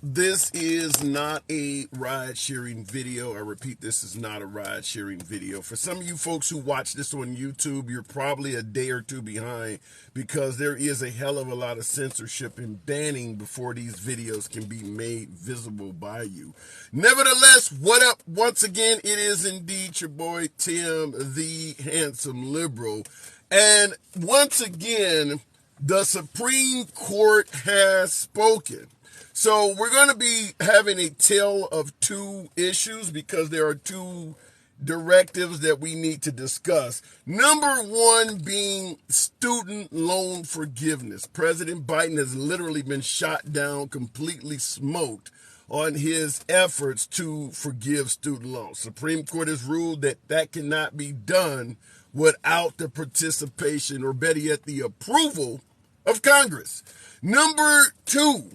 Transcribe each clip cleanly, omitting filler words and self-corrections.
This is not a ride-sharing video. I repeat, this is not a ride-sharing video. For some of you folks who watch this on YouTube, you're probably a day or two behind because there is a hell of a lot of censorship and banning before these videos can be made visible by you. Nevertheless, what up? Once again, it is indeed your boy Tim, the handsome liberal. And once again, the Supreme Court has spoken. So we're going to be having a tale of two issues because there are two directives that we need to discuss. Number one being student loan forgiveness. President Biden has literally been shot down, completely smoked on his efforts to forgive student loans. Supreme Court has ruled that that cannot be done without the participation, or better yet, the approval of Congress. Number two,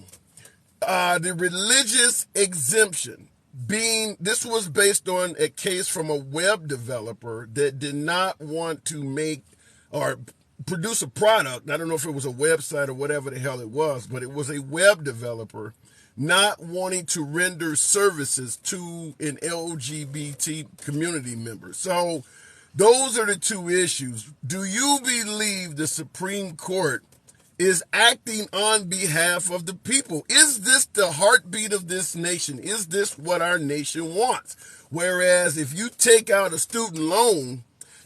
the religious exemption being, this was based on a case from a web developer that did not want to make or produce a product. I don't know if it was a website or whatever the hell it was, but it was a web developer not wanting to render services to an LGBT community member. So those are the two issues. Do you believe the Supreme Court is acting on behalf of the people? Is this the heartbeat of this nation? Is this what our nation wants? Whereas if you take out a student loan,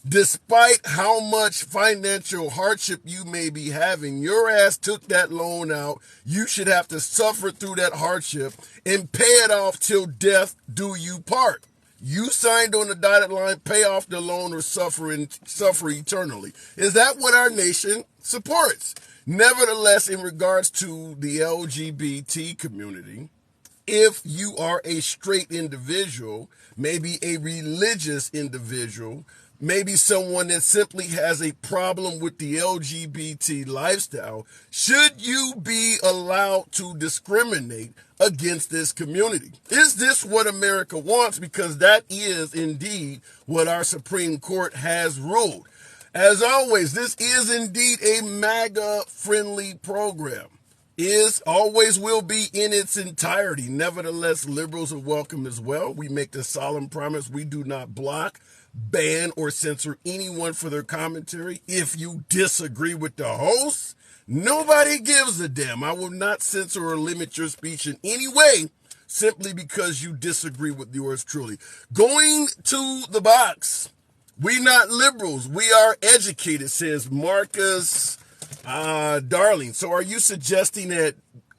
despite how much financial hardship you may be having, your ass took that loan out. You should have to suffer through that hardship and pay it off till death do you part. You signed on the dotted line, pay off the loan or suffer eternally. Is that what our nation supports? Nevertheless, in regards to the LGBT community, if you are a straight individual, maybe a religious individual, maybe someone that simply has a problem with the LGBT lifestyle, should you be allowed to discriminate against this community? Is this what America wants? Because that is indeed what our Supreme Court has ruled. As always, this is indeed a MAGA-friendly program. Always will be in its entirety. Nevertheless, liberals are welcome as well. We make the solemn promise we do not block, ban, or censor anyone for their commentary. If you disagree with the host, nobody gives a damn. I will not censor or limit your speech in any way simply because you disagree with yours truly. Going to the box. We not liberals. We are educated, says Marcus Darling. So are you suggesting that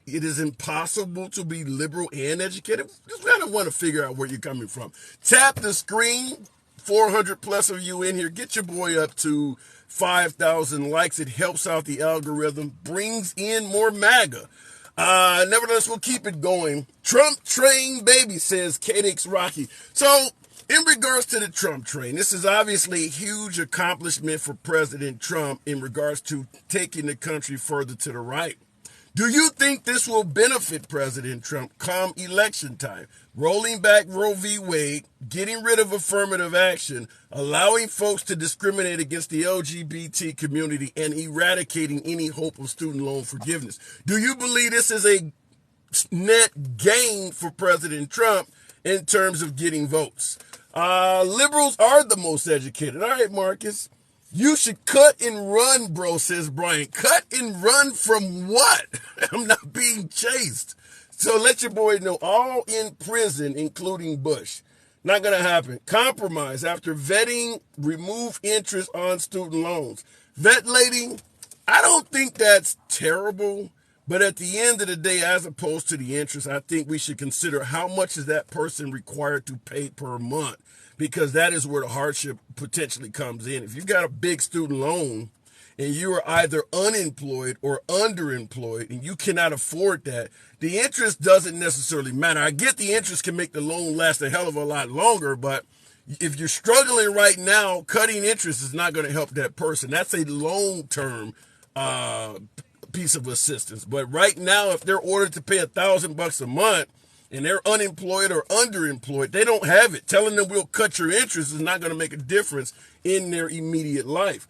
it is impossible to be liberal and educated? Just kind of want to figure out where you're coming from. Tap the screen. 400 plus of you in here. Get your boy up to 5,000 likes. It helps out the algorithm. Brings in more MAGA. Nevertheless, we'll keep it going. Trump train baby, says KDX Rocky. So, in regards to the Trump train, this is obviously a huge accomplishment for President Trump in regards to taking the country further to the right. Do you think this will benefit President Trump come election time? Rolling back Roe v. Wade, getting rid of affirmative action, allowing folks to discriminate against the LGBT community, and eradicating any hope of student loan forgiveness. Do you believe this is a net gain for President Trump in terms of getting votes? Liberals are the most educated. All right, Marcus. You should cut and run, bro, says Brian. Cut and run from what? I'm not being chased. So let your boy know, all in prison, including Bush. Not going to happen. Compromise after vetting, remove interest on student loans. Vet lady, I don't think that's terrible. But at the end of the day, as opposed to the interest, I think we should consider how much is that person required to pay per month, because that is where the hardship potentially comes in. If you got a big student loan and you are either unemployed or underemployed and you cannot afford that, the interest doesn't necessarily matter. I get the interest can make the loan last a hell of a lot longer, but if you're struggling right now, cutting interest is not going to help that person. That's a long-term piece of assistance. But right now, if they're ordered to pay $1,000 a month and they're unemployed or underemployed, they don't have it. Telling them we'll cut your interest is not going to make a difference in their immediate life.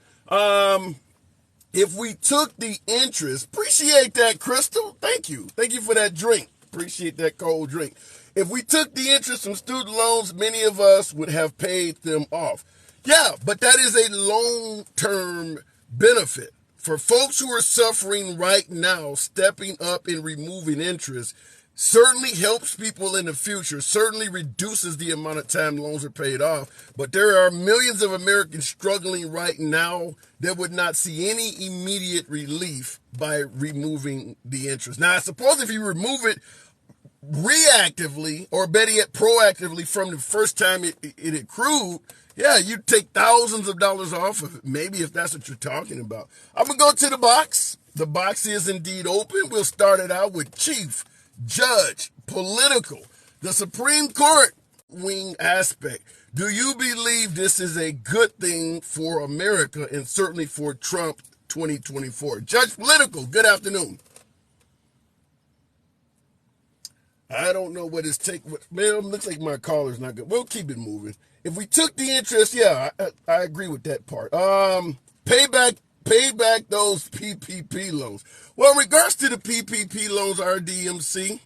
If we took the interest, appreciate that, Crystal. Thank you for that drink. Appreciate that cold drink. If we took the interest from student loans, many of us would have paid them off. Yeah, but that is a long-term benefit. For folks who are suffering right now, stepping up and removing interest certainly helps people in the future, certainly reduces the amount of time loans are paid off. But there are millions of Americans struggling right now that would not see any immediate relief by removing the interest. Now, I suppose if you remove it reactively, or better yet, proactively from the first time it accrued, yeah, you take thousands of dollars off of it, maybe, if that's what you're talking about. I'm going to go to the box. The box is indeed open. We'll start it out with Chief Judge, political, the Supreme Court wing aspect. Do you believe this is a good thing for America and certainly for Trump 2024? Judge Political, good afternoon. I don't know what it's take. Man, looks like my caller's not good. We'll keep it moving. If we took the interest, yeah, I agree with that part. Pay back those PPP loans. Well, in regards to the PPP loans, RDMC,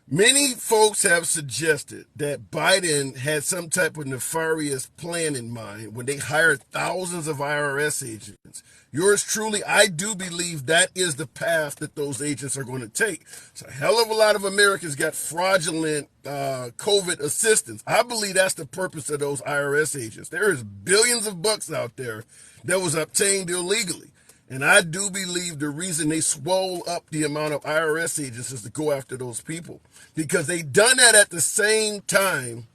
many folks have suggested that Biden had some type of nefarious plan in mind when they hired thousands of IRS agents. Yours truly, I do believe that is the path that those agents are going to take. So a hell of a lot of Americans got fraudulent COVID assistance. I believe that's the purpose of those IRS agents. There is billions of bucks out there that was obtained illegally. And I do believe the reason they swole up the amount of IRS agents is to go after those people. Because they done that at the same time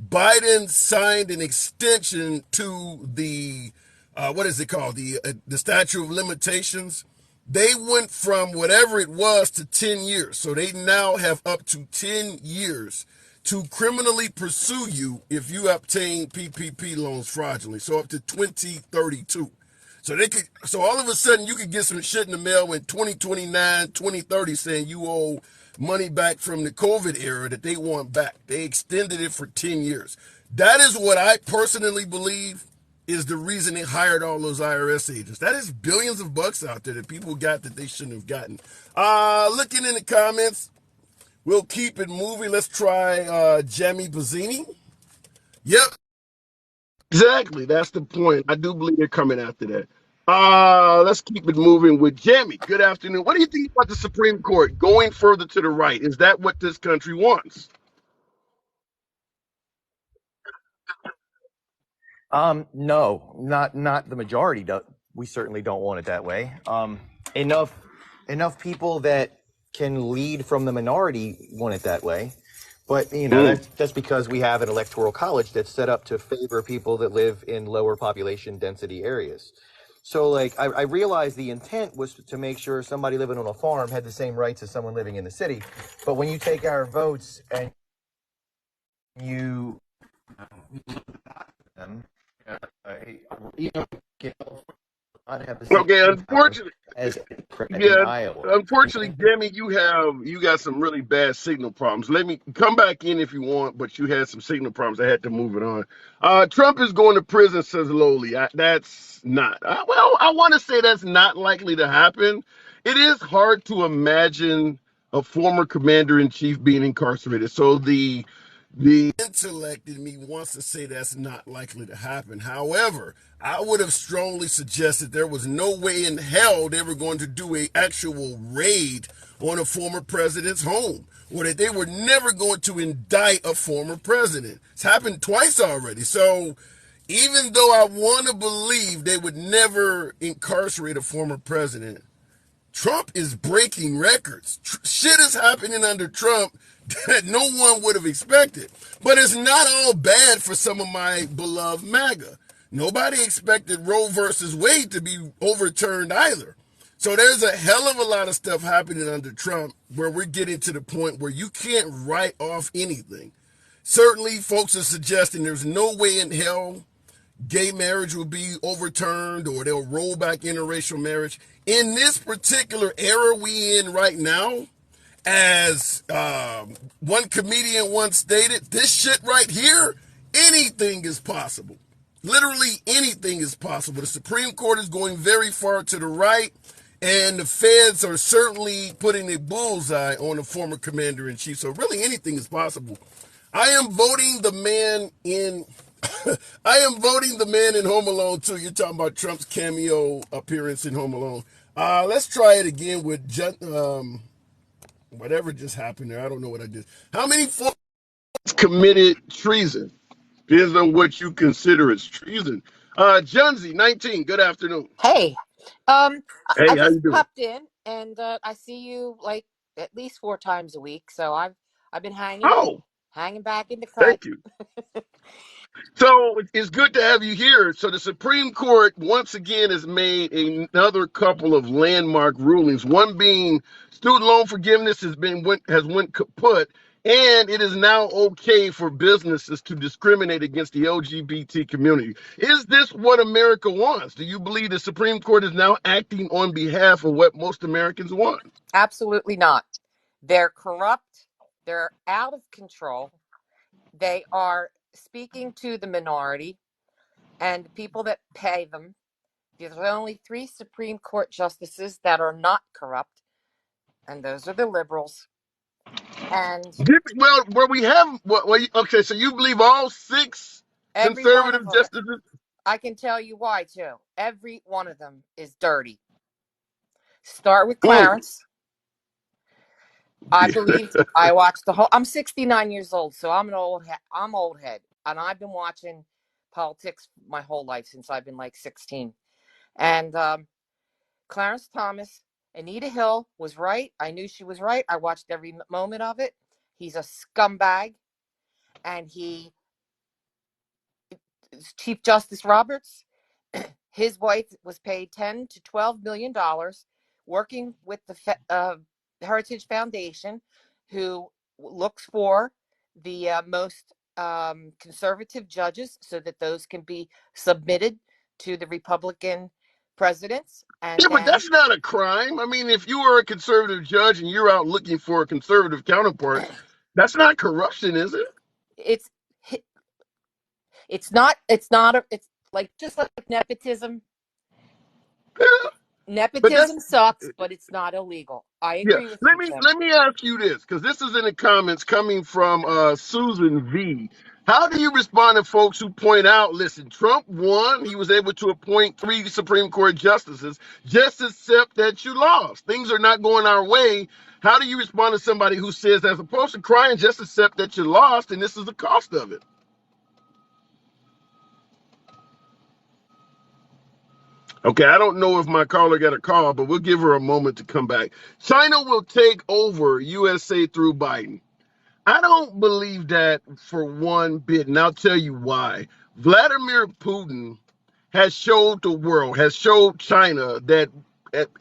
Biden signed an extension to the, what is it called? The statute of limitations. They went from whatever it was to 10 years. So they now have up to 10 years to criminally pursue you if you obtain PPP loans fraudulently. So up to 2032. So all of a sudden you could get some shit in the mail in 2029, 2030 saying you owe money back from the COVID era that they want back. They extended it for 10 years. That is what I personally believe is the reason they hired all those IRS agents. That is billions of bucks out there that people got that they shouldn't have gotten. Looking in the comments, we'll keep it moving. Let's try Jamie Bazzini. Yep. Exactly. That's the point. I do believe they're coming after that. Let's keep it moving with Jamie. Good afternoon. What do you think about the Supreme Court going further to the right? Is that what this country wants? No, not the majority. We certainly don't want it that way. Enough people that can lead from the minority want it that way. But that's because we have an electoral college that's set up to favor people that live in lower population density areas. So like I realized the intent was to make sure somebody living on a farm had the same rights as someone living in the city. But when you take our votes and you them, not have the same Okay, unfortunately, as in yeah, Iowa. unfortunately, Jamie, you got some really bad signal problems. Let me come back in if you want, but you had some signal problems. I had to move it on. Trump is going to prison, says Lowly. That's not. Well, I want to say that's not likely to happen. It is hard to imagine a former commander in chief being incarcerated. So the intellect in me wants to say that's not likely to happen. However, I would have strongly suggested there was no way in hell they were going to do an actual raid on a former president's home, or that they were never going to indict a former president. It's happened twice already. So even though I want to believe they would never incarcerate a former president, Trump is breaking records. Shit is happening under Trump that no one would have expected. But it's not all bad for some of my beloved MAGA. Nobody expected Roe versus Wade to be overturned either. So there's a hell of a lot of stuff happening under Trump where we're getting to the point where you can't write off anything. Certainly, folks are suggesting there's no way in hell gay marriage will be overturned or they'll roll back interracial marriage. In this particular era we in right now, as one comedian once stated, this shit right here, anything is possible. Literally anything is possible. The Supreme Court is going very far to the right. And the feds are certainly putting a bullseye on the former commander in chief. So really anything is possible. I am voting the man in I am voting the man in Home Alone too. You're talking about Trump's cameo appearance in Home Alone. Let's try it again with whatever just happened there. I don't know what I did. How many folks committed treason? Depends on what you consider as treason. Junzi, 19. Good afternoon. Hey, I Hey, how just you doing? popped in and I see you like at least 4 times a week. So I've been Oh, hanging back in the cut. thank you. So it's good to have you here. So the Supreme Court once again has made another couple of landmark rulings. One being student loan forgiveness has went kaput, and it is now okay for businesses to discriminate against the LGBT community. Is this what America wants? Do you believe the Supreme Court is now acting on behalf of what most Americans want? Absolutely not. They're corrupt. They're out of control. They are speaking to the minority and the people that pay them. There's only 3 Supreme Court justices that are not corrupt, and those are the liberals. And Well, we have. Okay, so you believe all six every one of conservative them, justices? I can tell you why too. Every one of them is dirty. Start with Mm. Clarence. I believe I watched the whole. I'm 69 years old, so I'm I'm old head, and I've been watching politics my whole life since I've been like 16. And Clarence Thomas, Anita Hill was right. I knew she was right. I watched every moment of it. He's a scumbag, and Chief Justice Roberts, his wife was paid $10 to $12 million working with the Heritage Foundation, who looks for the most conservative judges so that those can be submitted to the Republican presidents. And Yeah, but then that's not a crime. I mean, if you are a conservative judge and you're out looking for a conservative counterpart, that's not corruption, is it? it's it's like just like nepotism. Yeah, but that's Nepotism sucks, but it's not illegal. I yeah. agree with Let you, me Tim. let me ask you this, because this is in the comments coming from Susan V. How do you respond to folks who point out, listen, Trump won, he was able to appoint 3 Supreme Court justices, just accept that you lost. Things are not going our way. How do you respond to somebody who says, as opposed to crying, just accept that you lost and this is the cost of it? Okay, I don't know if my caller got a call, but we'll give her a moment to come back. China will take over USA through Biden. I don't believe that for one bit, and I'll tell you why. Vladimir Putin has showed the world, has showed China that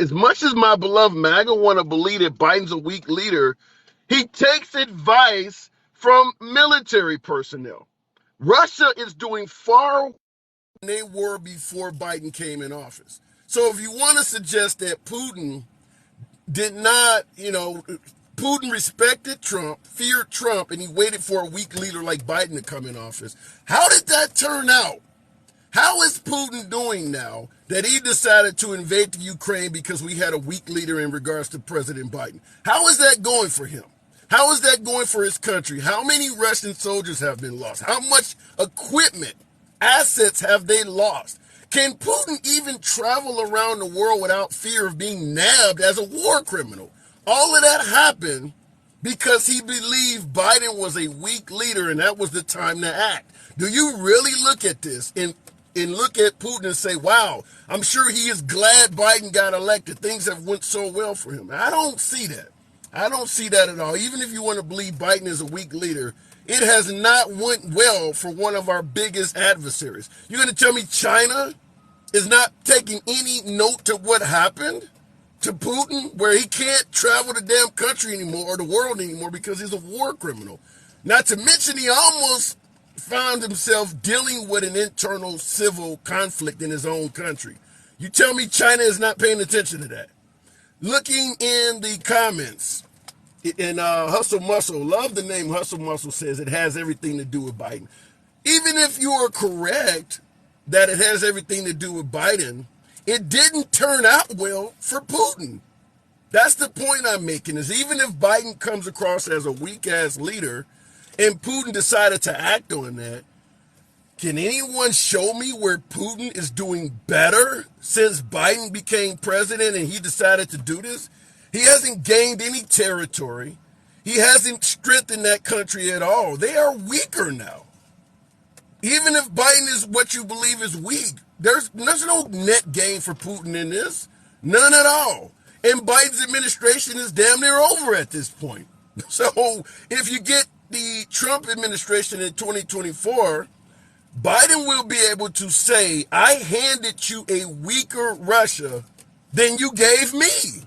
as much as my beloved MAGA want to believe that Biden's a weak leader, he takes advice from military personnel. Russia is doing far than they were before Biden came in office. So if you want to suggest that Putin did not, Putin respected Trump, feared Trump, and he waited for a weak leader like Biden to come in office. How did that turn out? How is Putin doing now that he decided to invade the Ukraine because we had a weak leader in regards to President Biden? How is that going for him? How is that going for his country? How many Russian soldiers have been lost? How much equipment, assets have they lost? Can Putin even travel around the world without fear of being nabbed as a war criminal? All of that happened because he believed Biden was a weak leader and that was the time to act. Do you really look at this and look at Putin and say, wow, I'm sure he is glad Biden got elected. Things have went so well for him. I don't see that. I don't see that at all. Even if you want to believe Biden is a weak leader, it has not went well for one of our biggest adversaries. You're going to tell me China is not taking any note to what happened to Putin, where he can't travel the damn country anymore or the world anymore because he's a war criminal? Not to mention he almost found himself dealing with an internal civil conflict in his own country. You tell me China is not paying attention to that. Looking in the comments, in Hustle Muscle, love the name Hustle Muscle, says it has everything to do with Biden. Even if you are correct that it has everything to do with Biden, it didn't turn out well for Putin. That's the point I'm making, is even if Biden comes across as a weak-ass leader and Putin decided to act on that, can anyone show me where Putin is doing better since Biden became president and he decided to do this? He hasn't gained any territory. He hasn't strengthened that country at all. They are weaker now. Even if Biden is what you believe is weak, there's no net gain for Putin in this. None at all. And Biden's administration is damn near over at this point. So if you get the Trump administration in 2024, Biden will be able to say, I handed you a weaker Russia than you gave me.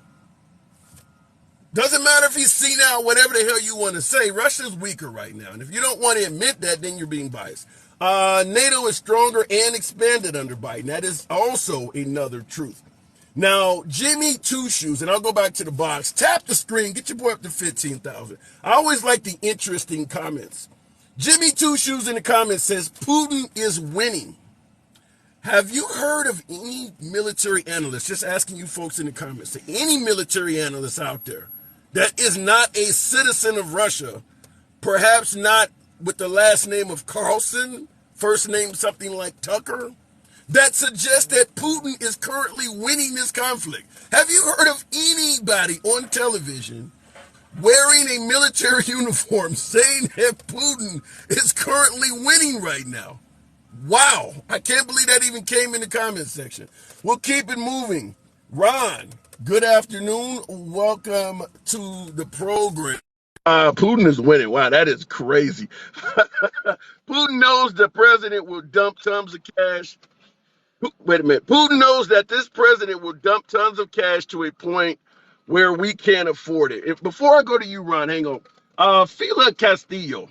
Doesn't matter if he's senile, whatever the hell you want to say. Russia's weaker right now. And if you don't want to admit that, then you're being biased. NATO is stronger and expanded under Biden. That is also another truth. Now, Jimmy Two Shoes, and I'll go back to the box. Tap the screen. Get your boy up to 15,000. I always like the interesting comments. Jimmy Two Shoes in the comments says, Putin is winning. Have you heard of any military analyst, just asking you folks in the comments, any military analyst out there that is not a citizen of Russia, perhaps not with the last name of Carlson, first name something like Tucker, that suggests that Putin is currently winning this conflict? Have you heard of anybody on television wearing a military uniform saying that Putin is currently winning right now? Wow, I can't believe that even came in the comment section. We'll keep it moving. Ron, good afternoon. Welcome to the program. Putin is winning. Wow, that is crazy. Putin knows the president will dump tons of cash. Wait a minute. Putin knows that this president will dump tons of cash to a point where we can't afford it. Before I go to you, Ron, hang on. Fila Castillo.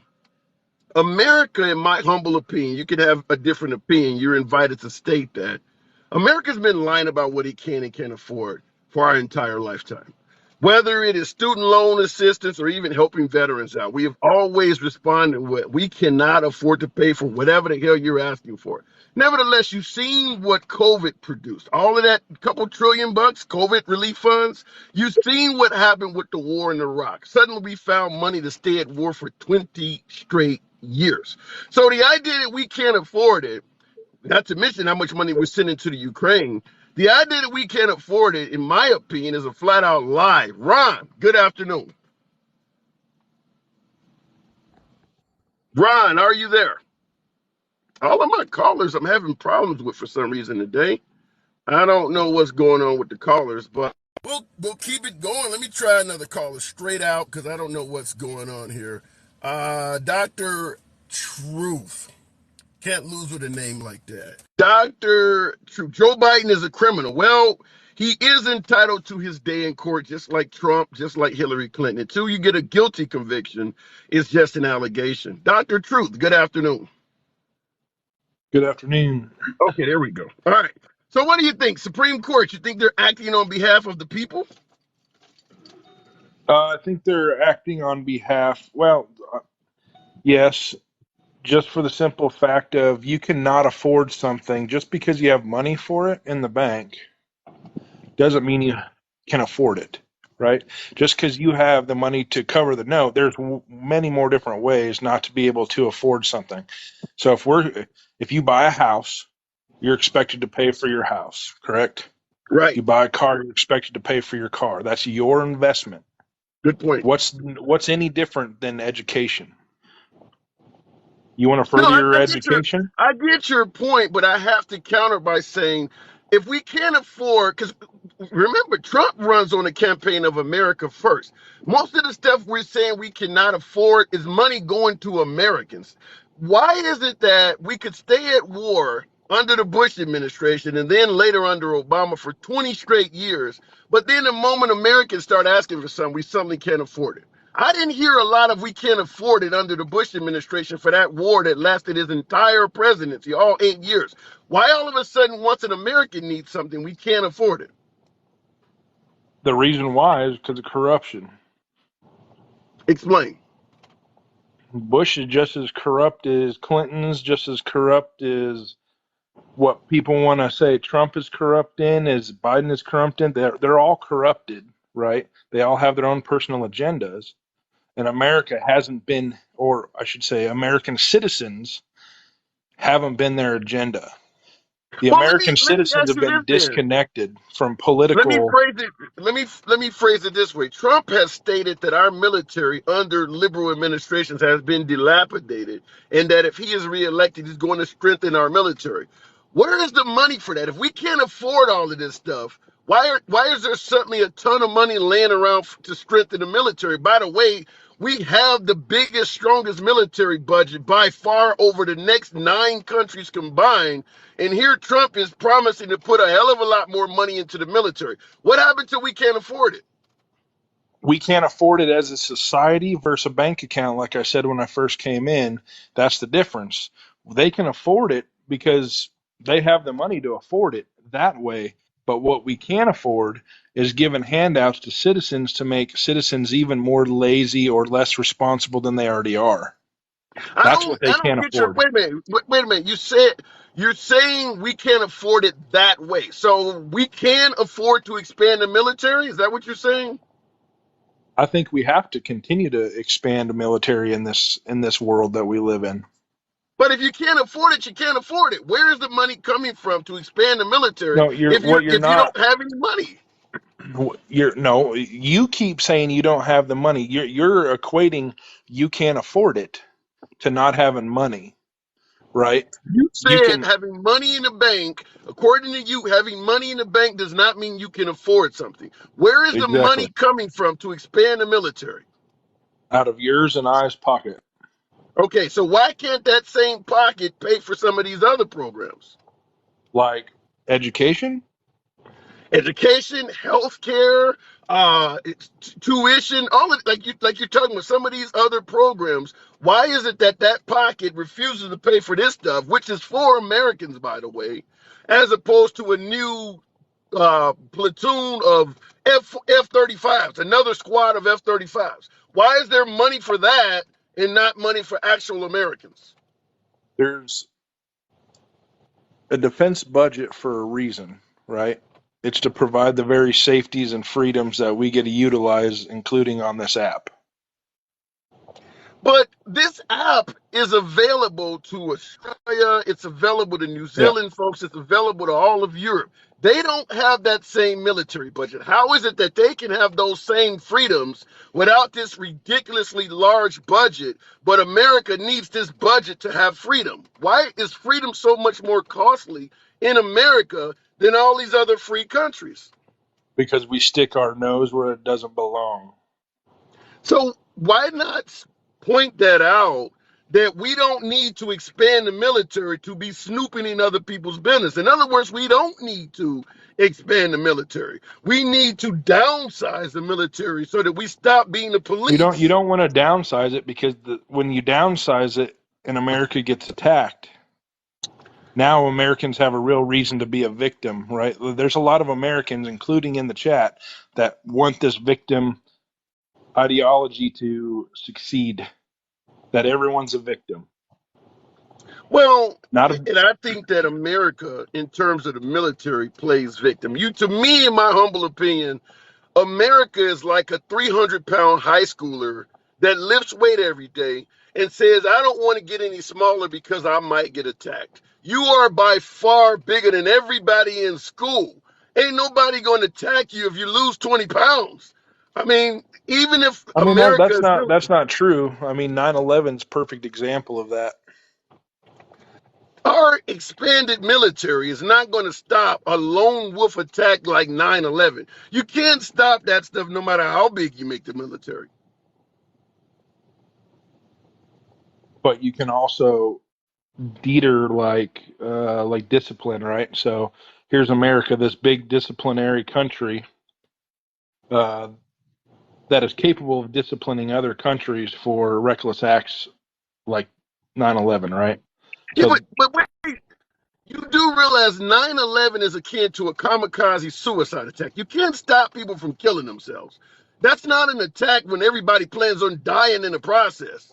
America, in my humble opinion, you could have a different opinion. You're invited to state that. America's been lying about what it can and can't afford for our entire lifetime. Whether it is student loan assistance or even helping veterans out, we have always responded with, we cannot afford to pay for whatever the hell you're asking for. Nevertheless, you've seen what COVID produced. All of that couple $trillion COVID relief funds. You've seen what happened with the war in Iraq. Suddenly we found money to stay at war for 20 straight years. So the idea that we can't afford it, not to mention how much money we're sending to the Ukraine, the idea that we can't afford it, in my opinion, is a flat out lie. Ron, good afternoon. Ron, are you there? All of my callers I'm having problems with for some reason today. I don't know what's going on with the callers, but we'll keep it going. Let me try another caller straight out because I don't know what's going on here. Dr. Truth. Can't lose with a name like that. Dr. Truth. Joe Biden is a criminal. Well, he is entitled to his day in court, just like Trump, just like Hillary Clinton. Until you get a guilty conviction, it's just an allegation. Dr. Truth, good afternoon. Good afternoon. Okay, there we go. All right. So what do you think? Supreme Court, you think they're acting on behalf of the people? I think they're acting on behalf, yes, just for the simple fact of you cannot afford something just because you have money for it in the bank doesn't mean you can afford it, right? Just because you have the money to cover the note, there's many more different ways not to be able to afford something. So if you buy a house, you're expected to pay for your house, correct? Right. You buy a car, you're expected to pay for your car. That's your investment. Good point. What's any different than education? You want to further your education? I get your point, but I have to counter by saying, if we can't afford, because remember, Trump runs on a campaign of America first. Most of the stuff we're saying we cannot afford is money going to Americans. Why is it that we could stay at war under the Bush administration and then later under Obama for 20 straight years, but then the moment Americans start asking for something, we suddenly can't afford it? I didn't hear a lot of we can't afford it under the Bush administration for that war that lasted his entire presidency, all 8 years. Why all of a sudden, once an American needs something, we can't afford it? The reason why is because of corruption. Explain. Bush is just as corrupt as Clinton's, just as corrupt as What people want to say Trump is corrupt in, is Biden is corrupt in. They're all corrupted, right? They all have their own personal agendas. And America hasn't been, or I should say, American citizens haven't been their agenda. The Well, American let me citizens ask have you been this then. disconnected from Let me political. phrase it. Let me phrase it this way. Trump has stated that our military under liberal administrations has been dilapidated, and that if he is reelected, he's going to strengthen our military. Where is the money for that? If we can't afford all of this stuff, why is there suddenly a ton of money laying around to strengthen the military? By the way, we have the biggest, strongest military budget by far over the next 9 countries combined. And here Trump is promising to put a hell of a lot more money into the military. What happened till we can't afford it? We can't afford it as a society versus a bank account. Like I said when I first came in, that's the difference. They can afford it because they have the money to afford it that way. But what we can't afford is giving handouts to citizens to make citizens even more lazy or less responsible than they already are. That's what they I can't don't get your afford. wait a minute. Wait a minute. You're saying we can't afford it that way. So we can afford to expand the military? Is that what you're saying? I think we have to continue to expand the military in this world that we live in. But if you can't afford it, you can't afford it. Where is the money coming from to expand the military No, you're if you not don't have any money? you're no you keep saying you don't have the money. You're equating you can't afford it to not having money, right? You You said can having money in the bank, according to you, having money in the bank does not mean you can afford something. Where is the exactly money coming from to expand the military? out of yours and I's pocket. Okay, so why can't that same pocket pay for some of these other programs? Like education. Education, healthcare, tuition, all of like you're talking about some of these other programs. Why is it that that pocket refuses to pay for this stuff, which is for Americans, by the way, as opposed to a new platoon of F-35s, another squad of F-35s? Why is there money for that and not money for actual Americans? There's a defense budget for a reason, right? It's to provide the very safeties and freedoms that we get to utilize, including on this app. But this app is available to Australia. It's available to New Yeah, Zealand folks. It's available to all of Europe. They don't have that same military budget. How is it that they can have those same freedoms without this ridiculously large budget? But America needs this budget to have freedom. Why is freedom so much more costly in America than all these other free countries? because we stick our nose where it doesn't belong. So why not point that out that we don't need to expand the military to be snooping in other people's business? In other words, we don't need to expand the military. We need to downsize the military so that we stop being the You police. don't want to downsize it because when you downsize it and America gets attacked, now Americans have a real reason to be a victim, right? There's a lot of Americans, including in the chat, that want this victim ideology to succeed, that everyone's a victim. Well, Not a, and I think that America, in terms of the military, plays victim. To me, in my humble opinion, America is like a 300-pound high schooler that lifts weight every day and says, I don't want to get any smaller because I might get attacked. You are by far bigger than everybody in school. Ain't nobody going to attack you if you lose 20 pounds. I mean, even if I mean America is that's not true. I mean 9/11's perfect example of that. our expanded military is not going to stop a lone wolf attack like 9/11. You can't stop that stuff no matter how big you make the military. But you can also deter like discipline, right? So here's America, this big disciplinary country uh, that is capable of disciplining other countries for reckless acts like 9/11, right? Yeah, So but wait, you do realize 9/11 is akin to a kamikaze suicide attack. You can't stop people from killing themselves. That's not an attack when everybody plans on dying in the process.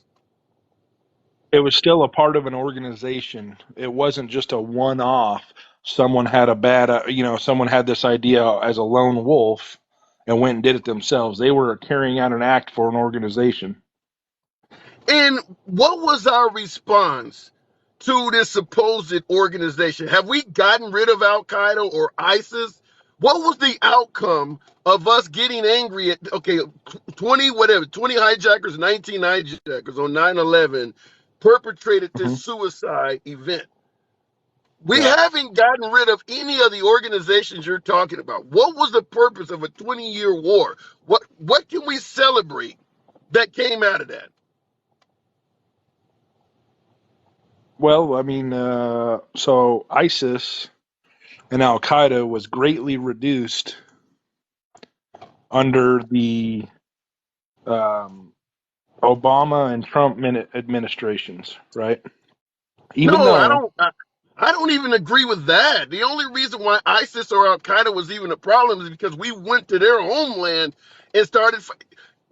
It was still a part of an organization. It wasn't just a one-off. Someone had a bad, someone had this idea as a lone wolf and went and did it themselves. They were carrying out an act for an organization. And what was our response to this supposed organization? Have we gotten rid of Al Qaeda or ISIS? What was the outcome of us getting angry at, okay, 20 hijackers, 19 hijackers on 9/11 perpetrated this Hmm. suicide event? We Yeah. haven't gotten rid of any of the organizations you're talking about. What was the purpose of a 20-year war? What can we celebrate that came out of that? Well, I mean, so ISIS and Al Qaeda was greatly reduced under the um, Obama and Trump administrations, right? Even No, I though, don't. I don't even agree with that. The only reason why ISIS or Al Qaeda was even a problem is because we went to their homeland and started.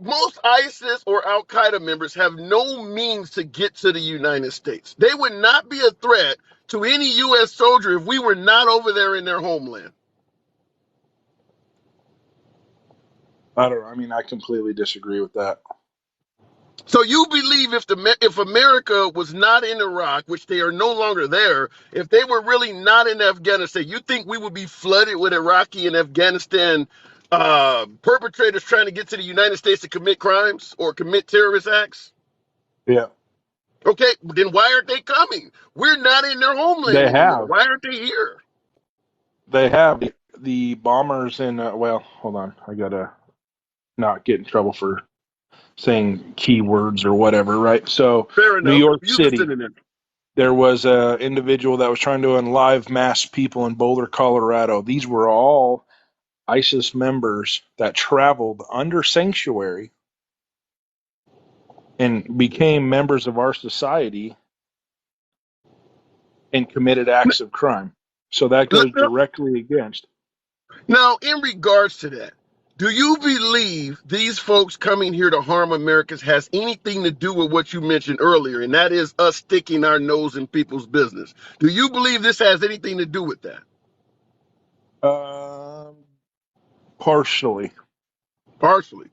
Most ISIS or Al Qaeda members have no means to get to the United States. They would not be a threat to any U.S. soldier if we were not over there in their homeland. I don't know, I mean, I completely disagree with that. So you believe if America was not in Iraq, which they are no longer there, if they were really not in Afghanistan, you think we would be flooded with Iraqi and Afghanistan perpetrators trying to get to the United States to commit crimes or commit terrorist acts? Yeah, Okay, then why aren't they coming? We're not in their homeland they anymore. have. Why aren't they here? They have the bombers in, well, hold on. I got to not get in trouble for saying keywords or whatever, right? So, Fair New enough. York Use a City, synonym. there was an individual that was trying to unalive mass people in Boulder, Colorado. These were all ISIS members that traveled under sanctuary and became members of our society and committed acts of crime. So that goes directly against. Now, in regards to that, do you believe these folks coming here to harm Americans has anything to do with what you mentioned earlier, and that is us sticking our nose in people's business? Do you believe this has anything to do with that? Um, Partially. Partially.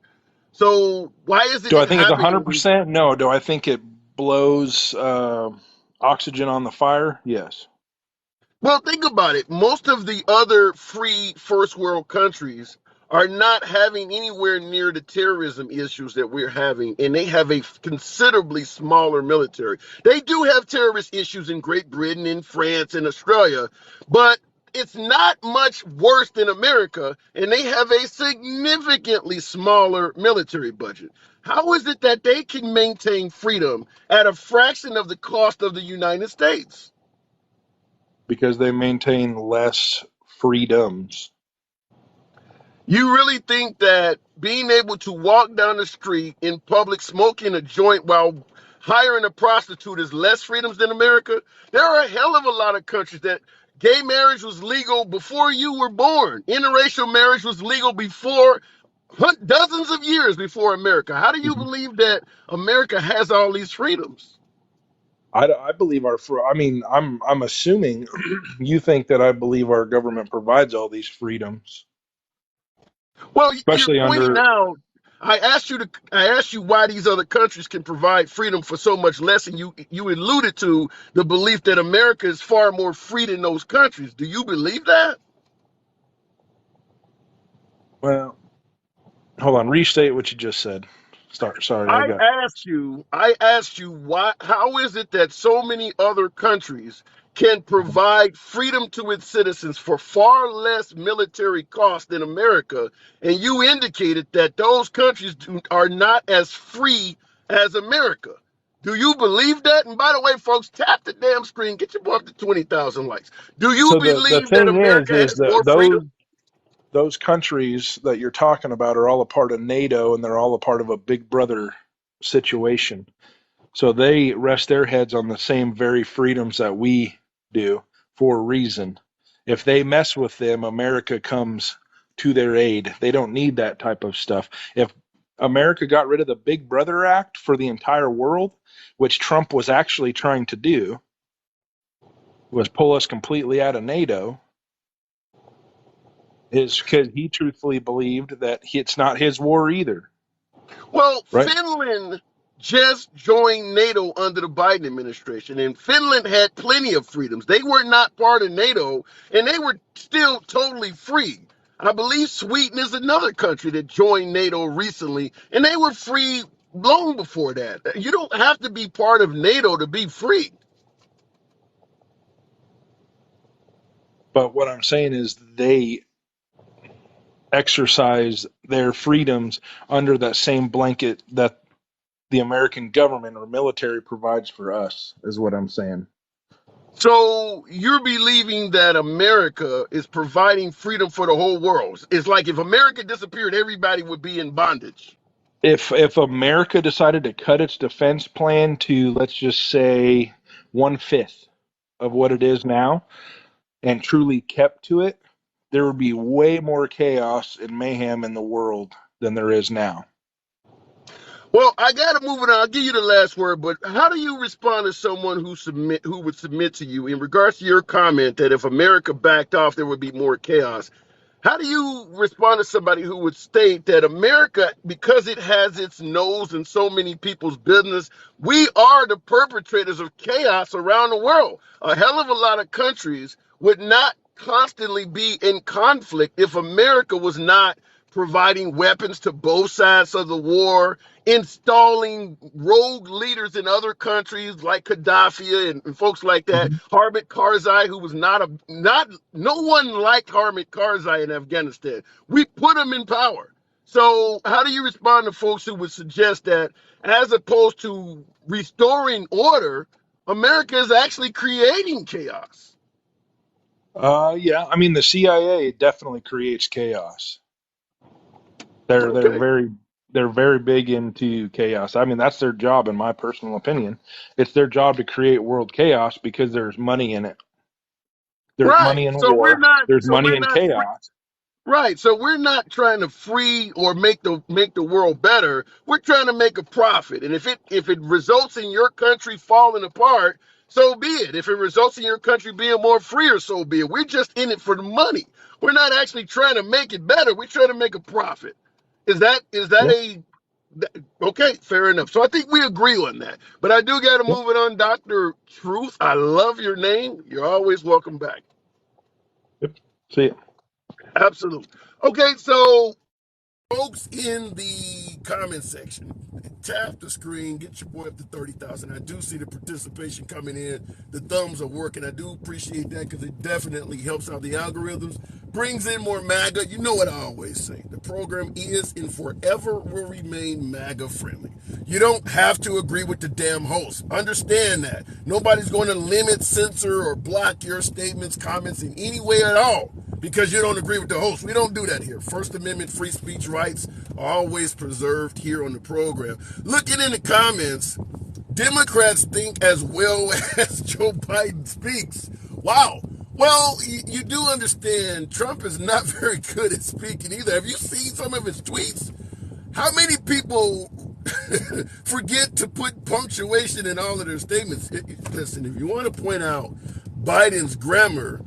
So why isn't Do I it think it's happening? 100%? No. Do I think it blows oxygen on the fire? Yes. Well, think about it. Most of the other free first world countries are not having anywhere near the terrorism issues that we're having, and they have a considerably smaller military. They do have terrorist issues in Great Britain, in France, and Australia, but it's not much worse than America, and they have a significantly smaller military budget. How is it that they can maintain freedom at a fraction of the cost of the United States? Because they maintain less freedoms. You really think that being able to walk down the street in public smoking a joint while hiring a prostitute is less freedoms than America? There are a hell of a lot of countries that gay marriage was legal before you were born. Interracial marriage was legal before dozens of years before America. How do you Mhm. believe that America has all these freedoms? I believe I mean, I'm assuming you think that I believe our government provides all these freedoms, Well, you're especially pointing under. out. I asked you why these other countries can provide freedom for so much less, and you alluded to the belief that America is far more free than those countries. Do you believe that? Well, hold on. Restate what you just said. Sorry, I got. I asked you why, how is it that so many other countries can provide freedom to its citizens for far less military cost than America? And you indicated that those countries are not as free as America. Do you believe that? And by the way, folks, tap the damn screen, get your boy up to 20,000 likes. Do you So the believe that thing America is has that more freedom? those countries that you're talking about are all a part of NATO and they're all a part of a big brother situation. So they rest their heads on the same very freedoms that we do for a reason. If they mess with them, America comes to their aid. They don't need that type of stuff. If America got rid of the Big Brother Act for the entire world, which Trump was actually trying to do, was pull us completely out of NATO, is because he truthfully believed that it's not his war either, Well, right? Finland just joined NATO under the Biden administration, and Finland had plenty of freedoms. They were not part of NATO, and they were still totally free. I believe Sweden is another country that joined NATO recently, and they were free long before that. You don't have to be part of NATO to be free. But what I'm saying is they exercise their freedoms under that same blanket that the American government or military provides for us, is what I'm saying. So you're believing that America is providing freedom for the whole world. It's like if America disappeared, everybody would be in bondage. If America decided to cut its defense plan to, let's just say, 1/5 of what it is now and truly kept to it, there would be way more chaos and mayhem in the world than there is now. Well, I gotta move it on. I'll give you the last word, but how do you respond to someone who would submit to you in regards to your comment that if America backed off, there would be more chaos? How do you respond to somebody who would state that America, because it has its nose in so many people's business, we are the perpetrators of chaos around the world? A hell of a lot of countries would not constantly be in conflict if America was not providing weapons to both sides of the war, installing rogue leaders in other countries like Gaddafi and folks like that. Mhm. Hamid Karzai, who was no one liked Hamid Karzai in Afghanistan. We put him in power. So how do you respond to folks who would suggest that as opposed to restoring order, America is actually creating chaos? Yeah, I mean the CIA definitely creates chaos. They're they're Okay. very they're very big into chaos. I mean that's their job, in my personal opinion. It's their job to create world chaos because there's money in it. There's Right. money in war. There's money in chaos. Right. So we're not trying to free or make the world better. We're trying to make a profit. And if it results in your country falling apart, so be it. If it results in your country being more freer, so be it. We're just in it for the money. We're not actually trying to make it better. We're trying to make a profit. Is that Yeah. a okay, fair enough. So I think we agree on that. But I do got to Yep. move it on, Dr. Truth. I love your name. You're always welcome back. Yep. See it. Absolutely. Okay, so folks in the comment section, tap the screen, get your boy up to 30,000. I do see the participation coming in. The thumbs are working. I do appreciate that because it definitely helps out the algorithms, brings in more MAGA. You know what I always say. The program is and forever will remain MAGA friendly. You don't have to agree with the damn host. Understand that. Nobody's going to limit, censor, or block your statements, comments in any way at all because you don't agree with the host. We don't do that here. First Amendment free speech rights are always preserved here on the program. Looking in the comments, Democrats think as well as Joe Biden speaks. Wow. Well, you do understand Trump is not very good at speaking either. Have you seen some of his tweets? How many people forget to put punctuation in all of their statements? Listen, if you want to point out Biden's grammar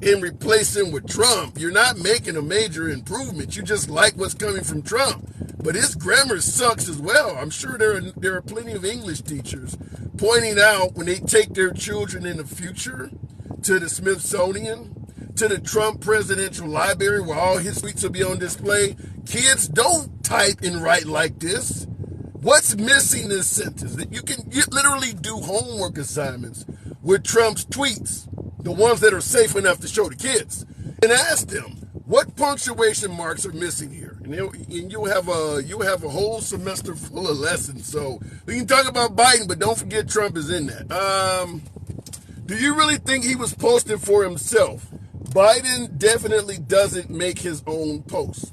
and replace him with Trump, you're not making a major improvement. You just like what's coming from Trump. But his grammar sucks as well. I'm sure there are plenty of English teachers pointing out when they take their children in the future to the Smithsonian, to the Trump Presidential Library where all his tweets will be on display. Kids, don't type and write like this. What's missing in this sentence? That you literally do homework assignments with Trump's tweets, the ones that are safe enough to show the kids, and ask them what punctuation marks are missing here, and you'll have a whole semester full of lessons. So we can talk about Biden, but don't forget Trump is in that. Do you really think he was posting for himself? Biden definitely doesn't make his own posts.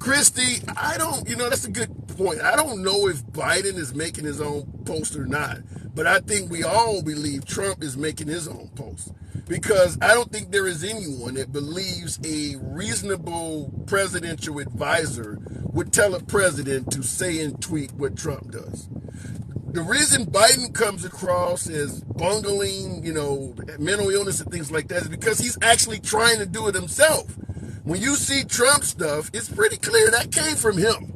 Christy, I don't, that's a good point. I don't know if Biden is making his own post or not, but I think we all believe Trump is making his own post because I don't think there is anyone that believes a reasonable presidential advisor would tell a president to say and tweet what Trump does. The reason Biden comes across as bungling, mental illness and things like that is because he's actually trying to do it himself. When you see Trump stuff, it's pretty clear that came from him.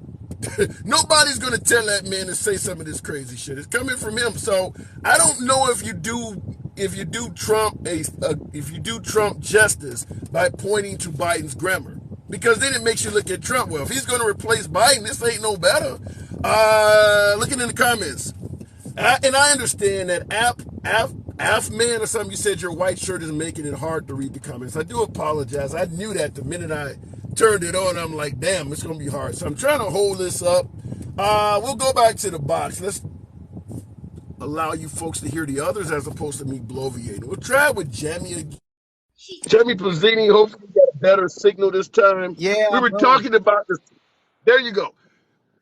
Nobody's going to tell that man to say some of this crazy shit. It's coming from him. So I don't know if you do Trump justice by pointing to Biden's grammar, because then it makes you look at Trump. Well, if he's going to replace Biden, this ain't no better. Looking in the comments, and I understand that man or something, you said your white shirt is making it hard to read the comments. I do apologize. I knew that the minute I turned it on. I'm like, damn, it's going to be hard. So I'm trying to hold this up. We'll go back to the box. Let's allow you folks to hear the others as opposed to me bloviating. We'll try with Jamie again. Jamie Pizzini, hopefully you got a better signal this time. Yeah, We were talking about this. There you go.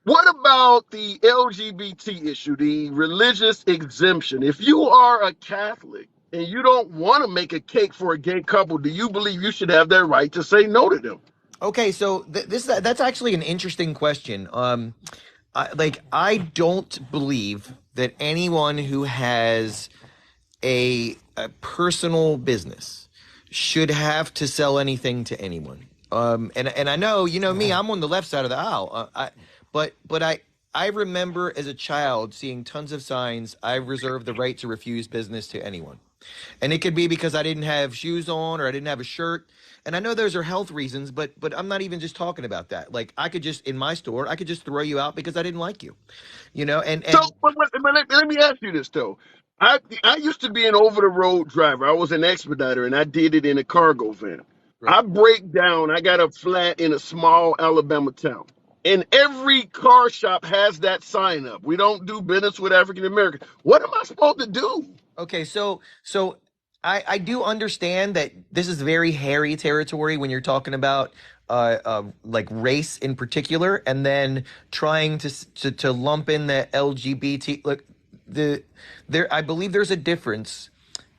What about the LGBT issue, the religious exemption? If you are a Catholic and you don't want to make a cake for a gay couple, do you believe you should have that right to say no to them? Okay, so that's actually an interesting question. I don't believe that anyone who has a personal business should have to sell anything to anyone. And I know, me, I'm on the left side of the aisle. I remember as a child seeing tons of signs, I reserve the right to refuse business to anyone. And it could be because I didn't have shoes on or I didn't have a shirt. And I know those are health reasons, but I'm not even just talking about that. Like I could just in my store, I could just throw you out because I didn't like you. So, let me ask you this though. I used to be an over the road driver. I was an expediter, and I did it in a cargo van. Right. I break down. I got a flat in a small Alabama town, and every car shop has that sign up. We don't do business with African Americans. What am I supposed to do? Okay, so I do understand that this is very hairy territory when you're talking about like race in particular, and then trying to lump in the LGBT. Look, I believe there's a difference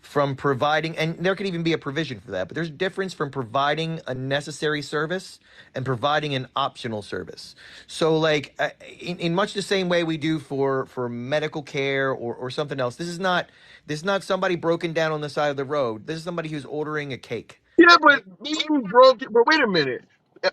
from providing, and there could even be a provision for that, but there's a difference from providing a necessary service and providing an optional service. So like in much the same way we do for medical care or something else, this is not somebody broken down on the side of the road. This is somebody who's ordering a cake. Yeah, but being broke. But wait a minute.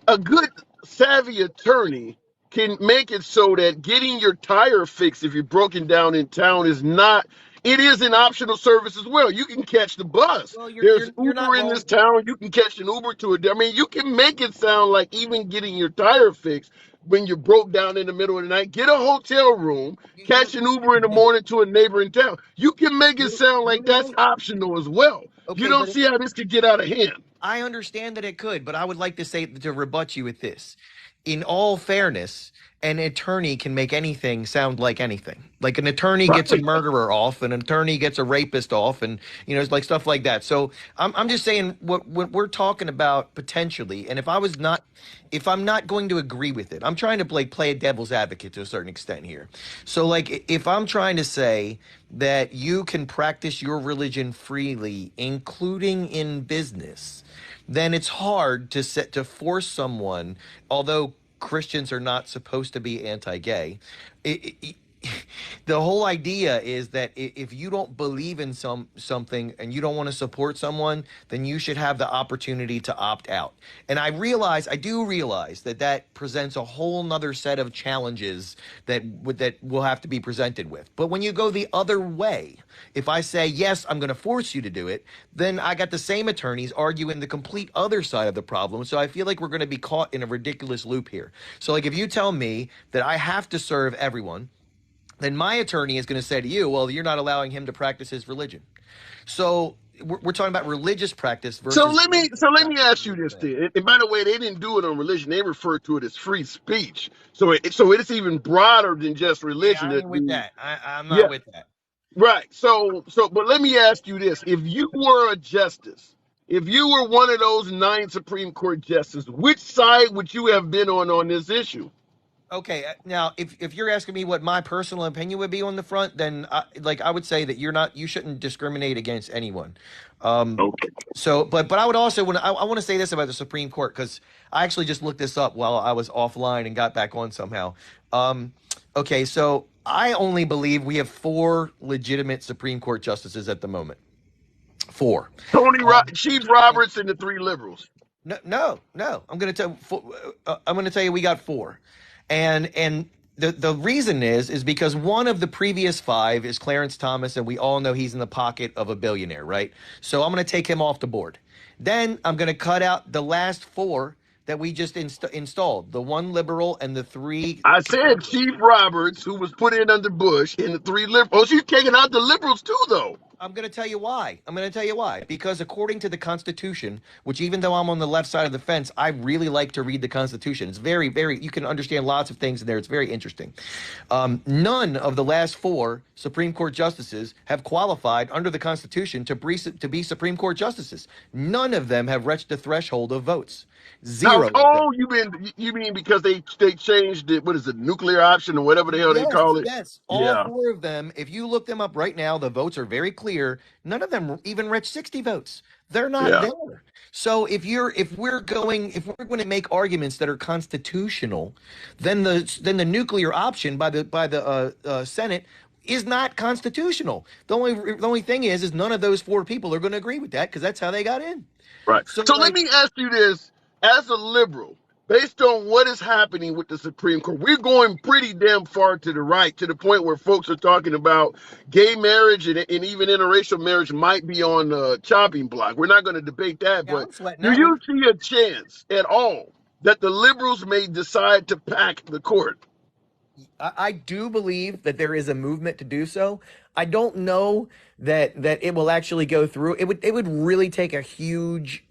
A good savvy attorney can make it so that getting your tire fixed if you're broken down in town is not. It is an optional service as well. You can catch the bus. Well, There's you're not Uber in this wrong. town. You can catch an Uber to it. I mean, you can make it sound like even getting your tire fixed when you're broke down in the middle of the night, get a hotel room, You catch an Uber in the morning to a neighboring town. You can make it sound like you're that's right. optional as well. You Okay, don't see how this could get out of hand. I understand that it could, but I would like to rebut you with this. In all fairness, an attorney can make anything sound like anything. Like an attorney gets a Right. murderer off, an attorney gets a rapist off, and it's like stuff like that. So I'm just saying what we're talking about potentially, and if I'm not going to agree with it, I'm trying to play a devil's advocate to a certain extent here. So like if I'm trying to say that you can practice your religion freely, including in business, then it's hard to force someone, although Christians are not supposed to be anti-gay. The whole idea is that if you don't believe in something and you don't want to support someone, then you should have the opportunity to opt out. And I do realize that presents a whole nother set of challenges that will have to be presented with. But when you go the other way, if I say yes, I'm going to force you to do it, then I got the same attorneys arguing the complete other side of the problem. So I feel like we're going to be caught in a ridiculous loop here. So like if you tell me that I have to serve everyone, then my attorney is going to say to you, well, you're not allowing him to practice his religion. So we're talking about religious practice versus. So let me ask you this thing. And by the way, they didn't do it on religion. They referred to it as free speech. So it's even broader than just Yeah, religion. I ain't with that. I'm not Yeah, with that. right. But let me ask you this: if you were a justice If you were one of those 9 Supreme Court justices, which side would you have been on this issue? Okay, now if you're asking me what my personal opinion would be on the front, then I would say that you shouldn't discriminate against anyone. Um, Okay. but I would also I want to say this about the Supreme Court because I actually just looked this up while I was offline and got back on somehow. Um, okay, so I only believe we have four legitimate Supreme Court justices at the moment. Four. Chief Roberts and the 3 liberals. No, no, no. I'm going to tell you we got four, and the reason is because one of the previous five is Clarence Thomas, and we all know he's in the pocket of a billionaire, right? So I'm going to take him off the board. Then I'm going to cut out the last four that we just installed: the one liberal and the three I said conservative. Chief Roberts, who was put in under Bush, and the 3 liberals. Oh, she's taking out the liberals too, though. I'm going to tell you why. I'm going to tell you why. Because according to the Constitution, which even though I'm on the left side of the fence, I really like to read the Constitution. It's very, very, you can understand lots of things in there. It's very interesting. None of the last four Supreme Court justices have qualified under the Constitution to be Supreme Court justices. None of them have reached the threshold of votes. Now, Zero of them. oh, you mean because they changed it? What is it, nuclear option or whatever the hell they Yes, call it? yes. All Yeah, four of them, if you look them up right now, the votes are very clear. None of them even reach 60 votes. They're not yeah. there. So if we're going to make arguments that are constitutional, then the nuclear option by the Senate is not constitutional. The only thing is none of those four people are going to agree with that because that's how they got in. Right. So So let like me ask you this: as a liberal, based on what is happening with the Supreme Court, we're going pretty damn far to the right, to the point where folks are talking about gay marriage and even interracial marriage might be on the chopping block. We're not going to debate that, yeah, but I'm sweating do that one. you see a chance at all that the liberals may decide to pack the court? I do believe that there is a movement to do so. I don't know that it will actually go through. It would really take a huge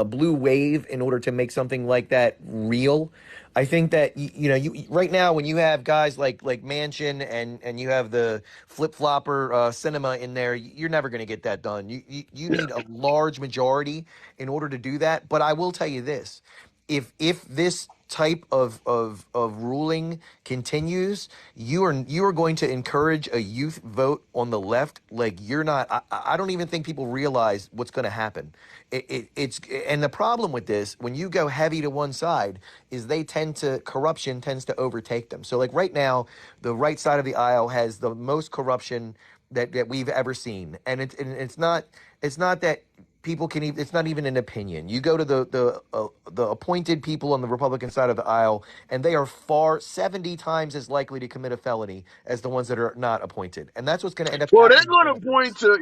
blue wave in order to make something like that real. I think that you right now when you have guys like Manchin and you have the flip flopper cinema in there, you're never going to get that done. You Yeah. need a large majority in order to do that. But I will tell you this: if this type of ruling continues, you are going to encourage a youth vote on the left. Like you're not. I don't even think people realize what's going to happen. It's and the problem with this when you go heavy to one side is corruption tends to overtake them. So like right now, the right side of the aisle has the most corruption that we've ever seen, and it's not that people can even, it's not even an opinion. You go to the appointed people on the Republican side of the aisle and they are far 70 times as likely to commit a felony as the ones that are not appointed, and that's what's going to end up Well, they're happening with going to point Democrats. to,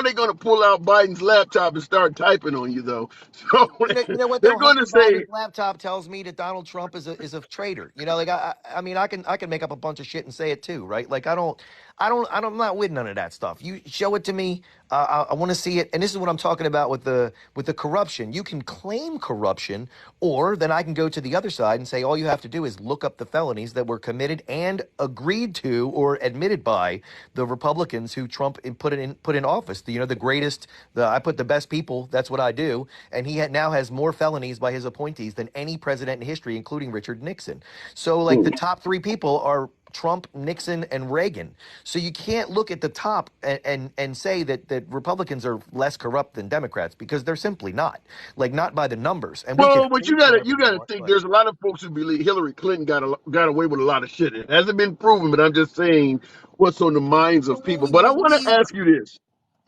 they're going to pull out Biden's laptop and start typing on you, though. So You know what they're though? going Hunter to say, Biden's laptop tells me that Donald Trump is a traitor. Like I mean I can make up a bunch of shit and say it too, right? Like I'm not with none of that stuff. You show it to me. I want to see it, and this is what I'm talking about with the corruption. You can claim corruption, or then I can go to the other side and say all you have to do is look up the felonies that were committed and agreed to or admitted by the Republicans who Trump put in office. The greatest. I put the best people. That's what I do, and he now has more felonies by his appointees than any president in history, including Richard Nixon. So like the hmm. top three people are Trump, Nixon, and Reagan. So you can't look at the top and say that Republicans are less corrupt than Democrats because they're simply not. Like not by the numbers. And we can Well, but you think gotta whatever you we gotta want, think but there's a lot of folks who believe Hillary Clinton got away with a lot of shit. It hasn't been proven, but I'm just saying what's on the minds of what people. we But I want to believe. ask you this.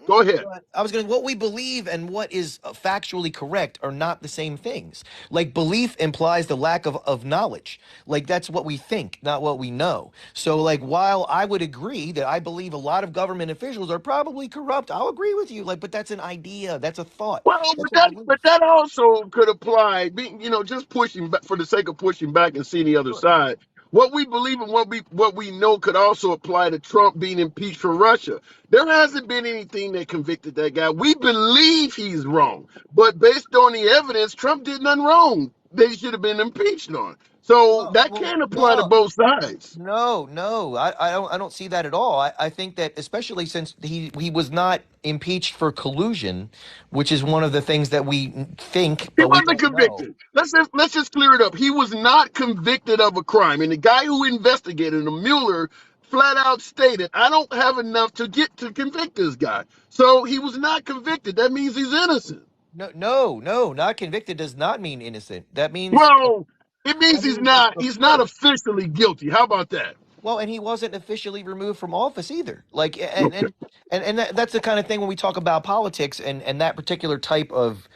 Go ahead. But I was going to, what we believe and what is factually correct are not the same things. Like belief implies the lack of knowledge. Like that's what we think, not what we know. So like while I would agree that I believe a lot of government officials are probably corrupt, I'll agree with you. Like, but that's an idea, that's a thought, Well, that's a but belief. that also could apply. Just pushing back for the sake of pushing back and seeing the other Sure. side. What we believe and what we know could also apply to Trump being impeached for Russia. There hasn't been anything that convicted that guy. We believe he's wrong, but based on the evidence, Trump did nothing wrong. They should have been impeached on. So Well, that well, can apply to no. both sides. No, I don't see that at all. I think that especially since he was not impeached for collusion, which is one of the things that we think, He but we wasn't don't know. convicted. Let's just clear it up. He was not convicted of a crime, and the guy who investigated him, Mueller, flat out stated, "I don't have enough to get to convict this guy." So he was not convicted. That means he's innocent. No, not convicted does not mean innocent. Well, it means That he's means it's not. the He's not first. officially guilty. How about that? Well, and he wasn't officially removed from office either. Like, Okay. that's the kind of thing when we talk about politics and that particular type of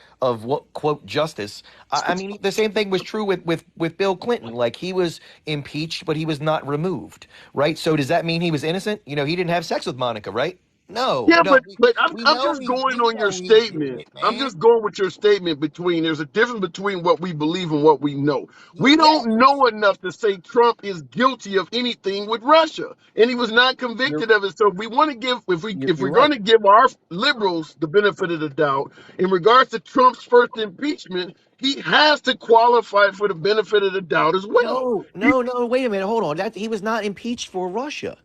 what quote justice. I mean, the same thing was true with Bill Clinton. Like, he was impeached, but he was not removed, right? So does that mean he was innocent? He didn't have sex with Monica, right? No, Yeah, no, but but I'm we I'm know just going we on your know he did statement. it, I'm man. just going with your statement between there's a difference between what we believe and what we know. We Yeah, don't know enough to say Trump is guilty of anything with Russia, and he was not you're convicted of it. So we want to give if we're you're going right. to give our liberals the benefit of the doubt in regards to Trump's first impeachment, he has to qualify for the benefit of the doubt as well. No. Wait a minute. Hold on. That he was not impeached for Russia.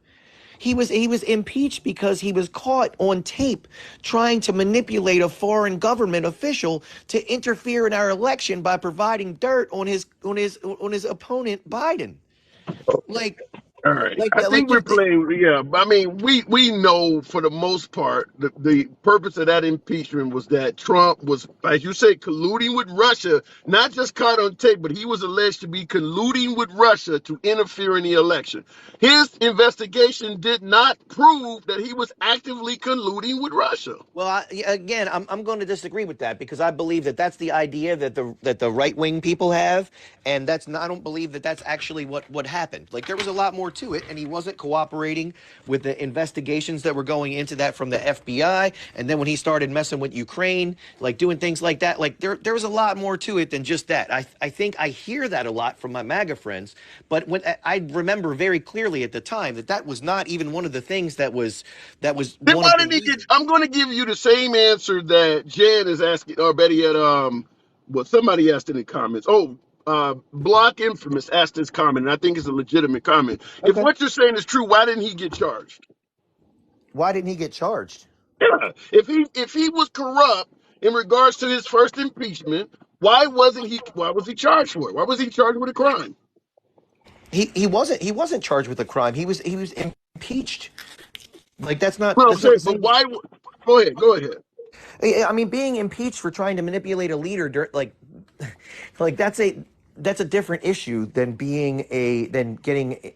He was impeached because he was caught on tape trying to manipulate a foreign government official to interfere in our election by providing dirt on his opponent Biden. Like All right. like I like think we're just playing, yeah. I mean, we know for the most part the purpose of that impeachment was that Trump was, as you say, colluding with Russia, not just caught on tape, but he was alleged to be colluding with Russia to interfere in the election. His investigation did not prove that he was actively colluding with Russia. Well, again, I'm going to disagree with that because I believe that that's the idea that the right wing people have, and that's not, I don't believe that that's actually what happened. Like, there was a lot more to it, and he wasn't cooperating with the investigations that were going into that from the FBI, and then when he started messing with Ukraine, like doing things like that, like there was a lot more to it than just that. I think I hear that a lot from my MAGA friends, but when I remember very clearly at the time that was not even one of the things that was Then one why of the didn't he get? reasons. I'm going to give you the same answer that Jan is asking, or Betty had well, somebody asked in the comments. Oh, Block Infamous asked this comment, and I think it's a legitimate comment. If Okay. what you're saying is true, why didn't he get charged? Why didn't he get charged? Yeah, if he was corrupt in regards to his first impeachment, why wasn't he? Why was he charged for it? Why was he charged with a crime? He wasn't charged with a crime. He was impeached. Like, that's not Well, I'm that's not saying, the but same. why? Go ahead, go ahead. I mean, being impeached for trying to manipulate a leader, like that's a different issue than getting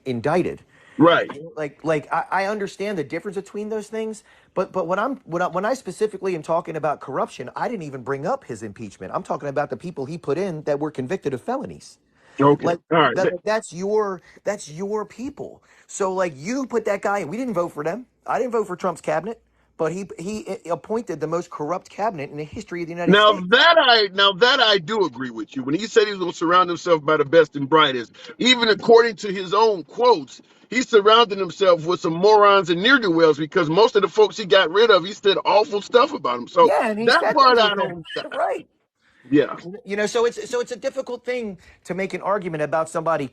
indicted. Right. Like I understand the difference between those things, but when I specifically am talking about corruption, I didn't even bring up his impeachment. I'm talking about the people he put in that were convicted of felonies. Okay. Like All right. that's your people. So, like, you put that guy in. We didn't vote for them. I didn't vote for Trump's cabinet, but he appointed the most corrupt cabinet in the history of the United Now States. that I do agree with you. When he said he was going to surround himself by the best and brightest, even according to his own quotes, he surrounded himself with some morons and near do wells because most of the folks he got rid of, he said awful stuff about him. So Yeah, and he that said part things I like that. don't. Right. Yeah, So it's a difficult thing to make an argument about somebody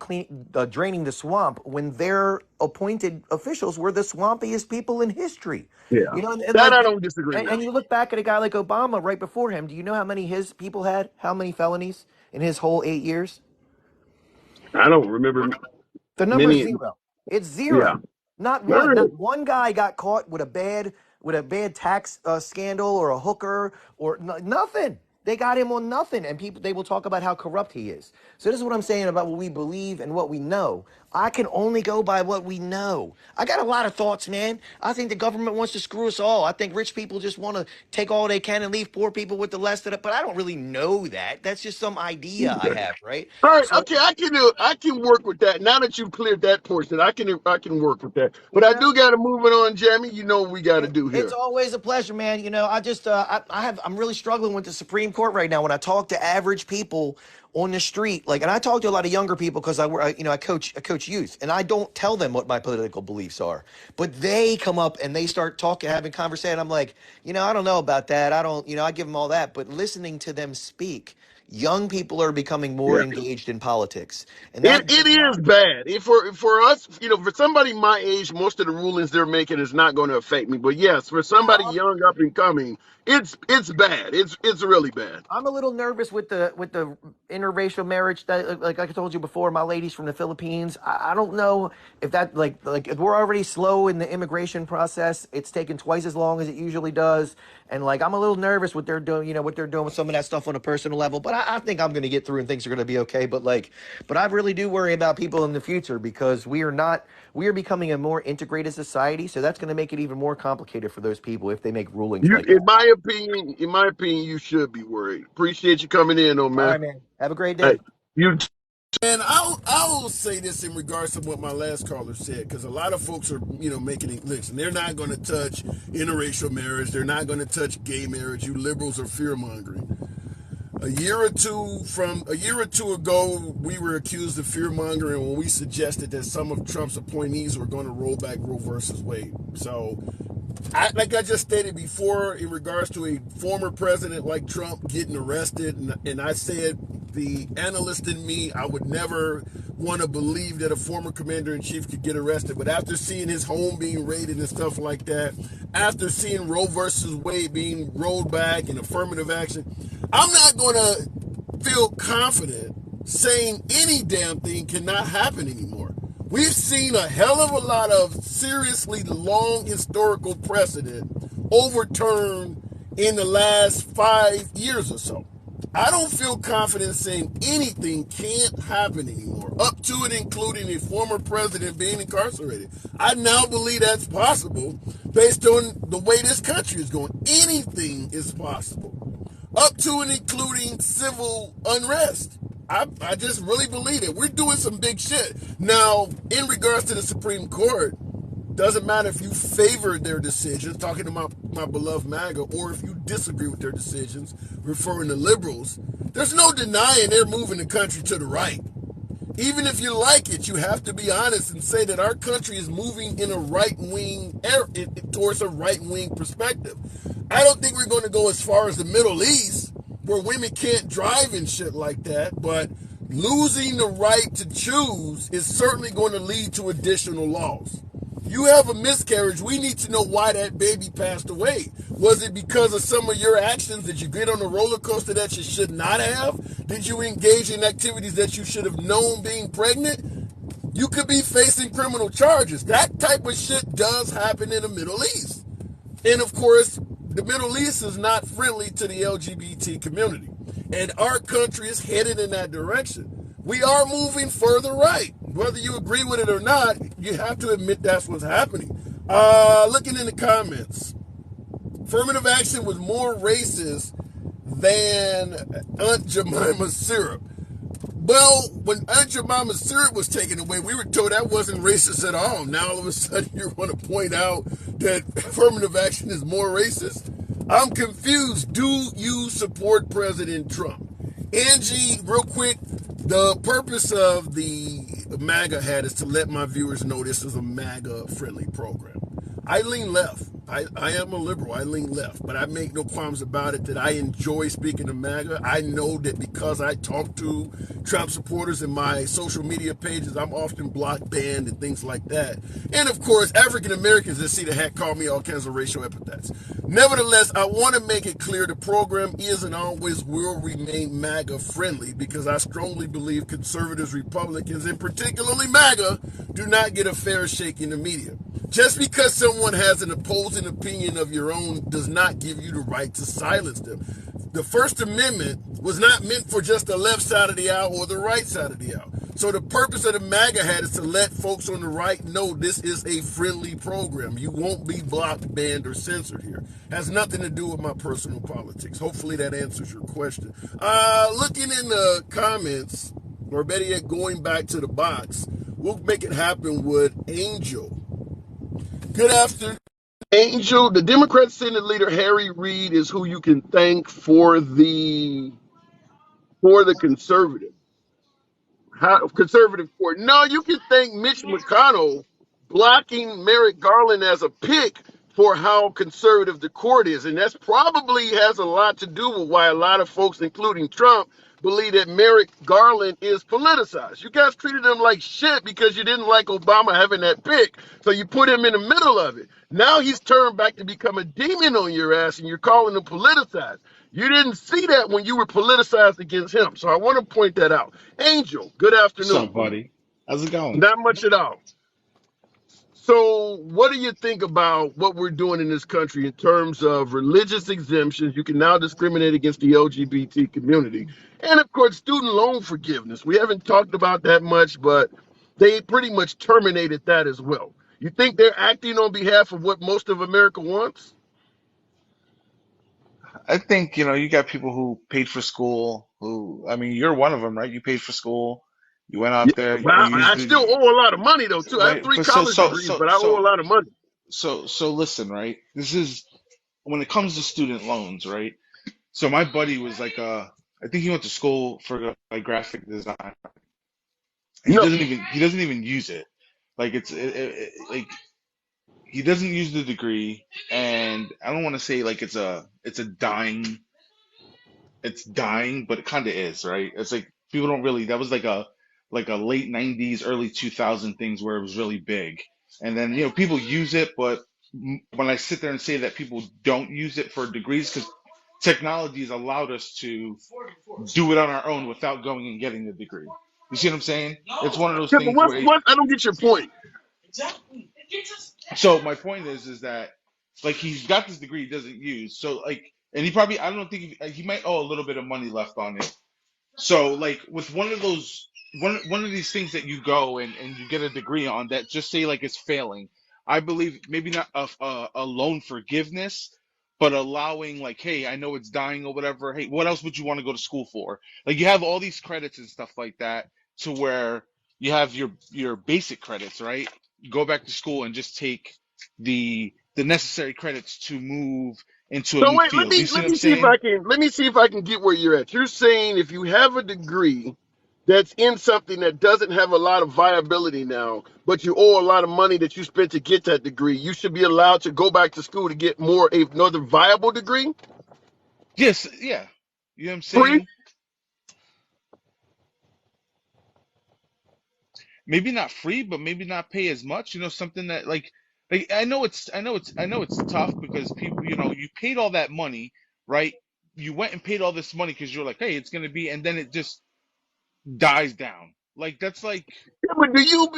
draining the swamp when their appointed officials were the swampiest people in history. yeah. And That like, I don't disagree with. and you look back at a guy like Obama right before him. Do you know how many his people had? How many felonies in his whole 8 years? I don't remember The number's many. zero. It's Yeah. zero. Not All one. right. Not one guy got caught with a bad tax scandal or a hooker or nothing. They got him on nothing, and people they will talk about how corrupt he is. So this is what I'm saying about what we believe and what we know. I can only go by what we know. I got a lot of thoughts, man. I think the government wants to screw us all. I think rich people just want to take all they can and leave poor people with the less of it. But I don't really know that. That's just some idea I have, right? All right, So, okay, I can work with that. Now that you've cleared that portion, I can work with that. But you I know. do got to move it on, Jamie. You know what we got to do It's here. always a pleasure, man. I'm really struggling with the Supreme Court right now. When I talk to average people on the street, like, and I talk to a lot of younger people because I coach youth, and I don't tell them what my political beliefs are, but they come up and they start talking, having conversation. I'm like, I don't know about that. I don't, I give them all that, but listening to them speak young people are becoming more Yeah. engaged in politics, and It that it does is not. bad. For us, for somebody my age, most of the rulings they're making is not going to affect me. But yes, for somebody young up and coming, it's bad. It's really bad. I'm a little nervous with the interracial marriage that, like I told you before, my lady's from the Philippines. I don't know if that, like if we're already slow in the immigration process. It's taken twice as long as it usually does, and like I'm a little nervous what they're doing. What they're doing with some of that stuff on a personal level. But I think I'm going to get through and things are going to be okay. But I really do worry about people in the future because we are becoming a more integrated society. So that's going to make it even more complicated for those people if they make rulings You, like that. in my opinion, you should be worried. Appreciate you coming in, oh All man. right, man. Have a great Hey, day. you. And I'll say this in regards to what my last caller said, because a lot of folks are, making it. Listen, they're not going to touch interracial marriage. They're not going to touch gay marriage. You liberals are fear mongering. A year or two ago, we were accused of fear mongering when we suggested that some of Trump's appointees were going to roll back Roe versus Wade. So like I just stated before, in regards to a former president like Trump getting arrested, and I said the analyst in me, I would never want to believe that a former commander in chief could get arrested. But after seeing his home being raided and stuff like that, after seeing Roe versus Wade being rolled back and affirmative action, I'm not going to feel confident saying any damn thing cannot happen anymore. We've seen a hell of a lot of seriously long historical precedent overturned in the last 5 years or so. I don't feel confident saying anything can't happen anymore, up to and including a former president being incarcerated. I now believe that's possible based on the way this country is going. Anything is possible, up to and including civil unrest. I just really believe it. We're doing some big shit. Now, in regards to the Supreme Court, doesn't matter if you favor their decisions, talking to my beloved MAGA, or if you disagree with their decisions, referring to liberals, there's no denying they're moving the country to the right. Even if you like it, you have to be honest and say that our country is moving in a right-wing towards a right-wing perspective. I don't think we're going to go as far as the Middle East, where women can't drive and shit like that, but losing the right to choose is certainly going to lead to additional laws. You have a miscarriage, we need to know why that baby passed away. Was it because of some of your actions? Did you get on a roller coaster that you should not have? Did you engage in activities that you should have known being pregnant? You could be facing criminal charges. That type of shit does happen in the Middle East. And of course, the Middle East is not friendly to the LGBT community. And our country is headed in that direction. We are moving further right. Whether you agree with it or not, you have to admit that's what's happening. Looking in the comments, affirmative action was more racist than Aunt Jemima's syrup. Well, when Aunt Jemima's syrup was taken away, we were told that wasn't racist at all. Now all of a sudden you want to point out that affirmative action is more racist? I'm confused. Do you support President Trump? Angie, real quick, the purpose of the MAGA hat is to let my viewers know this is a MAGA-friendly program. I lean left. I am a liberal. I lean left. But I make no qualms about it that I enjoy speaking to MAGA. I know that because I talk to Trump supporters in my social media pages, I'm often blocked, banned, and things like that. And of course, African Americans that see the hat call me all kinds of racial epithets. Nevertheless, I want to make it clear the program is and always will remain MAGA friendly because I strongly believe conservatives, Republicans, and particularly MAGA, do not get a fair shake in the media. Just because someone has an opposing opinion of your own does not give you the right to silence them. The First Amendment was not meant for just the left side of the aisle or the right side of the aisle. So the purpose of the MAGA hat is to let folks on the right know this is a friendly program. You won't be blocked, banned, or censored here. Has nothing to do with my personal politics. Hopefully that answers your question. Looking in the comments, or better yet, going back to the box, we'll make it happen with Angel. Good afternoon, Angel. The Democrat Senate leader Harry Reid is who you can thank for the conservative. How, conservative court. No, you can thank Mitch McConnell blocking Merrick Garland as a pick for how conservative the court is, and that's probably has a lot to do with why a lot of folks, including Trump, believe that Merrick Garland is politicized. You guys treated him like shit because you didn't like Obama having that pick. So you put him in the middle of it. Now he's turned back to become a demon on your ass and you're calling him politicized. You didn't see that when you were politicized against him. So I want to point that out. Angel, good What's up, afternoon. buddy? How's it going? Not much at all. So, what do you think about what we're doing in this country in terms of religious exemptions? You can now discriminate against the LGBT community. And of course, student loan forgiveness. We haven't talked about that much, but they pretty much terminated that as well. You think they're acting on behalf of what most of America wants? I think, you got people who paid for school, I mean, you're one of them, right? You paid for school. You went Yeah, out there, but you used I it, still owe a lot of money, though, too. I have right? three But so, college so, degrees, so, but I owe a so, lot of money. so listen, right? This is when it comes to student loans, right? So my buddy was like, I think he went to school for like graphic design. He No, doesn't even use it. Like like he doesn't use the degree, and I don't want to say like it's a dying, but it kind of is, right? It's like people don't really. That was like a late '90s, early 2000 things where it was really big, and then people use it, but when I sit there and say that people don't use it for degrees, because technology has allowed us to do it on our own without going and getting the degree. You see what I'm saying? It's one of those yeah, but things where what? I don't get your point. so my point is that like he's got this degree he doesn't use. So like, and he probably I don't think he might owe a little bit of money left on it. So like with one of these things that you go and you get a degree on that just say like it's failing. I believe maybe not a loan forgiveness, but allowing like, hey, I know it's dying or whatever. Hey, what else would you want to go to school for? Like you have all these credits and stuff like that to where you have your basic credits, right? You go back to school and just take the necessary credits to move into a So new wait, let field. You me see let what I'm me see if saying? I can get where you're at. You're saying if you have a degree that's in something that doesn't have a lot of viability now, but you owe a lot of money that you spent to get that degree, you should be allowed to go back to school to get another viable degree, Yes, yeah. You know what I'm free. saying? Maybe not free, but maybe not pay as much. Something that like I know it's tough because people, you paid all that money, right? You went and paid all this money because you're like, hey, it's gonna be, and then it just dies down. Like that's like, Yeah, but do you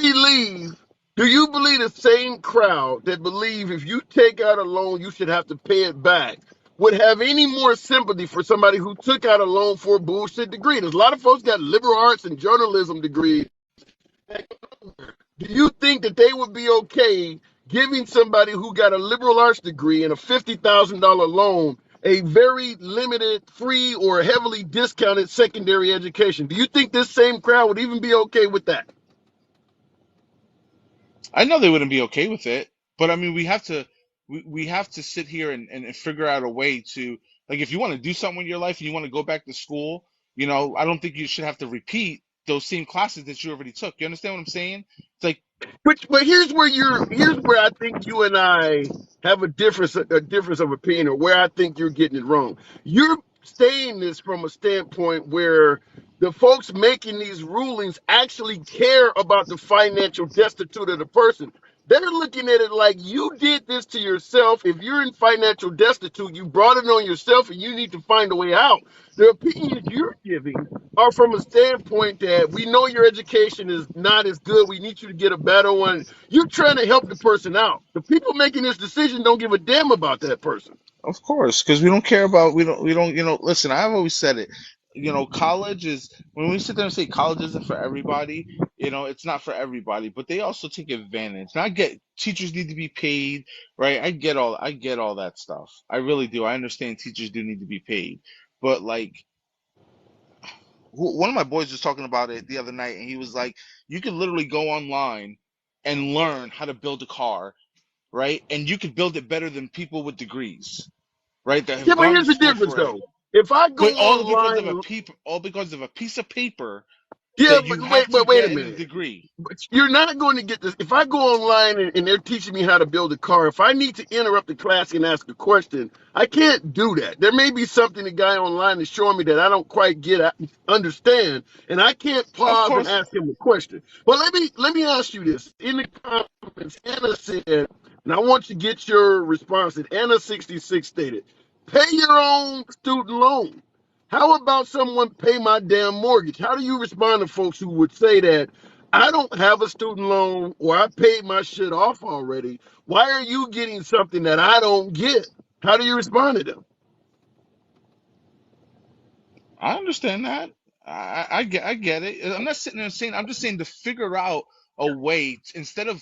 believe the same crowd that believe if you take out a loan you should have to pay it back would have any more sympathy for somebody who took out a loan for a bullshit degree? There's a lot of folks got liberal arts and journalism degrees. Do you think that they would be okay giving somebody who got a liberal arts degree and a $50,000 loan a very limited, free, or heavily discounted secondary education? Do you think this same crowd would even be okay with that? I know they wouldn't be okay with it, but I mean, we have to sit here and figure out a way to like if you want to do something in your life and you want to go back to school, I don't think you should have to repeat those same classes that you already took. You understand what I'm saying? It's like, But here's where I think you and I have a difference of opinion, or where I think you're getting it wrong. You're saying this from a standpoint where the folks making these rulings actually care about the financial destitute of the person. They're looking at it like you did this to yourself. If you're in financial destitute, you brought it on yourself and you need to find a way out. The opinions you're giving are from a standpoint that we know your education is not as good. We need you to get a better one. You're trying to help the person out. The people making this decision don't give a damn about that person. of course, because we don't care about we don't listen, I've always said it. College is when we sit there and say college isn't for everybody, it's not for everybody, but they also take advantage. And I get teachers need to be paid, right? I get all that stuff. I really do. I understand teachers do need to be paid. But like one of my boys was talking about it the other night and he was like, you can literally go online and learn how to build a car, right? And you could build it better than people with degrees, right? That Yeah, have but gone to here's the school difference for it. though. If I go But all because of a online, peep, all because of a piece of paper Yeah, that but you have to wait a get in a minute. degree. But you're not going to get this. If I go online and they're teaching me how to build a car, if I need to interrupt the class and ask a question, I can't do that. There may be something the guy online is showing me that I don't quite understand, and I can't Of pause and course, ask him a question. But let me ask you this. In the comments, Anna said, and I want you to get your response. That Anna66 stated, "Pay your own student loan." How about someone pay my damn mortgage? How do you respond to folks who would say that I don't have a student loan or I paid my shit off already? Why are you getting something that I don't get? How do you respond to them? I understand that. I get it. I'm not sitting there saying. I'm just saying to figure out a way instead of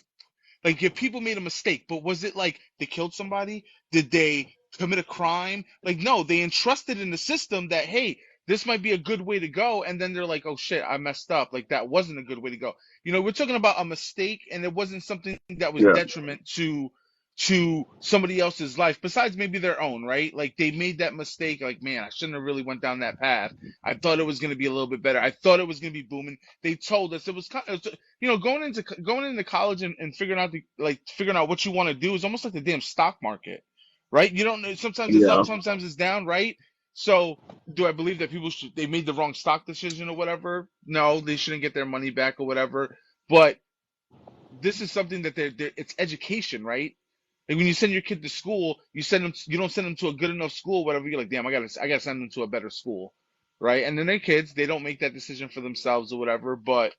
like if people made a mistake, but was it like they killed somebody? Did they commit a crime? Like no, they entrusted in the system that hey, this might be a good way to go, and then they're like, oh shit, I messed up. Like that wasn't a good way to go. You know, we're talking about a mistake, and it wasn't something that was Yeah. detriment to somebody else's life besides maybe their own, right? Like they made that mistake. Like man, I shouldn't have really went down that path. I thought it was going to be a little bit better. I thought it was going to be booming. They told us it was kind of, you know, going into college and figuring out what you want to do is almost like the damn stock market, right? You don't know. Sometimes it's up, Yeah. sometimes it's down, right? So, do I believe that they made the wrong stock decision or whatever? No, they shouldn't get their money back or whatever. But this is something that it's education, right? Like when you send your kid to school, you don't send them to a good enough school, whatever. You're like, damn, I gotta send them to a better school, right? And then their kids, they don't make that decision for themselves or whatever. But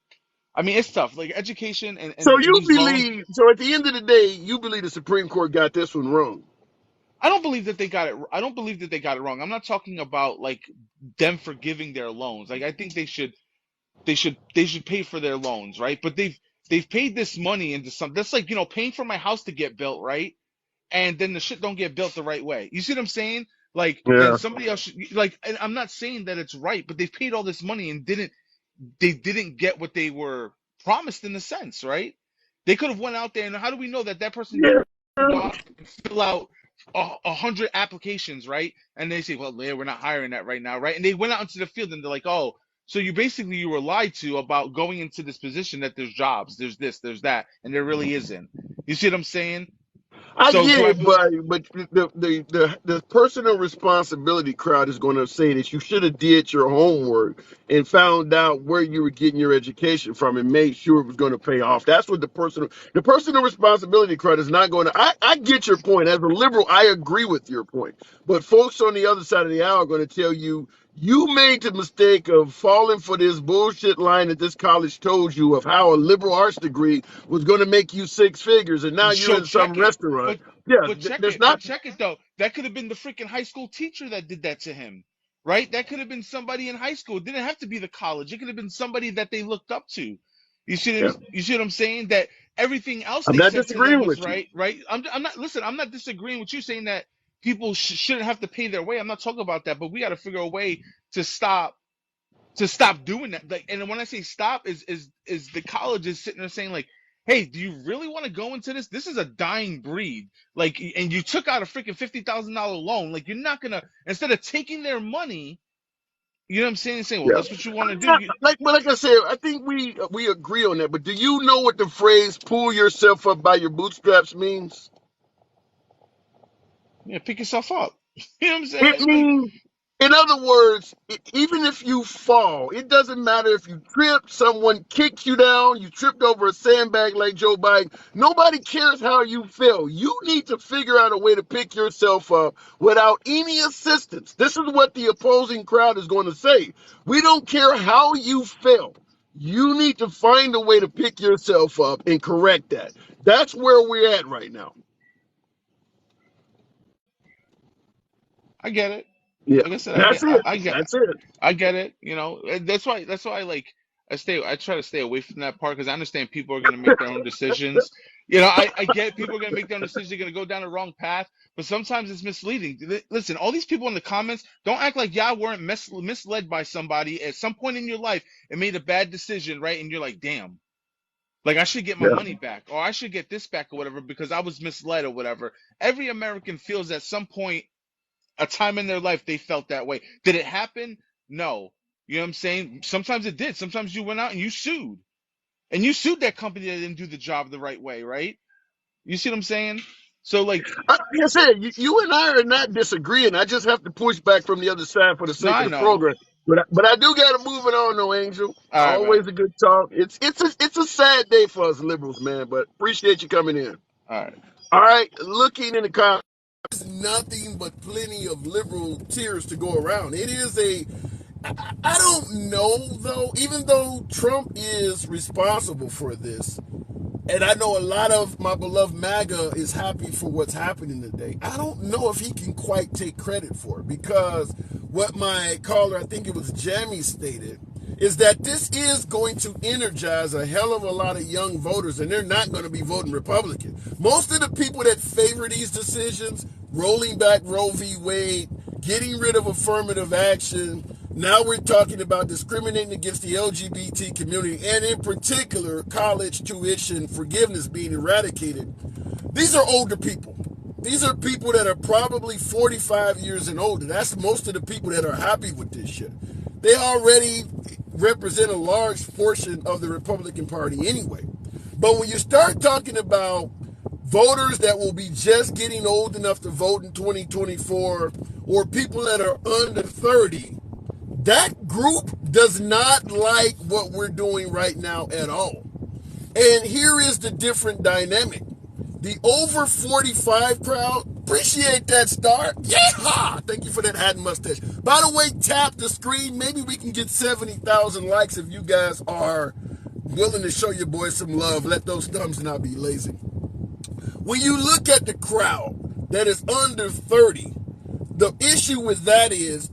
I mean, it's tough. Like education and, So and, and you these loans. believe, so at the end of the day, you believe the Supreme Court got this one wrong. I don't believe that they got it. I don't believe that they got it wrong. I'm not talking about like them forgiving their loans. Like I think they should pay for their loans, right? But they've paid this money into some. That's like paying for my house to get built, right? And then the shit don't get built the right way. You see what I'm saying? Like then Yeah. somebody else like. And I'm not saying that it's right, but they've paid all this money and they didn't get what they were promised in a sense, right? They could have went out there, and how do we know that that person didn't Yeah. go out and fill out 100 applications, right? And they say, well, yeah, we're not hiring that right now, right? And they went out into the field and they're like, oh, so you were lied to about going into this position that there's jobs, there's this, there's that, and there really isn't. You see what I'm saying? I So get do I? it, but the personal responsibility crowd is going to say that you should have did your homework and found out where you were getting your education from and made sure it was going to pay off. That's what the personal responsibility crowd is not going to. I get your point. As a liberal, I agree with your point. But folks on the other side of the aisle are going to tell you you made the mistake of falling for this bullshit line that this college told you of how a liberal arts degree was going to make you six figures, and now you're So in some check it, restaurant. but Yeah, but check there's it, but not. check it though. That could have been the freaking high school teacher that did that to him, right? That could have been somebody in high school. It didn't have to be the college. It could have been somebody that they looked up to. Yeah, You see what I'm saying? That everything else I'm they not said to them disagreeing was with you. right, right? I'm not listen. I'm not disagreeing with you saying that people shouldn't have to pay their way. I'm not talking about that, but we got to figure a way to stop doing that. Like, and when I say stop, is the college is sitting there saying like, "Hey, do you really want to go into this? This is a dying breed. Like, and you took out a freaking $50,000 loan. Like, you're not gonna instead of taking their money, you know what I'm saying? Saying, well, Yeah, that's what you want to do. yeah, like I said, I think we agree on that. But do you know what the phrase "pull yourself up by your bootstraps" means? Yeah, pick yourself up. You know what I'm It saying? Like, means, in other words, even if you fall, it doesn't matter if you trip, someone kicks you down, you tripped over a sandbag like Joe Biden. Nobody cares how you feel. You need to figure out a way to pick yourself up without any assistance. This is what the opposing crowd is going to say. We don't care how you feel. You need to find a way to pick yourself up and correct that. That's where we're at right now. I get it. Yeah, Like I said, that's it. I get, That's it. I get it. You know, and that's why like I try to stay away from that part because I understand people are gonna make their own decisions. You know, I get people are gonna make their own decisions. They're gonna go down the wrong path, but sometimes it's misleading. Listen, all these people in the comments don't act like y'all weren't misled by somebody at some point in your life and made a bad decision, right? And you're like, damn. Like I should get my Yeah. money back, or I should get this back, or whatever, because I was misled, or whatever. Every American feels at some point a time in their life they felt that way. Did it happen? No. You know what I'm saying? Sometimes it did. Sometimes you went out and you sued. And you sued that company that didn't do the job the right way, right? You see what I'm saying? So like, Like I said, you and I are not disagreeing. I just have to push back from the other side for the no, sake of I the know. program. But I do got to move it on, though, Angel. All right, man. Always a good talk. It's a sad day for us liberals, man. But appreciate you coming in. All right. All right, looking in the comments, nothing but plenty of liberal tears to go around. It is I don't know though. Even though Trump is responsible for this, and I know a lot of my beloved MAGA is happy for what's happening today. I don't know if he can quite take credit for it, because what my caller, I think it was Jamie, stated is that this is going to energize a hell of a lot of young voters, and they're not going to be voting Republican. Most of the people that favor these decisions, rolling back Roe v. Wade, getting rid of affirmative action, now we're talking about discriminating against the LGBT community, and in particular, college tuition forgiveness being eradicated. These are older people. These are people that are probably 45 years and older. That's most of the people that are happy with this shit. They already represent a large portion of the Republican Party anyway. But when you start talking about voters that will be just getting old enough to vote in 2024, or people that are under 30, that group does not like what we're doing right now at all. And here is the different dynamic. The over 45 crowd, appreciate that star. Yeehaw! Thank you for that hat and mustache. By the way, tap the screen. Maybe we can get 70,000 likes if you guys are willing to show your boys some love. Let those thumbs not be lazy. When you look at the crowd that is under 30, the issue with that is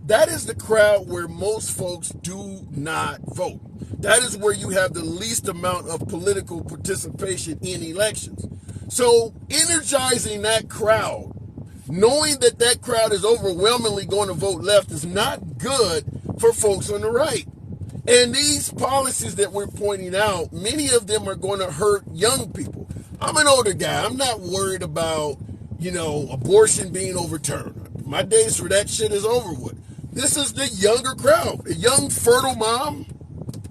the crowd where most folks do not vote. That is where you have the least amount of political participation in elections. So energizing that crowd, knowing that that crowd is overwhelmingly going to vote left, is not good for folks on the right. And these policies that we're pointing out, many of them are going to hurt young people. I'm an older guy. I'm not worried about, abortion being overturned. My days for that shit is over with. This is the younger crowd, a young fertile mom,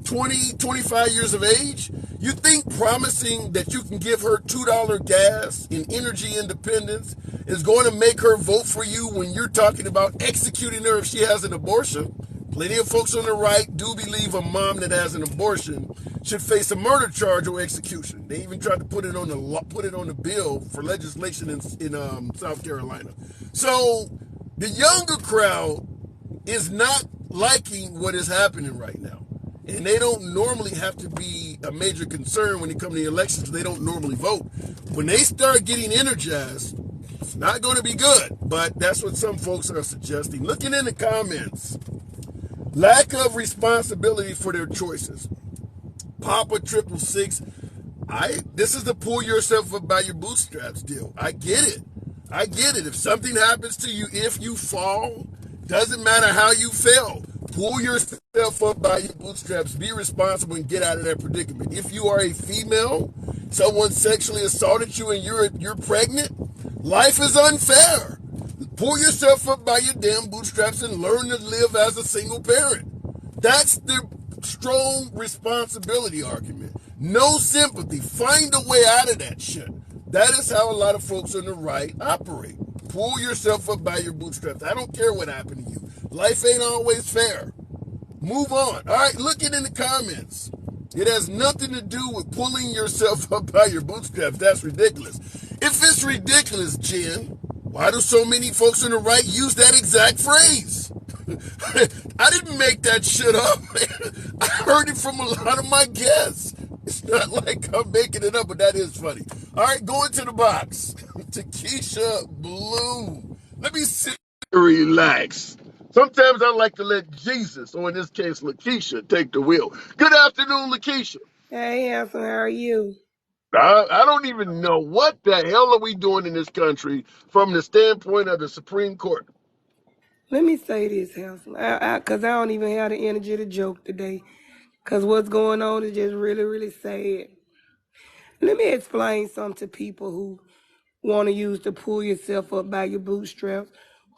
20, 25 years of age. You think promising that you can give her $2 gas and energy independence is going to make her vote for you when you're talking about executing her if she has an abortion? Plenty of folks on the right do believe a mom that has an abortion should face a murder charge or execution. They even tried to put it on the bill for legislation in South Carolina. So the younger crowd is not liking what is happening right now. And they don't normally have to be a major concern when it comes to the elections. They don't normally vote. When they start getting energized, it's not going to be good. But that's what some folks are suggesting. Looking in the comments, lack of responsibility for their choices. Papa 666, this is the pull yourself up by your bootstraps deal. I get it. If something happens to you, if you fall, doesn't matter how you fell. Pull yourself up by your bootstraps. Be responsible and get out of that predicament. If you are a female, someone sexually assaulted you and you're pregnant, life is unfair. Pull yourself up by your damn bootstraps and learn to live as a single parent. That's the strong responsibility argument. No sympathy. Find a way out of that shit. That is how a lot of folks on the right operate. Pull yourself up by your bootstraps. I don't care what happened to you. Life ain't always fair. Move on. All right, look it in the comments. It has nothing to do with pulling yourself up by your bootstraps. That's ridiculous. If it's ridiculous, Jen, why do so many folks on the right use that exact phrase? I didn't make that shit up. I heard it from a lot of my guests. It's not like I'm making it up, but that is funny. All right, go into the box. To Keisha Bloom. Let me sit and relax. Sometimes I like to let Jesus, or in this case, Lakeisha, take the wheel. Good afternoon, Lakeisha. Hey, Hanson, how are you? I don't even know what the hell are we doing in this country from the standpoint of the Supreme Court. Let me say this, Hanson, because I don't even have the energy to joke today, because what's going on is just really, really sad. Let me explain something to people who want to use to pull yourself up by your bootstraps,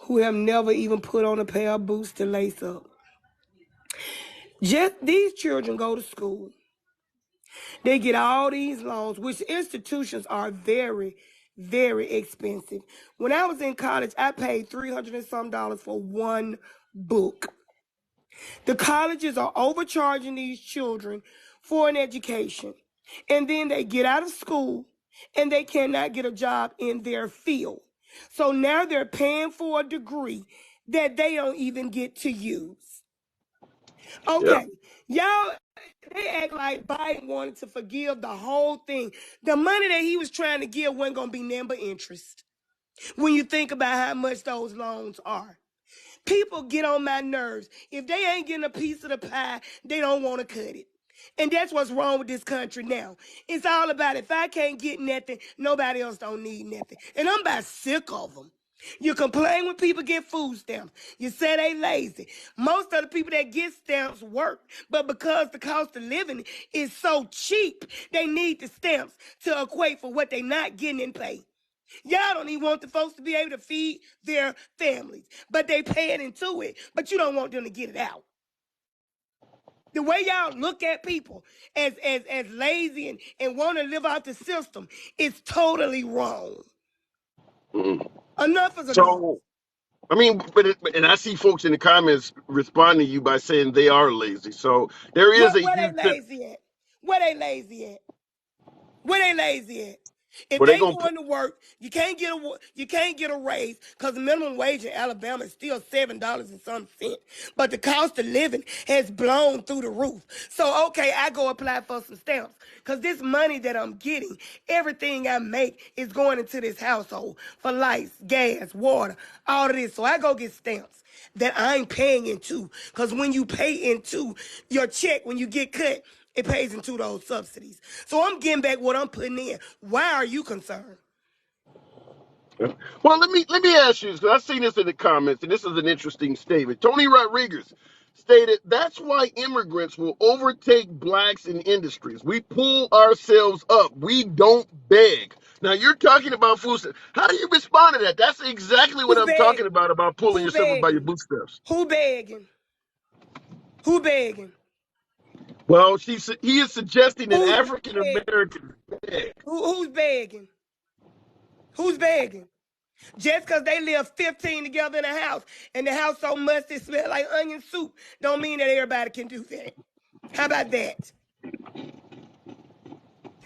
who have never even put on a pair of boots to lace up. Just these children go to school. They get all these loans, which institutions are very, very expensive. When I was in college, I paid $300 and some for one book. The colleges are overcharging these children for an education. And then they get out of school and they cannot get a job in their field. So now they're paying for a degree that they don't even get to use. Okay, y'all, they act like Biden wanted to forgive the whole thing. The money that he was trying to give wasn't going to be nothing but interest when you think about how much those loans are. People get on my nerves. If they ain't getting a piece of the pie, they don't want to cut it. And that's what's wrong with this country now. It's all about if I can't get nothing, nobody else don't need nothing. And I'm about sick of them. You complain when people get food stamps. You say they lazy. Most of the people that get stamps work, but because the cost of living is so cheap, they need the stamps to equate for what they not getting in pay. Y'all don't even want the folks to be able to feed their families, but they paying into it, but you don't want them to get it out. The way y'all look at people as lazy and want to live out the system is totally wrong. Enough is enough. So, I mean, and I see folks in the comments responding to you by saying they are lazy. So there is a Where they huge. lazy at? Where they lazy at? Where they lazy at? If Well, they they gonna. going to work, you can't get a raise because the minimum wage in Alabama is still $7 and some cent. But the cost of living has blown through the roof. So okay, I go apply for some stamps because this money that I'm getting, everything I make is going into this household for lights, gas, water, all of this. So I go get stamps that I'm paying into because when you pay into your check, when you get cut, it pays into those subsidies. So I'm getting back what I'm putting in. Why are you concerned? Well, let me ask you. So I've seen this in the comments, and this is an interesting statement. Tony Rodriguez stated that's why immigrants will overtake blacks in industries. We pull ourselves up. We don't beg. Now you're talking about food stamps. How do you respond to that? That's exactly what Who I'm talking begging? about pulling Who yourself up by your begging? bootstraps. Who begging? Who begging? Well, he is suggesting that Who's African begging? Americans beg. Who's begging? Who's begging? Just because they live 15 together in a house and the house so musty it smell like onion soup don't mean that everybody can do that. How about that?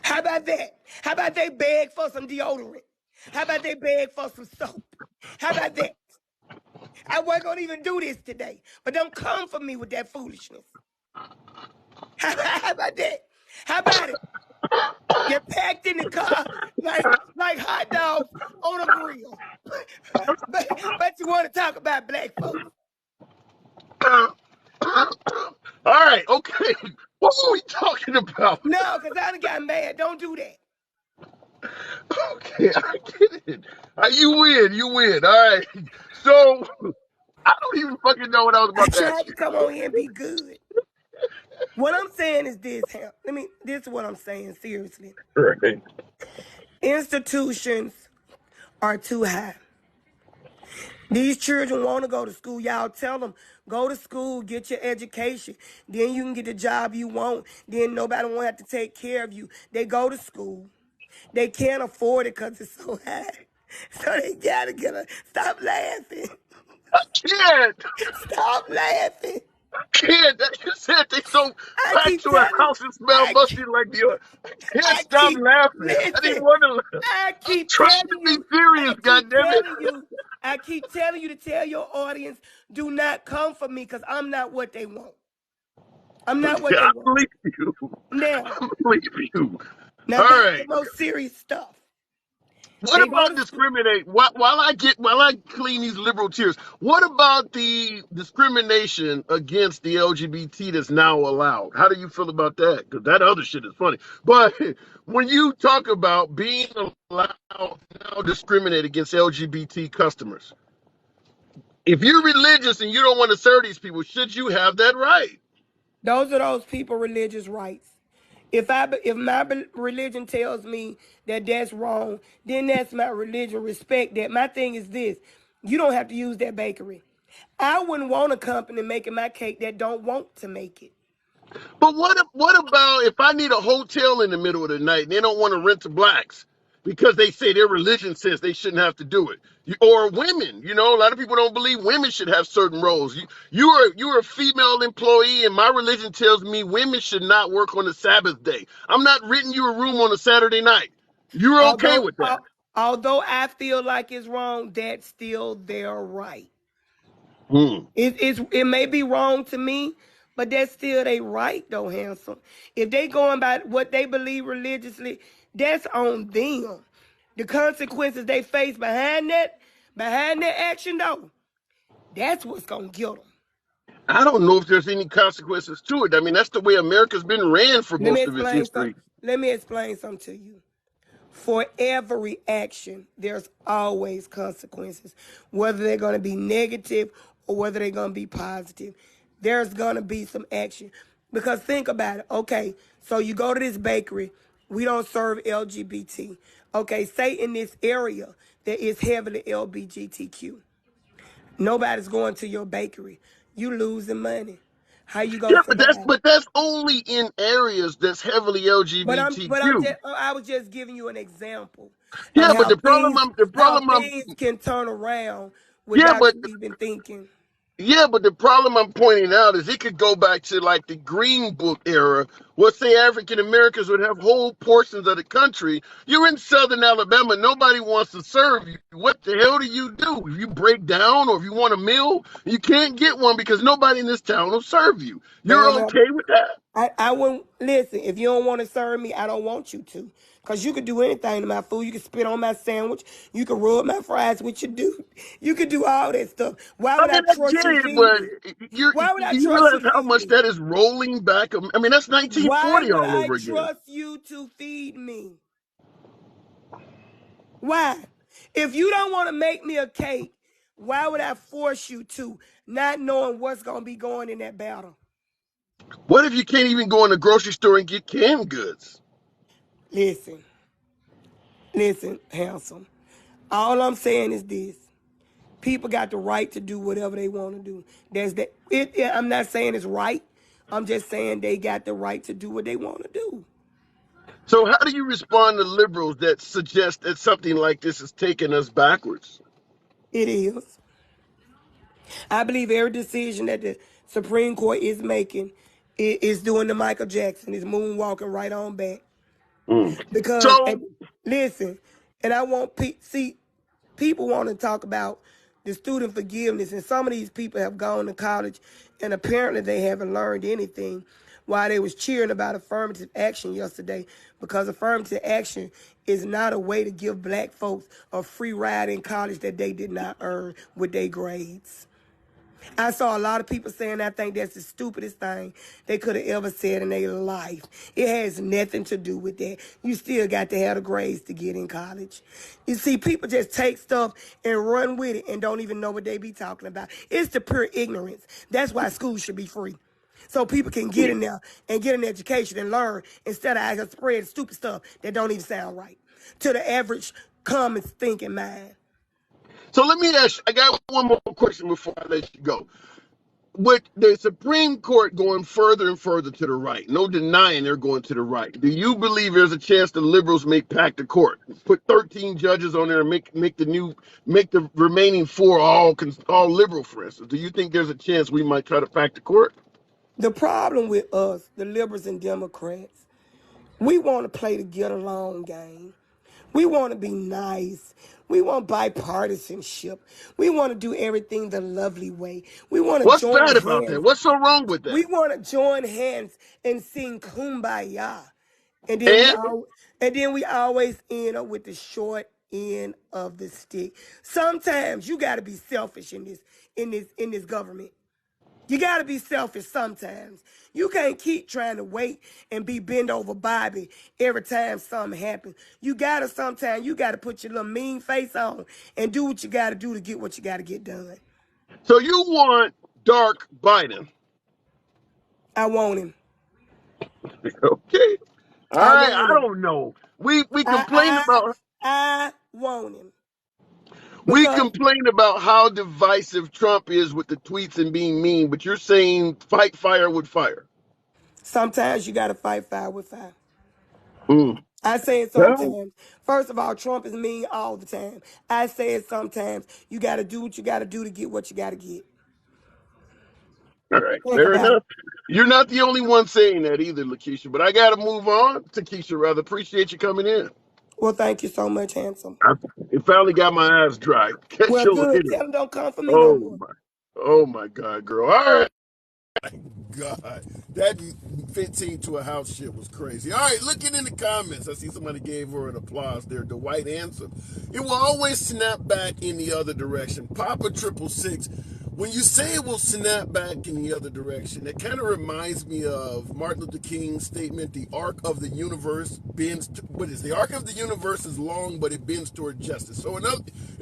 How about that? How about they beg for some deodorant? How about they beg for some soap? How about that? I wasn't gonna even do this today, but don't come for me with that foolishness. How about that? How about it? You're packed in the car like hot dogs on a grill. but you want to talk about black folks. All right, okay. What were we talking about? No, because I done got mad. Don't do that. Okay, I get it. You win, you win. All right. So I don't even fucking know what I was I about to tried ask to you. come on here and be good. What I'm saying is this, Ham. This is what I'm saying, seriously. Right. Institutions are too high. These children want to go to school. Y'all tell them, go to school, get your education. Then you can get the job you want. Then nobody won't have to take care of you. They go to school. They can't afford it because it's so high. So they gotta stop laughing. I can't. Stop laughing. I can't. That you said they so I back keep to a telling you, house and smell I musty keep, like the other. I can't I stop keep, laughing. I didn't listen, want to laugh. I I'm keep trying to telling be you, serious, I keep goddammit. telling you, I keep telling you to tell your audience, do not come for me because I'm not what they want. I'm not what Yeah, they I want. believe you. Now, I believe you. now All back to right. most serious stuff. What They go about to school. discriminate? While I clean these liberal tears, what about the discrimination against the LGBT that's now allowed? How do you feel about that? Because that other shit is funny. But when you talk about being allowed to now discriminate against LGBT customers, if you're religious and you don't want to serve these people, should you have that right? Those are those people religious rights. If my religion tells me that that's wrong, then that's my religion. Respect that. My thing is this: you don't have to use that bakery. I wouldn't want a company making my cake that don't want to make it. But what about if I need a hotel in the middle of the night and they don't want to rent to blacks because they say their religion says they shouldn't have to do it? Or women, a lot of people don't believe women should have certain roles. You're a female employee, and my religion tells me women should not work on the Sabbath day. I'm not renting you a room on a Saturday night. You're okay Although, with that? although I feel like it's wrong, that's still their right. Hmm. It may be wrong to me, but that's still their right, though, handsome. If they going by what they believe religiously, that's on them. The consequences they face behind that action, though, that's what's gonna get them. I don't know if there's any consequences to it. I mean, that's the way America's been ran for Let me most of its explain some. history. Let me explain something to you. For every action, there's always consequences, whether they're going to be negative or whether they're going to be positive. There's going to be some action. Because think about it. Okay, so you go to this bakery, we don't serve LGBT. Okay, say in this area that is heavily LGBTQ. Nobody's going to your bakery. You losing money. How you gonna Yeah, but that's survive? but that's only in areas that's heavily But I'm LGBTQ. just I was just giving you an example of Yeah, but how things can turn around yeah, without but you even thinking. the problem I'm pointing out is it could go back to like the Green Book era, where say African Americans would have whole portions of the country. You're in Southern Alabama, nobody wants to serve you. What the hell do? If you break down or if you want a meal, you can't get one because nobody in this town will serve you. You're Bam, okay with that? I wouldn't listen. If you don't want to serve me, I don't want you to. Cause you could do anything to my food. You can spit on my sandwich. You can rub my fries with your dude. You could do all that stuff. Why I would I mean, I trust get you to it, feed but me? you Why would I do you trust you realize to how feed much me? that is rolling back? I mean, that's Why 1940 would all I over again. trust you to feed me? Why? If you don't want to make me a cake, why would I force you to, not knowing what's going to be going in that battle? What if you can't even go in the grocery store and get canned goods? Listen, listen, handsome. All I'm saying is this. People got the right to do whatever they want to do. I'm not saying it's right. I'm just saying they got the right to do what they want to do. So, how do you respond to liberals that suggest that something like this is taking us backwards? It is. I believe every decision that the Supreme Court is making is doing the Michael Jackson, is moonwalking right on back. Mm. Because So, listen, and I want see people want to talk about the student forgiveness, and some of these people have gone to college, and apparently they haven't learned anything. While they was cheering about affirmative action yesterday, because affirmative action is not a way to give black folks a free ride in college that they did not earn with their grades. I saw a lot of people saying I think that's the stupidest thing they could have ever said in their life. It has nothing to do with that. You still got to have the grades to get in college. You see, people just take stuff and run with it and don't even know what they be talking about. It's the pure ignorance. That's why schools should be free. So people can get in there and get an education and learn instead of actually spread stupid stuff that don't even sound right to the average common thinking mind. let me ask you, I got one more question before I let you go. With the Supreme Court going further and further to the right, no denying they're going to the right. Do you believe there's a chance the liberals make pack the court, put 13 judges on there, and make the remaining four all liberal, for instance? Do you think there's a chance we might try to pack the court? The problem with us, the liberals and Democrats, we want to play the get along game. We want to be nice. We want bipartisanship. We want to do everything the lovely way. We want to What's join bad about that? hands. What's so wrong with We that? want to join hands and sing kumbaya. And then we And all and then we always end up with the short end of the stick. Sometimes you got to be selfish in this government. You got to be selfish sometimes. You can't keep trying to wait and be bent over Bobby every time something happens. Sometimes you got to put your little mean face on and do what you got to do to get what you got to get done. so you want dark Biden? I want him. Okay. All I right. want I him. don't know. We I complained I about I want him we because complained about how divisive Trump is with the tweets and being mean, but you're saying fight fire with fire. Sometimes you got to fight fire with fire. Mm. I say it Well, sometimes. First of all, Trump is mean all the time. I say it sometimes. You got to do what you got to do to get what you got to get. all right, Think fair about enough. it. You're not the only one saying that either, Lakeisha, but I got to move on. Takesha, rather appreciate you coming in. Well, thank you so much, handsome. I, it finally got my eyes dry. Catch Well, you good. later. Tell him don't come for me no Oh more. my, oh my God, girl. All right. God, that 15 to a house shit was crazy. All right, looking in the comments, I see somebody gave her an applause there. Dwight Hanson. It will always snap back in the other direction. Papa 666. When you say it will snap back in the other direction, it kind of reminds me of Martin Luther King's statement: "The arc of the universe bends. What is the arc of the universe is long, but it bends toward justice." So in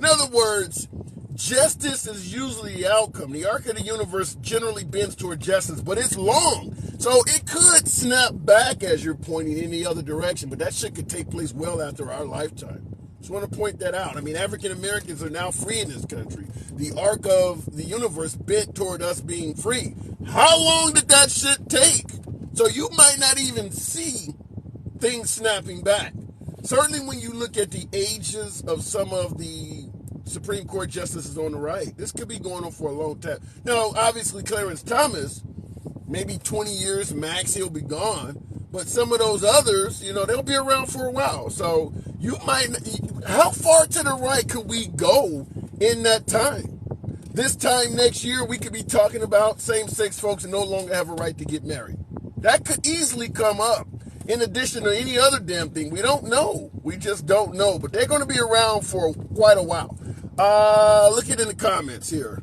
other words, justice is usually the outcome. The arc of the universe generally bends toward justice, but it's long. So it could snap back as you're pointing in the other direction, but that shit could take place well after our lifetime. Just want to point that out. I mean, African Americans are now free in this country. The arc of the universe bent toward us being free. How long did that shit take? So you might not even see things snapping back. Certainly when you look at the ages of some of the Supreme Court justices on the right, this could be going on for a long time. Now, obviously, Clarence Thomas, maybe 20 years max, he'll be gone. But some of those others, they'll be around for a while. So you might, how far to the right could we go in that time? This time next year, we could be talking about same-sex folks no longer have a right to get married. That could easily come up. In addition to any other damn thing, we don't know. We just don't know. But they're going to be around for quite a while. Look at in the comments here.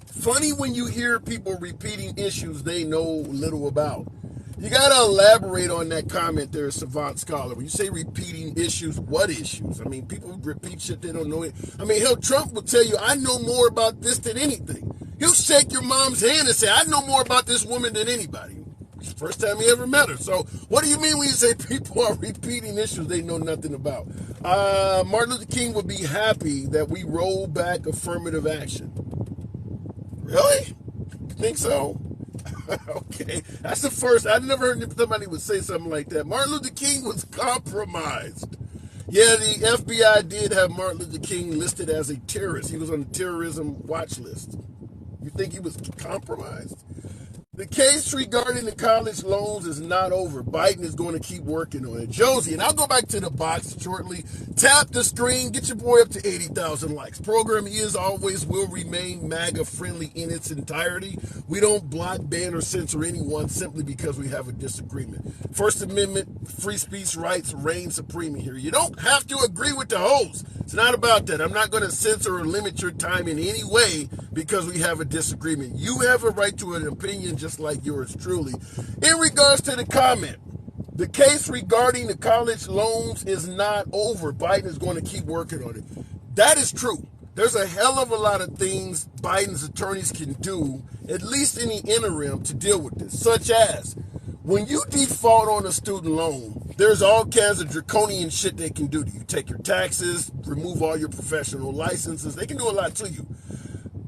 Funny when you hear people repeating issues they know little about. You got to elaborate on that comment there, Savant Scholar. When you say repeating issues, what issues? I mean, people repeat shit they don't know. I mean, hell, Trump will tell you, I know more about this than anything. He'll shake your mom's hand and say, I know more about this woman than anybody. It's the first time he ever met her. So what do you mean when you say people are repeating issues they know nothing about? Martin Luther King would be happy that we roll back affirmative action. Really? You think so? Okay, that's the first. I never heard somebody would say something like that. Martin Luther King was compromised. Yeah, the FBI did have Martin Luther King listed as a terrorist. He was on the terrorism watch list. You think he was compromised? The case regarding the college loans is not over. Biden is going to keep working on it. Josie, and I'll go back to the box shortly. Tap the screen. Get your boy up to 80,000 likes. Program is always will remain MAGA friendly in its entirety. We don't block, ban, or censor anyone simply because we have a disagreement. First Amendment, free speech rights reign supreme here. You don't have to agree with the host. It's not about that. I'm not going to censor or limit your time in any way because we have a disagreement. You have a right to an opinion just like yours truly. In regards to the comment, the case regarding the college loans is not over. Biden is going to keep working on it. That is true. There's a hell of a lot of things Biden's attorneys can do, at least in the interim, to deal with this, such as when you default on a student loan, there's all kinds of draconian shit they can do to you. Take your taxes, remove all your professional licenses. They can do a lot to you.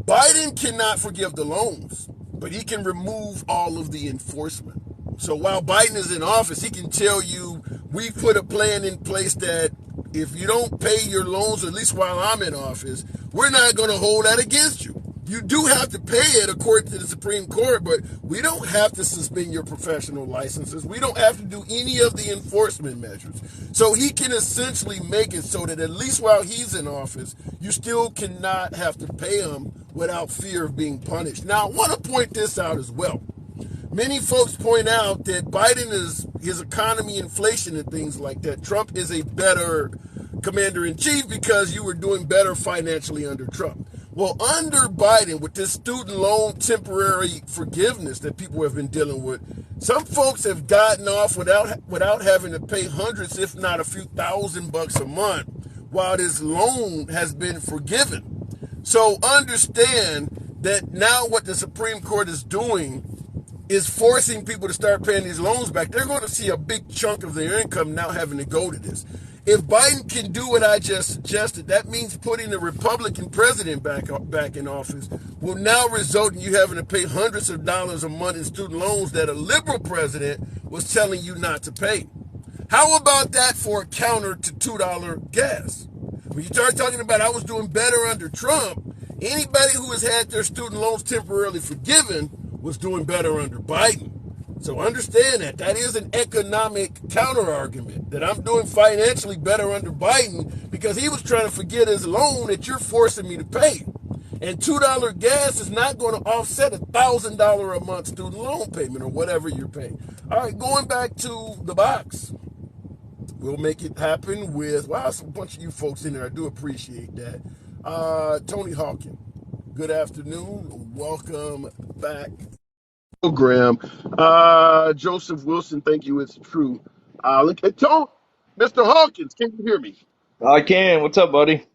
Biden cannot forgive the loans, but he can remove all of the enforcement. So while Biden is in office, he can tell you, we put a plan in place that if you don't pay your loans, at least while I'm in office, we're not going to hold that against you. You do have to pay it according to the Supreme Court, but we don't have to suspend your professional licenses. We don't have to do any of the enforcement measures. So he can essentially make it so that at least while he's in office, you still cannot have to pay him without fear of being punished. Now, I want to point this out as well. Many folks point out that Biden is his economy, inflation, and things like that. Trump is a better commander-in-chief because you were doing better financially under Trump. Well, under Biden, with this student loan temporary forgiveness that people have been dealing with, some folks have gotten off without having to pay hundreds, if not a few $1,000 a month, while this loan has been forgiven. So understand that now what the Supreme Court is doing is forcing people to start paying these loans back. They're going to see a big chunk of their income now having to go to this. If Biden can do what I just suggested, that means putting a Republican president back in office will now result in you having to pay hundreds of dollars a month in student loans that a liberal president was telling you not to pay. How about that for a counter to $2 gas? When you start talking about I was doing better under Trump, anybody who has had their student loans temporarily forgiven was doing better under Biden. So understand that. That is an economic counter argument that I'm doing financially better under Biden because he was trying to forget his loan that you're forcing me to pay. And $2 gas is not going to offset $1,000 a month student loan payment or whatever you're paying. All right, going back to the box. We'll make it happen with, wow, there's a bunch of you folks in there. I do appreciate that. Tony Hawkin, good afternoon. Welcome back. Program. Joseph Wilson, thank you. It's true. Look at Tone. Mr. Hawkins, can you hear me? I can. What's up, buddy?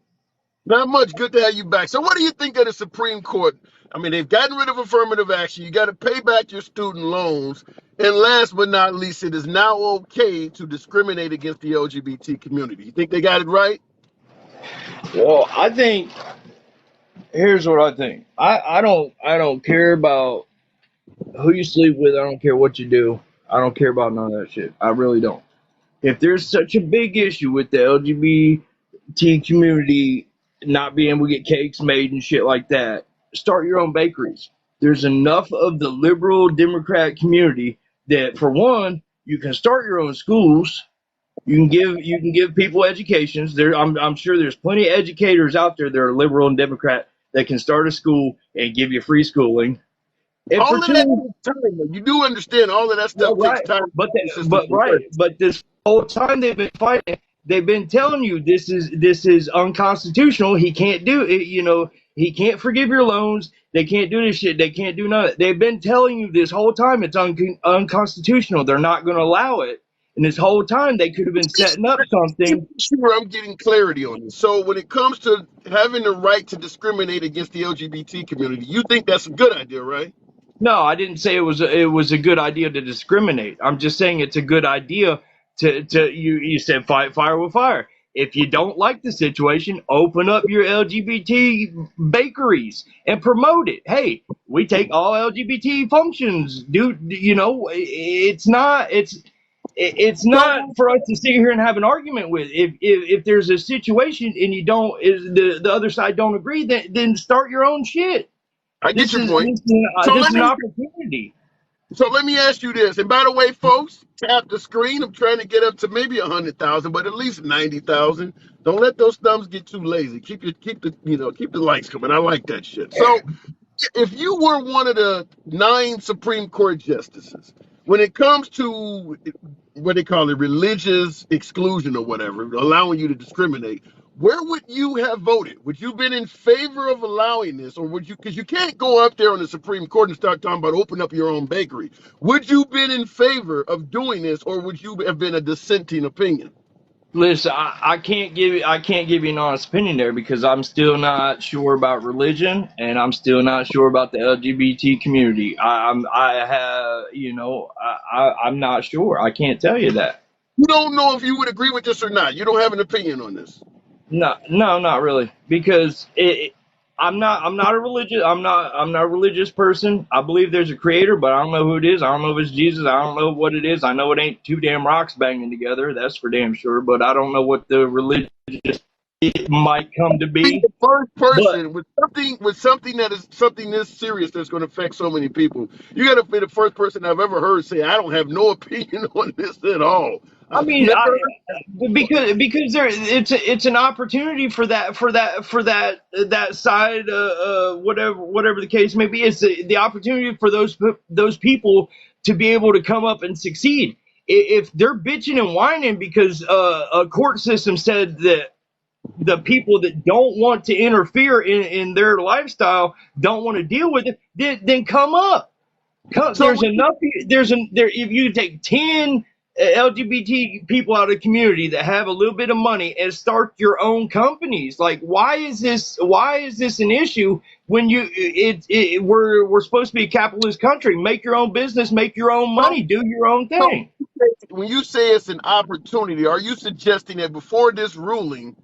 Not much. Good to have you back. So, what do you think of the Supreme Court? I mean, they've gotten rid of affirmative action. You got to pay back your student loans. And last but not least, it is now okay to discriminate against the LGBT community. You think they got it right? Well, I think here's what I think. I don't care about who you sleep with. I don't care what you do. I don't care about none of that shit. I really don't. If there's such a big issue with the LGBT community not being able to get cakes made and shit like that, start your own bakeries. There's enough of the liberal Democrat community that, for one, you can start your own schools. You can give people educations. I'm sure there's plenty of educators out there that are liberal and Democrat that can start a school and give you free schooling. And All for of that two, takes time. Though. You do understand all of that well, stuff takes right, time. but The the, system but in place. right, but this whole time they've been fighting. They've been telling you this is unconstitutional. He can't do it. He can't forgive your loans. They can't do this shit. They can't do nothing. They've been telling you this whole time it's unconstitutional. They're not going to allow it. And this whole time they could have been setting up something. Sure, I'm getting clarity on this. So, when it comes to having the right to discriminate against the LGBT community, you think that's a good idea, right? No, I didn't say it was a good idea to discriminate. I'm just saying it's a good idea to you said fight fire with fire. If you don't like the situation, open up your LGBT bakeries and promote it. Hey, we take all LGBT functions. It's not So, for us to sit here and have an argument with. If there's a situation and you don't is the other side don't agree, then start your own shit. I get This your is point. this is, uh, So this let is an me opportunity. so let me ask you this. And by the way, folks, tap the screen. I'm trying to get up to maybe 100,000, but at least 90,000. Don't let those thumbs get too lazy. Keep the likes coming. I like that shit. So if you were one of the 9 Supreme Court justices, when it comes to what they call it, religious exclusion or whatever, allowing you to discriminate, where would you have voted? Would you have been in favor of allowing this, or would you? Because you can't go up there on the Supreme Court and start talking about open up your own bakery. Would you have been in favor of doing this, or would you have been a dissenting opinion? Listen, I can't give you an honest opinion there because I'm still not sure about religion and I'm still not sure about the LGBT community. I'm not sure. I can't tell you that. You don't know if you would agree with this or not. You don't have an opinion on this. No, no, not really, because I'm not a religious person. I believe there's a creator, but I don't know who it is. I don't know if it's Jesus. I don't know what it is. I know it ain't two damn rocks banging together. That's for damn sure. But I don't know what the religious it might come to Be be. the first But person with something that is something this serious that's going to affect so many people. You got to be the first person I've ever heard say, "I don't have no opinion on this at all." I I've mean, never because it's an opportunity for that side, whatever the case may be. It's the opportunity for those people to be able to come up and succeed. If they're bitching and whining because a court system said that the people that don't want to interfere in their lifestyle don't want to deal with it, then come up. so There's enough. If you take 10 LGBT people out of the community that have a little bit of money and start your own companies. Like, why is this an issue when we're supposed to be a capitalist country? Make your own business, make your own So, money, do your own so thing. when you say it's an opportunity, are you suggesting that before this ruling,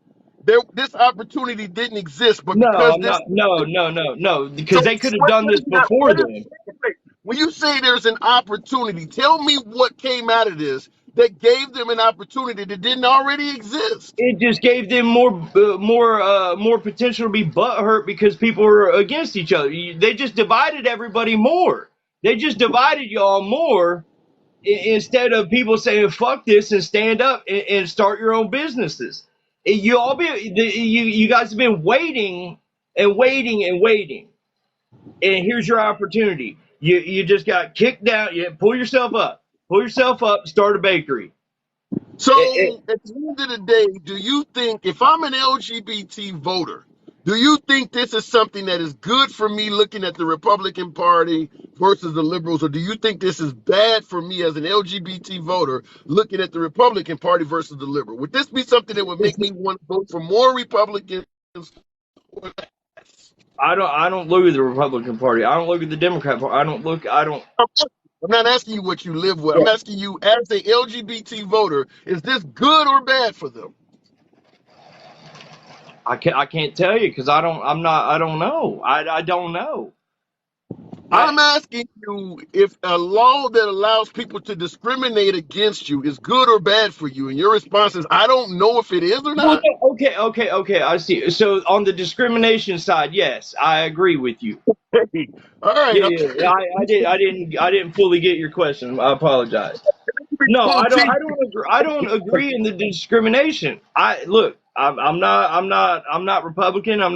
this opportunity didn't exist, but No, because I'm this, not. No, so because they could have what, done this before then. when you say there's an opportunity, tell me what came out of this that gave them an opportunity that didn't already exist. It just gave them more potential to be butthurt because people were against each other. They just divided everybody more. They just divided y'all more instead of people saying fuck this and stand up and start your own businesses. You guys have been waiting and waiting and waiting, and here's your opportunity. You just got kicked down. You pull yourself up, start a bakery. So at the end of the day, do you think if I'm an LGBT voter, do you think this is something that is good for me looking at the Republican Party versus the liberals, or do you think this is bad for me as an LGBT voter looking at the Republican Party versus the liberal? Would this be something that would make me want to vote for more Republicans or less? I don't look at the Republican Party. I don't look at the Democrat Party. I don't. I'm not asking you what you live with. I'm asking you as a LGBT voter, is this good or bad for them? I can't tell you because I don't know. I don't know. I'm asking you if a law that allows people to discriminate against you is good or bad for you. And your response is, I don't know if it is or Well, not. no, okay. I see. So on the discrimination side, yes, I agree with you. Hey, all right, okay. I didn't fully get your question. I apologize. No, I don't agree in the discrimination. I'm not Republican. I'm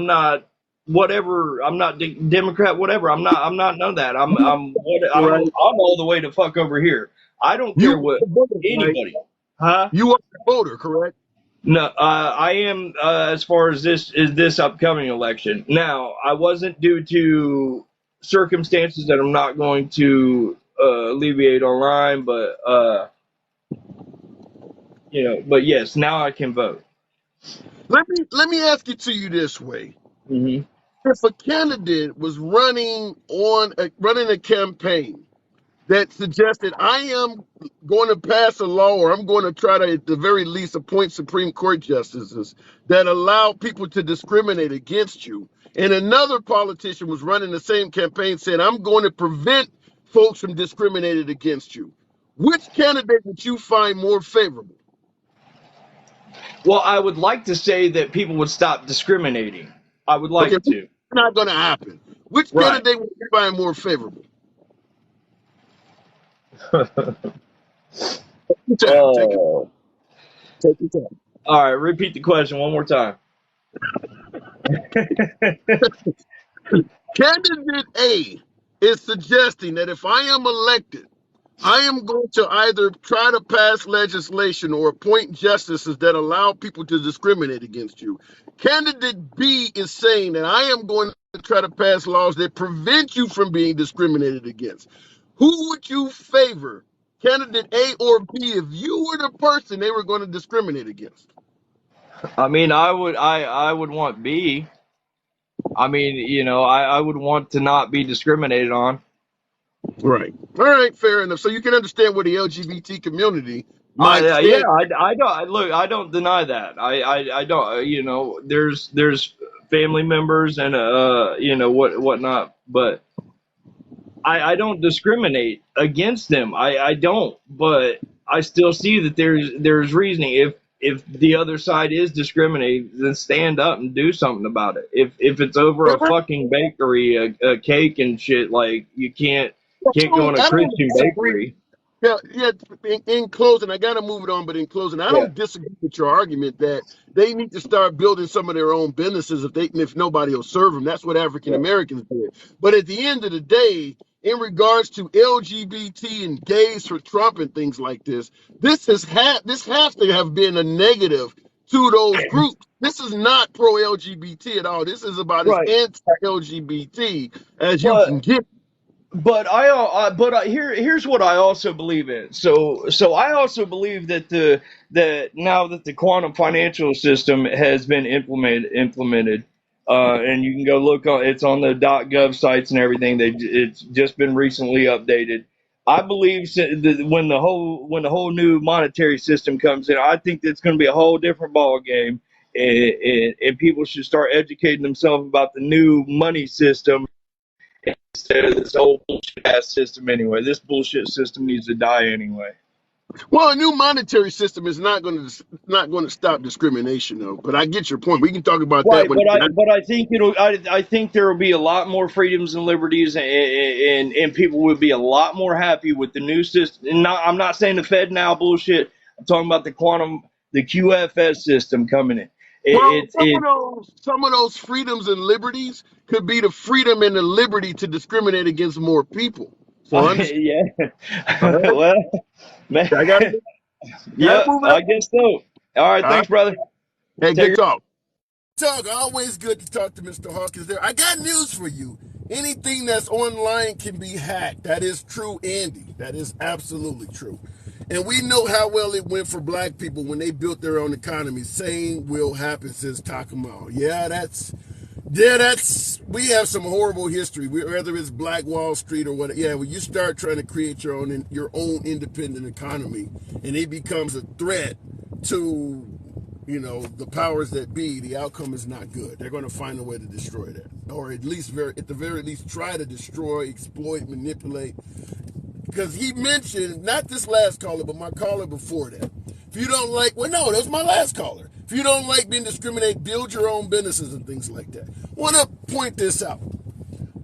not whatever. I'm not Democrat. Whatever. I'm not none of that. I'm Right. all the way to fuck over here. I don't You care are what a voter, right? anybody. Huh? You are a voter, correct? No, I am as far as this upcoming election. Now, I wasn't due to circumstances that I'm not going to alleviate online, but but yes, now I can vote. Let me ask it to you this way. Hmm. If a candidate was running a campaign that suggested I am going to pass a law or I'm going to try to, at the very least, appoint Supreme Court justices that allow people to discriminate against you. And another politician was running the same campaign saying, I'm going to prevent folks from discriminating against you. Which candidate would you find more favorable? Well, I would like to say that people would stop discriminating. I would Okay, like it's to. not going to happen. Which Right. candidate would you find more favorable? Take your time. Oh. Take your time. All right, repeat the question one more time. Candidate A is suggesting that if I am elected, I am going to either try to pass legislation or appoint justices that allow people to discriminate against you. Candidate B is saying that I am going to try to pass laws that prevent you from being discriminated against. Who would you favor, candidate A or B, if you were the person they were going to discriminate against? I mean, I would want B. I mean, I would want to not be discriminated on. Right. All right, fair enough. So you can understand where the LGBT community might Yeah, stand. I don't look. I don't deny that. I don't. There's family members and whatnot, but I don't discriminate against them. I don't. But I still see that there's reasoning. If the other side is discriminating, then stand up and do something about it. If it's over a fucking bakery, a cake and shit, like you can't go in a I don't Christian disagree. bakery. Yeah. In closing, I got to move it on, but in closing, I Yeah. don't disagree with your argument that they need to start building some of their own businesses if nobody will serve them. That's what African Yeah. Americans did. But at the end of the day, in regards to LGBT and gays for Trump and things like this has to have been a negative to those groups. This is not pro LGBT at all. This is about as Right. anti LGBT as you But can get. Here's what I also believe in. So I also believe that that now that the quantum financial system has been implemented, and you can go look on it's on the .gov sites and everything. It's just been recently updated. I believe that when the whole new monetary system comes in, I think it's going to be a whole different ball game, and people should start educating themselves about the new money system instead of this old bullshit ass system anyway. This bullshit system needs to die anyway. Well, a new monetary system is not going to stop discrimination, though. But I get your point. We can talk about that Right, when. but I think I think there will be a lot more freedoms and liberties, and people would be a lot more happy with the new system. And I'm not saying the Fed now bullshit. I'm talking about the QFS system coming in. Well, It, it, some of those freedoms and liberties could be the freedom and the liberty to discriminate against more people. So understand. yeah. All right, Well, man, I got to yeah, move I up. guess so. All right, All right, thanks, brother. hey, Take good care. talk. Talk, always good to talk to Mr. Hawkins there. I got news for you. Anything that's online can be hacked. That is true, Andy. That is absolutely true. And we know how well it went for black people when they built their own economy. Same will happen, says Takamal. We have some horrible history, whether it's Black Wall Street or what. Yeah, when you start trying to create your own independent economy, and it becomes a threat to, the powers that be, the outcome is not good. They're going to find a way to destroy that, or at the very least, try to destroy, exploit, manipulate. Because he mentioned, not this last caller, but my caller before that. If you don't like, well, no, that was my last caller. If you don't like being discriminated, build your own businesses and things like that. I want to point this out.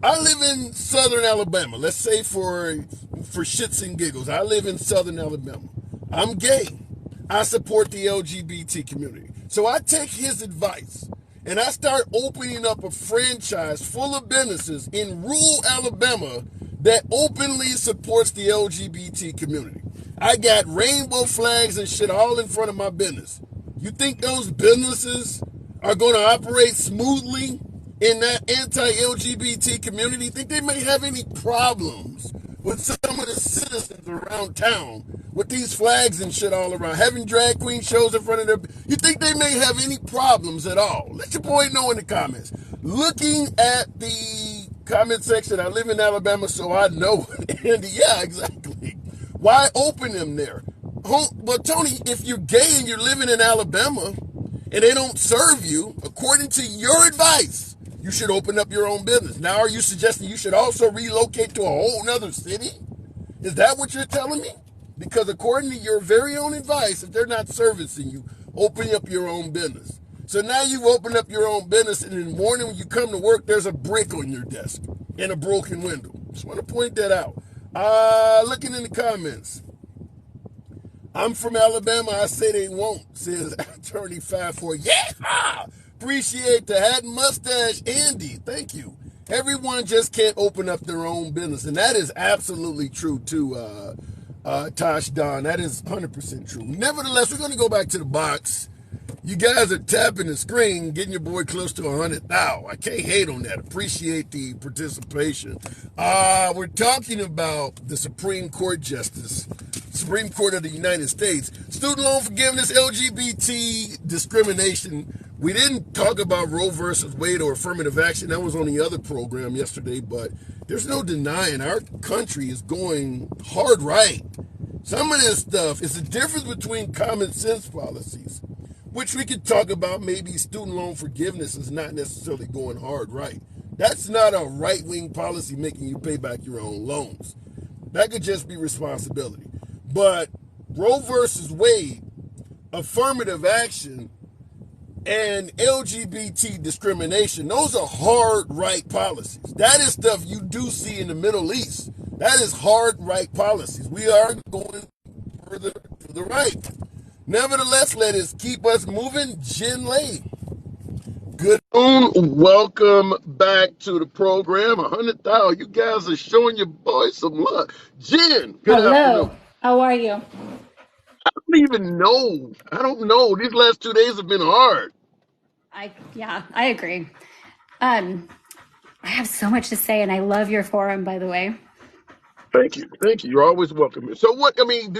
I live in southern Alabama. Let's say for shits and giggles, I live in southern Alabama. I'm gay. I support the LGBT community. So I take his advice and I start opening up a franchise full of businesses in rural Alabama that openly supports the LGBT community. I got rainbow flags and shit all in front of my business. You think those businesses are going to operate smoothly in that anti-LGBT community? Think they may have any problems with some of the citizens around town with these flags and shit all around, having drag queen shows in front of their... You think they may have any problems at all? Let your boy know in the comments. Looking at the comment section, I live in Alabama, so I know. And yeah, exactly. Why open them there? Well, Tony, if you're gay and you're living in Alabama and they don't serve you, according to your advice, you should open up your own business. Now, are you suggesting you should also relocate to a whole nother city? Is that what you're telling me? Because according to your very own advice, if they're not servicing you, open up your own business. So now you've opened up your own business, and in the morning when you come to work, there's a brick on your desk and a broken window. Just want to point that out. Looking in the comments. I'm from Alabama. I say they won't, says Attorney 54. Yeah! Appreciate the hat and mustache, Andy. Thank you. Everyone just can't open up their own business. And that is absolutely true, too, Tosh Don. That is 100% true. Nevertheless, we're going to go back to the box. You guys are tapping the screen, getting your boy close to 100,000. I can't hate on that. Appreciate the participation. We're talking about the Supreme Court Justice, Supreme Court of the United States, student loan forgiveness, LGBT discrimination. We didn't talk about Roe versus Wade or affirmative action. That was on the other program yesterday, but there's no denying our country is going hard right. Some of this stuff is the difference between common sense policies, which we could talk about. Maybe student loan forgiveness is not necessarily going hard right. That's not a right-wing policy making you pay back your own loans. That could just be responsibility. But Roe versus Wade, affirmative action, and LGBT discrimination, those are hard right policies. That is stuff you do see in the Middle East. That is hard right policies. We are going further to the right. Nevertheless, let us keep us moving. Jen Lane. Good afternoon. Welcome back to the program. 100,000. You guys are showing your boys some love. Jen, good afternoon. How are you? I don't even know. I don't know. These last 2 days have been hard. I agree. I have so much to say, and I love your forum, by the way. Thank you. Thank you. You're always welcome here. So what, I mean,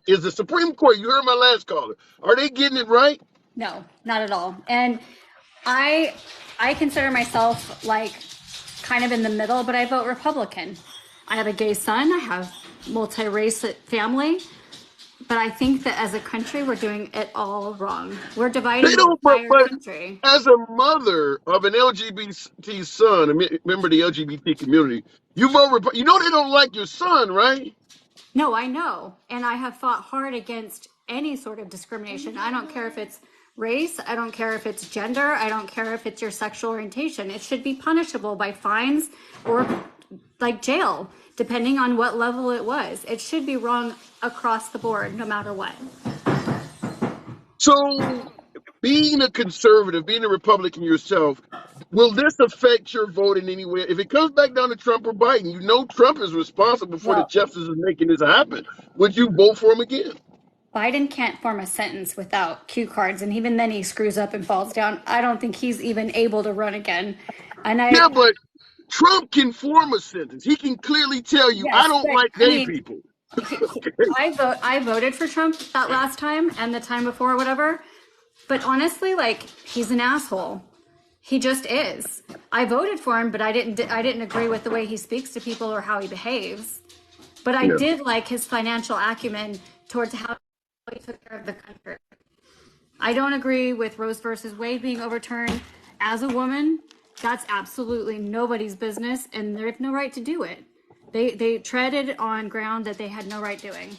is the Supreme Court, you heard my last caller, are they getting it right? No, not at all. And I I consider myself like kind of in the middle, but I vote Republican. I have a gay son, I have multi-race family, but I think that as a country we're doing it all wrong. We're They dividing the don't, entire but country. as a mother of an LGBT son, member of the LGBT community, you vote, you know they don't like your son, right? No, I know. And I have fought hard against any sort of discrimination. I don't care if it's race, I don't care if it's gender, I don't care if it's your sexual orientation. It should be punishable by fines or like jail, depending on what level it was. It should be wrong across the board, no matter what. So being a conservative, being a Republican yourself, will this affect your vote in any way? If it comes back down to Trump or Biden, you know Trump is responsible for the Well, justices making this happen. Would you vote for him again? Biden can't form a sentence without cue cards, and even then he screws up and falls down. I don't think he's even able to run again. And Yeah, I, but Trump can form a sentence. He can clearly tell you, I yes, don't but like I gay mean, people. I voted for Trump that last time and the time before, whatever. But honestly, like he's an asshole. He just is. I voted for him, but I didn't agree with the way he speaks to people or how he behaves. But I Yeah. did like his financial acumen towards how he took care of the country. I don't agree with Rose versus Wade being overturned. As a woman, that's absolutely nobody's business, and they have no right to do it. They treaded on ground that they had no right doing.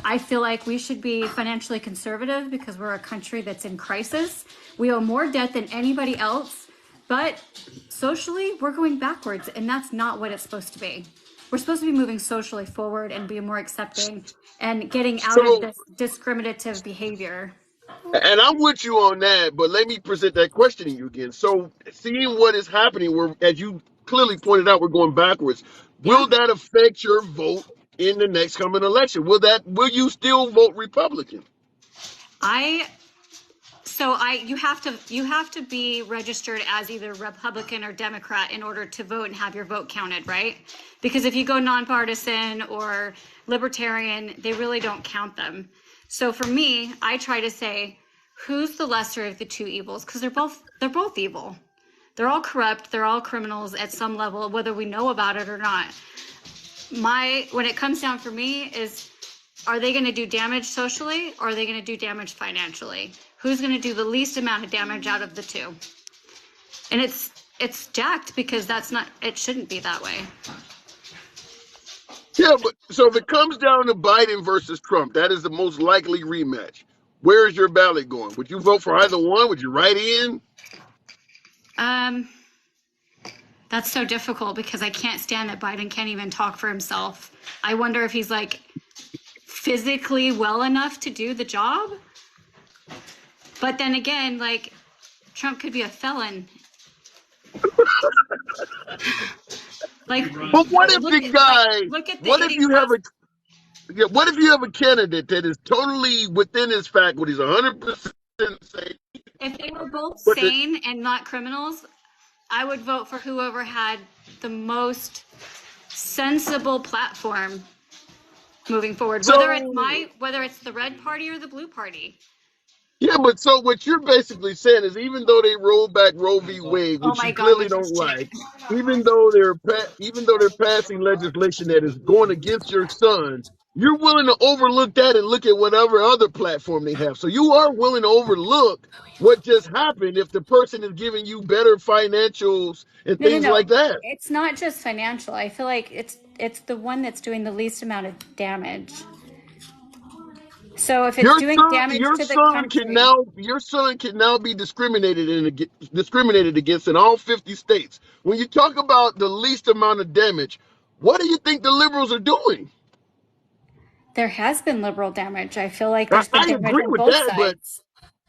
I feel like we should be financially conservative because we're a country that's in crisis. We owe more debt than anybody else, but socially, we're going backwards, and that's not what it's supposed to be. We're supposed to be moving socially forward and be more accepting and getting out of So, this discriminative behavior. and I'm with you on that, but let me present that question to you again. So, seeing what is happening, where, as you clearly pointed out, we're going backwards. Yeah. Will that affect your vote in the next coming election? Will you still vote Republican? I so I you have to be registered as either Republican or Democrat in order to vote and have your vote counted, right? Because if you go nonpartisan or libertarian, they really don't count them. So for me, I try to say who's the lesser of the two evils because they're both evil. They're all corrupt, they're all criminals at some level whether we know about it or not. When it comes down for me is are they going to do damage socially or are they going to do damage financially? Who's going to do the least amount of damage out of the two? And it's jacked because it shouldn't be that way. Yeah, but so if it comes down to Biden versus Trump, that is the most likely rematch. Where is your ballot going? Would you vote for either one? Would you write in? Um, that's so difficult because I can't stand that Biden can't even talk for himself. I wonder if he's like physically well enough to do the job. But then again, like Trump could be a felon. Like But what if the guy? look at the What if you have idiots. a? Yeah, what if you have a candidate that is totally within his faculties, 100% safe? If they were both But the, sane and not criminals, I would vote for whoever had the most sensible platform moving forward. so Whether it's the red party or the blue party. yeah, but so what you're basically saying is, even though they roll back Roe v. Wade, Oh which my you God, clearly look at this don't chick. like, even though they're passing legislation that is going against your son, you're willing to overlook that and look at whatever other platform they have. So you are willing to overlook what just happened if the person is giving you better financials and No, no, things no. like that. It's not just financial. I feel like it's the one that's doing the least amount of damage. So if it's Your doing son, damage to the country, your son can now be discriminated against in all 50 states. When you talk about the least amount of damage, what do you think the liberals are doing? there has been liberal damage. I feel like I, there's been I damage agree on with both that, but sides.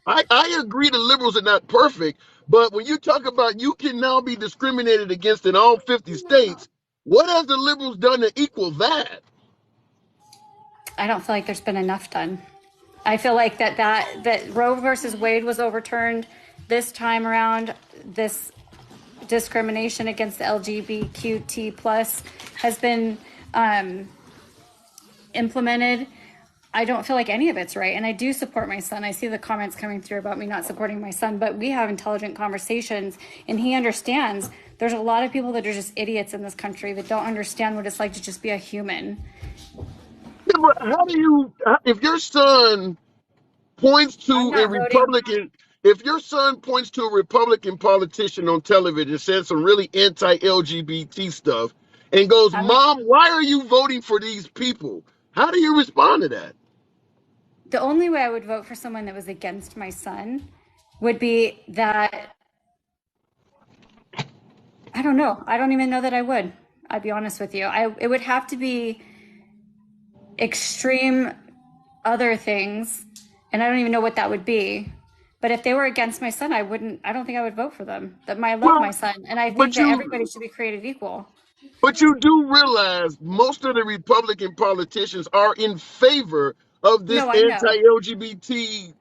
I agree the liberals are not perfect. But when you talk about you can now be discriminated against in all 50 states, what have the liberals done to equal that? I don't feel like there's been enough done. I feel like that Roe versus Wade was overturned this time around. This discrimination against the LGBTQ plus has been implemented, I don't feel like any of it's right. And I do support my son. I see the comments coming through about me not supporting my son, but we have intelligent conversations and he understands there's a lot of people that are just idiots in this country that don't understand what it's like to just be a human. Yeah, but how do you, if your son points I'm to a not voting. Republican, if your son points to a Republican politician on television, says some really anti-LGBT stuff, and goes, I'm not, "Mom, why are you voting for these people?" How do you respond to that? the only way I would vote for someone that was against my son would be that, I don't know. I don't even know that I would. I'd be honest with you. It would have to be extreme other things, and I don't even know what that would be. But if they were against my son, I don't think I would vote for them. I love Well, my son, and I think but that you everybody should be created equal. but you do realize most of the Republican politicians are in favor of this No, I know. anti-LGBT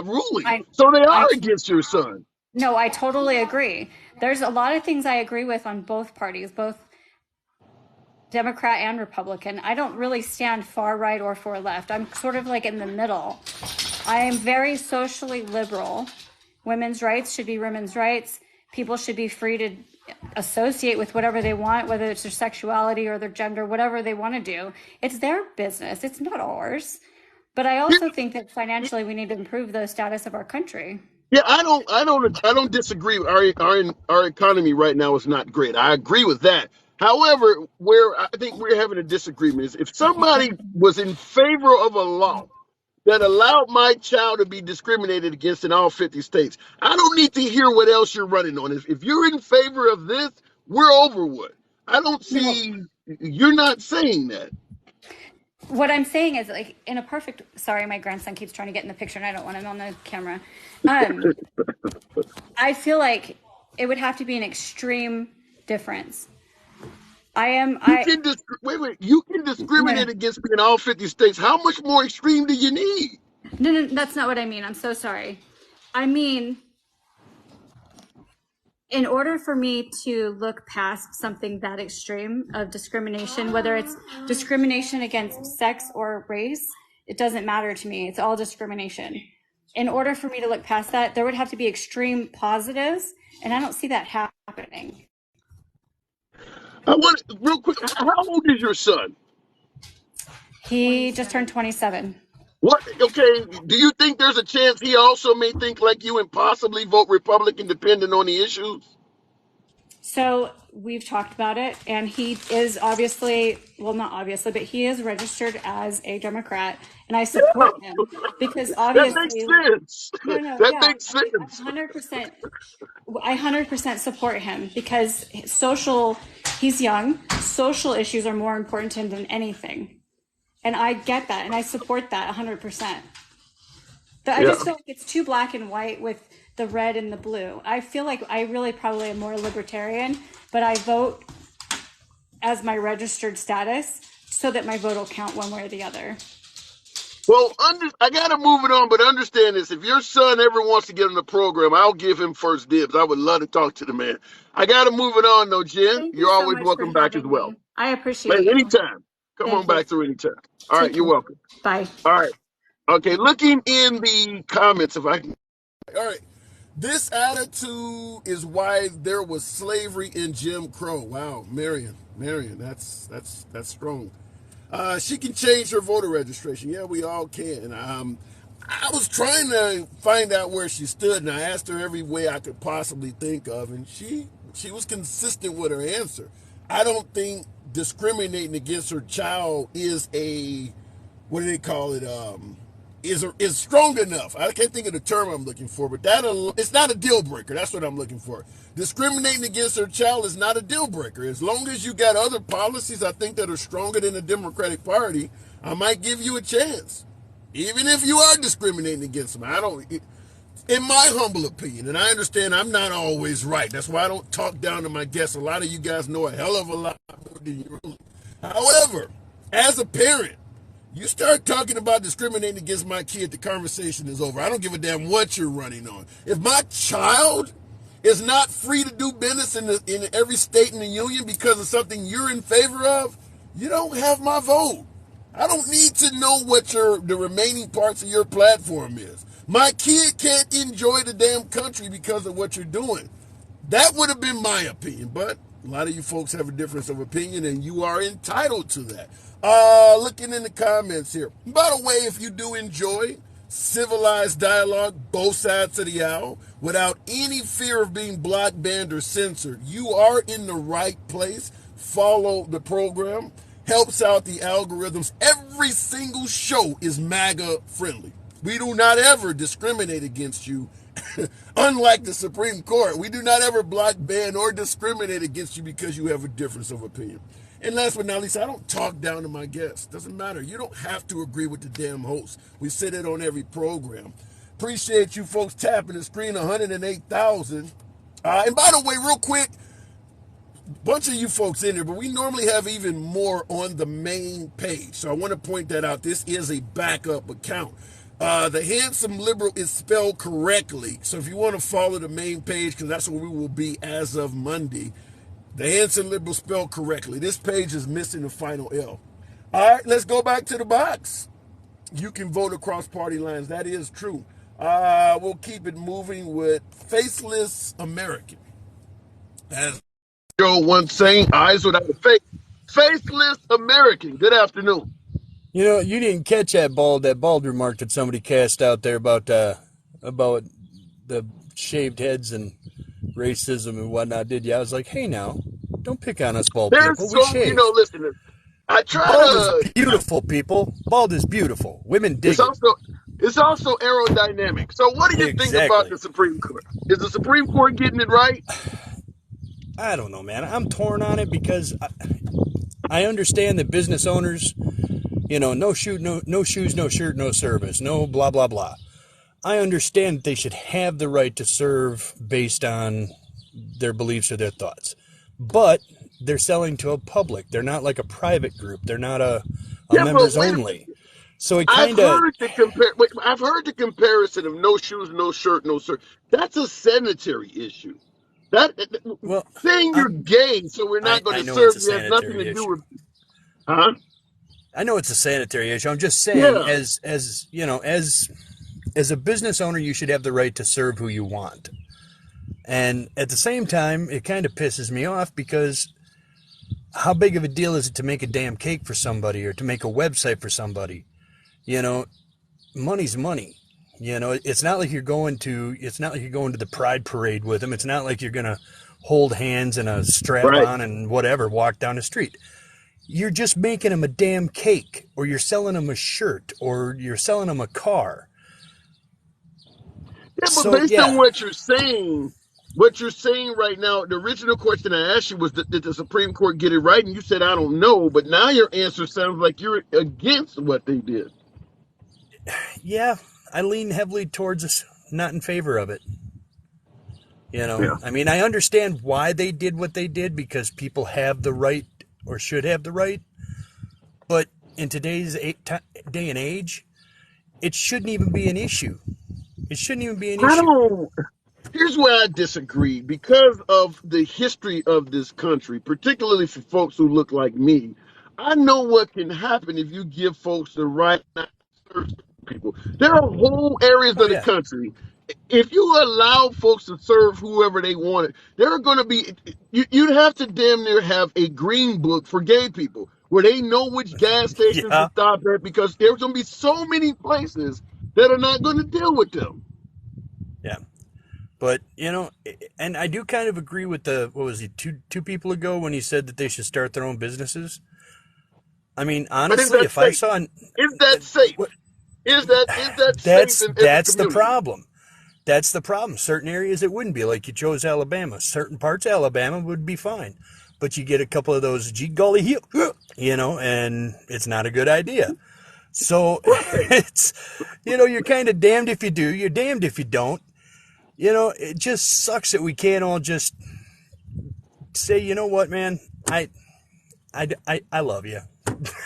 ruling, I, so they I, are against your son. no, I totally agree. There's a lot of things I agree with on both parties, both Democrat and Republican. I don't really stand far right or far left. I'm sort of like in the middle. I am very socially liberal. Women's rights should be women's rights. People should be free to associate with whatever they want, whether it's their sexuality or their gender, whatever they want to do. It's their business. It's not ours. But I also think that financially we need to improve the status of our country. Yeah, I don't disagree. Our economy right now is not great. I agree with that. However, where I think we're having a disagreement is if somebody was in favor of a law that allowed my child to be discriminated against in all 50 states, I don't need to hear what else you're running on. If you're in favor of this, we're over with. I don't No, see you're not saying that. what I'm saying is, like, in a perfect, sorry, my grandson keeps trying to get in the picture and I don't want him on the camera. Um, I feel like it would have to be an extreme difference. I am, You I, can wait. You can no, discriminate against me in all 50 states. How much more extreme do you need? no, that's not what I mean. I'm so sorry. I mean, in order for me to look past something that extreme of discrimination, whether it's discrimination against sex or race, it doesn't matter to me. It's all discrimination. In order for me to look past that, there would have to be extreme positives, and I don't see that happening. I want real quick. How old is your son? He just turned 27. What? Okay. Do you think there's a chance he also may think like you and possibly vote Republican depending on the issues? So we've talked about it, and he is obviously, well, not obviously, but he is registered as a Democrat, and I Yeah, support him because that makes obviously, sense. no, That yeah, makes sense. 100%. I 100% support him because he's young. Social issues are more important to him than anything. And I get that and I support that 100%. But I Yeah. just feel like it's too black and white with the red and the blue. I feel like I really probably am more libertarian, but I vote as my registered status so that my vote will count one way or the other. Well, I gotta move it on, but understand this: if your son ever wants to get on the program, I'll give him first dibs. I would love to talk to the man. I gotta move it on, though, Jen. Thank you You're so always much for welcome back as having well. me. I Man, appreciate you. anytime. Come on Thank you. back through anytime. All right, Take you're care. welcome. Bye. All right. Okay, looking in the comments, if I can. All right. This attitude is why there was slavery in Jim Crow. Wow, Marion, that's strong. She can change her voter registration. Yeah, we all can. I was trying to find out where she stood, and I asked her every way I could possibly think of, and she was consistent with her answer. I don't think discriminating against her child is a, what do they call it? Is strong enough. I can't think of the term I'm looking for, but it's not a deal breaker. That's what I'm looking for. Discriminating against her child is not a deal breaker. As long as you got other policies, I think, that are stronger than the Democratic Party, I might give you a chance, even if you are discriminating against them. In my humble opinion, and I understand I'm not always right. That's why I don't talk down to my guests. A lot of you guys know a hell of a lot more than you really. However, as a parent, you start talking about discriminating against my kid, the conversation is over. I don't give a damn what you're running on. If my child is not free to do business in every state in the union because of something you're in favor of, You don't have my vote. I don't need to know what the remaining parts of your platform is. My kid can't enjoy the damn country because of what you're doing. That would have been my opinion, but a lot of you folks have a difference of opinion, and you are entitled to that. Looking in the comments here. By the way, if you do enjoy civilized dialogue, both sides of the aisle, without any fear of being blocked, banned, or censored, you are in the right place. Follow the program. Helps out the algorithms. Every single show is MAGA friendly. We do not ever discriminate against you. Unlike the Supreme Court, we do not ever block, ban, or discriminate against you because you have a difference of opinion. And last but not least, I don't talk down to my guests. Doesn't matter. You don't have to agree with the damn host. We say it on every program. Appreciate you folks tapping the screen, 108,000. And by the way, real quick, bunch of you folks in here, but we normally have even more on the main page. So I want to point that out. This is a backup account. The Handsome Liberal is spelled correctly. So if you want to follow the main page, because that's where we will be as of Monday, the Handsome Liberal spelled correctly. This page is missing the final L. All right, let's go back to the box. You can vote across party lines. That is true. We'll keep it moving with Faceless American. As Joe once saying, eyes without a face. Faceless American. Good afternoon. You know, you didn't catch that bald remark that somebody cast out there about the shaved heads and racism and whatnot, did you? I was like, hey, now, don't pick on us bald There's people. We shave. listen, I try Bald is beautiful, people. Bald is beautiful. Women dig it. It's also aerodynamic. So what do you think about the Supreme Court? Is the Supreme Court getting it right? I don't know, man. I'm torn on it because I understand that business owners, you know, no shoes, no shirt, no service, no blah, blah, blah. I understand that they should have the right to serve based on their beliefs or their thoughts. But they're selling to a public. They're not like a private group. They're not a members only. So it kind of. I've heard the comparison of no shoes, no shirt, no shirt. That's a sanitary issue. Saying you're gay, so we're not going to serve you has nothing to do with. Huh? I know it's a sanitary issue. I'm just saying, as you know, as a business owner, you should have the right to serve who you want. And at the same time, it kind of pisses me off because how big of a deal is it to make a damn cake for somebody or to make a website for somebody? You know, money's money. You know, it's not like you're going to the Pride Parade with them. It's not like you're going to hold hands and a strap on and whatever, walk down the street. You're just making them a damn cake, or you're selling them a shirt, or you're selling them a car. Yeah, but based on what you're saying right now, the original question I asked you was, did the Supreme Court get it right? And you said, I don't know. But now your answer sounds like you're against what they did. Yeah, I lean heavily towards not in favor of it. You know, I mean, I understand why they did what they did because people have the right or should have the right. But in today's day and age, it shouldn't even be an issue. It shouldn't even be an issue. Here's where I disagree. Because of the history of this country, particularly for folks who look like me, I know what can happen if you give folks the right not to serve people. There are whole areas of the country. If you allow folks to serve whoever they wanted, there are going to be, you'd have to damn near have a green book for gay people where they know which gas stations to stop at, because there's going to be so many places that are not going to deal with them. Yeah. But, you know, and I do kind of agree with two people ago when he said that they should start their own businesses. I mean, honestly, if I saw... Is that safe? Is that safe? That's the problem. That's the problem. Certain areas it wouldn't be. Like you chose Alabama. Certain parts of Alabama would be fine. But you get a couple of those gee golly heel, you know, and it's not a good idea. So it's, you know, you're kind of damned if you do, you're damned if you don't. You know, it just sucks that we can't all just say, you know what, man, I love you.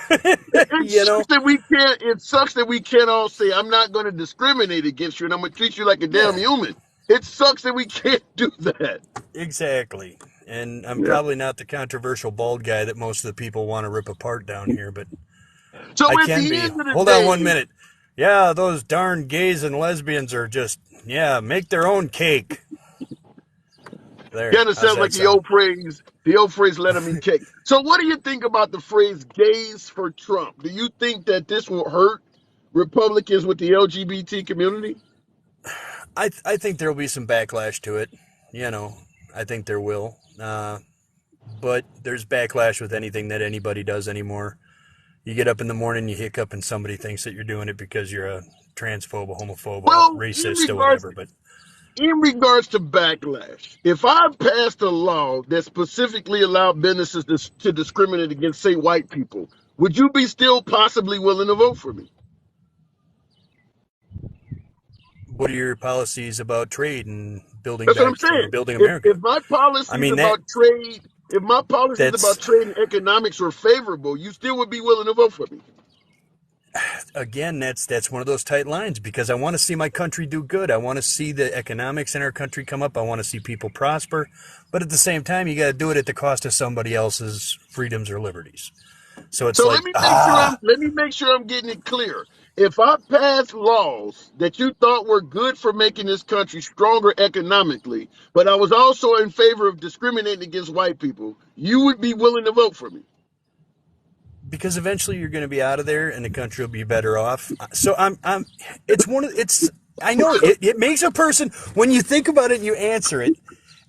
It sucks that we can't all say, I'm not going to discriminate against you and I'm going to treat you like a damn human. It sucks that we can't do that. Exactly. And I'm Yeah. probably not the controversial bald guy that most of the people want to rip apart down here, but So I at can the be. end of the Hold on one day, minute. Yeah, those darn gays and lesbians are just, yeah, make their own cake. There. kind of How's sounds like that sound? the old phrase, let them eat cake. So what do you think about the phrase gays for Trump? Do you think that this will hurt Republicans with the LGBT community? I think there will be some backlash to it. You know, I think there will. But there's backlash with anything that anybody does anymore. You get up in the morning, you hiccup, and somebody thinks that you're doing it because you're a transphobe, a homophobe, a Well, racist, or whatever. But in regards to backlash, if I passed a law that specifically allowed businesses to discriminate against, say, white people, would you be still possibly willing to vote for me? what are your policies about trade and building That's what I'm back, saying. building If America? if my I policies mean about trade, if my policies about that's trade and economics were favorable, you still would be willing to vote for me. again, that's one of those tight lines because I want to see my country do good. I want to see the economics in our country come up. I want to see people prosper, but at the same time, you got to do it at the cost of somebody else's freedoms or liberties. So it's So like, let me make sure I'm getting it clear. If I pass laws that you thought were good for making this country stronger economically, but I was also in favor of discriminating against white people, you would be willing to vote for me. because eventually you're going to be out of there and the country will be better off. So it's I know it makes a person, when you think about it and you answer it,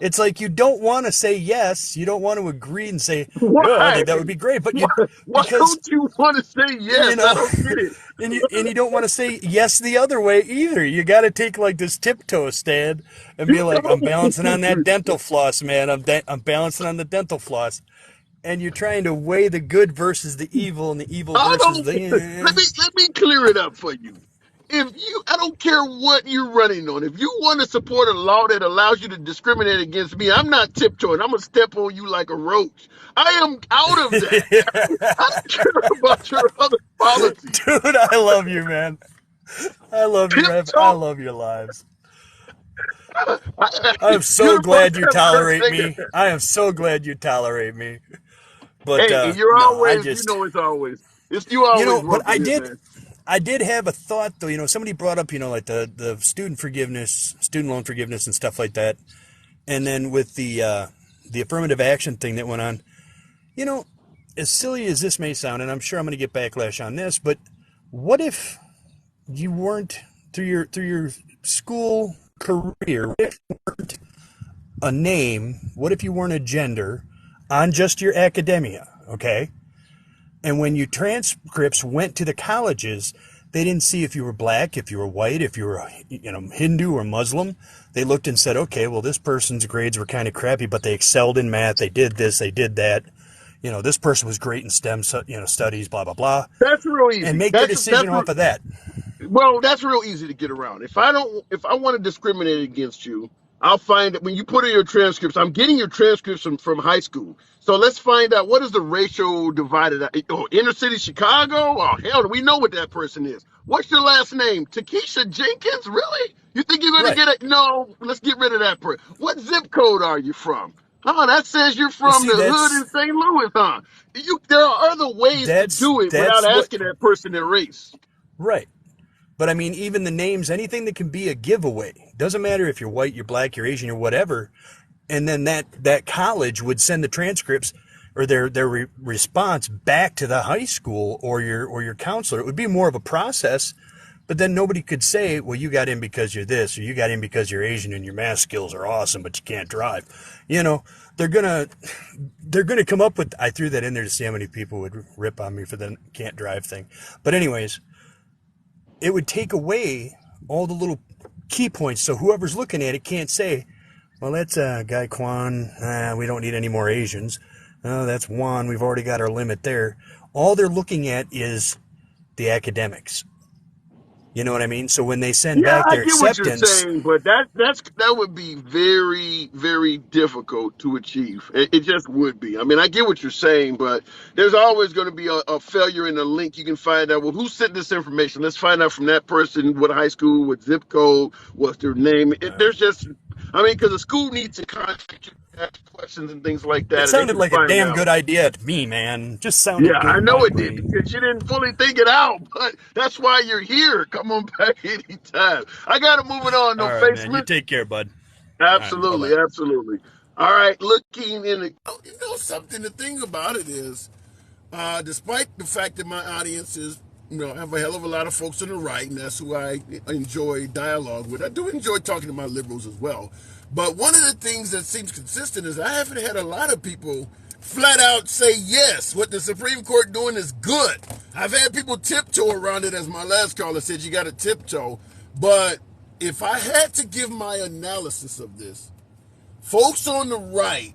it's like you don't want to say yes, you don't want to agree and say, yeah, I Why? think that would be great, but Why, you, why because, don't you want to say you yes? I know, don't get it. and you don't want to say yes the other way either. You got to take like this tiptoe stand and be like, I'm balancing on that dental floss, man. I'm balancing on the dental floss. And you're trying to weigh the good versus the evil and the evil I versus don't. the Let me clear it up for you. If you, I don't care what you're running on. If you want to support a law that allows you to discriminate against me, I'm not tiptoeing. I'm gonna step on you like a roach. I am out of that. I don't care about your other policies. Dude, I love you, man. I Tiptoe. love your lives. I, I'm you're so the first glad you person tolerate to say me. I am so glad you tolerate me. But Hey, and you're no, I always, you just, know, you always but welcome here, man. I did have a thought though. Somebody brought up, like the student loan forgiveness and stuff like that, and then with the affirmative action thing that went on. You know, as silly as this may sound, and I'm sure I'm going to get backlash on this, but what if you weren't through your school career? What if you weren't a name? What if you weren't a gender on just your academia? Okay, and when your transcripts went to the colleges, they didn't see if you were black, if you were white, if you were Hindu or Muslim. They looked and said, okay, well, this person's grades were kind of crappy, but they excelled in math. They did this, they did that. This person was great in STEM, studies, blah blah blah, That's real and easy. make their decision off of that. Well, that's real easy to get around. If I want to discriminate against you, I'll find it when you put in your transcripts. I'm getting your transcripts from high school. So let's find out what is the ratio divided. Oh, inner city Chicago? Oh, hell, we know what that person is. What's your last name? Takesha Jenkins? Really? You think you're going to Right. get it? No, let's get rid of that person. What zip code are you from? Oh, that says you're Well, from see, the hood in St. Louis, huh? There are other ways to do it without that's what asking that person their race. right. But I mean, even the names, anything that can be a giveaway, doesn't matter if you're white, you're black, you're Asian, you're whatever. And then that college would send the transcripts or their response back to the high school or your counselor. It would be more of a process. But then nobody could say, well, you got in because you're this, or you got in because you're Asian and your math skills are awesome, but you can't drive. They're gonna come up with. I threw that in there to see how many people would rip on me for the can't drive thing. But anyways, it would take away all the little key points, so whoever's looking at it can't say, well, that's Guy Kwan. We don't need any more Asians. Oh, that's Juan. We've already got our limit there. All they're looking at is the academics. You know what I mean? So when they send Yeah, back I their get what you're acceptance, saying, but that would be very, very difficult to achieve. It just would be. I mean, I get what you're saying, but there's always going to be a failure in the link. You can find out, well, who sent this information? Let's find out from that person what high school, what zip code, what's their name. There's just I mean, because the school needs to contact you, ask questions and things like It that, and they sounded can like a find damn out. good idea to me, man. Just Yeah, sounded good I in know my it did brain. because you didn't fully think it out, but that's why you're here. Come on back anytime. I got to move it on, no All right, man. You basement. take care, bud. All right, bye Absolutely, bye. absolutely. All right, looking in the, something. The thing about it is, despite the fact that my audience is, have a hell of a lot of folks on the right, and that's who I enjoy dialogue with. I do enjoy talking to my liberals as well. But one of the things that seems consistent is I haven't had a lot of people flat out say yes, what the Supreme Court doing is good. I've had people tiptoe around it, as my last caller said, you got to tiptoe. But if I had to give my analysis of this, folks on the right,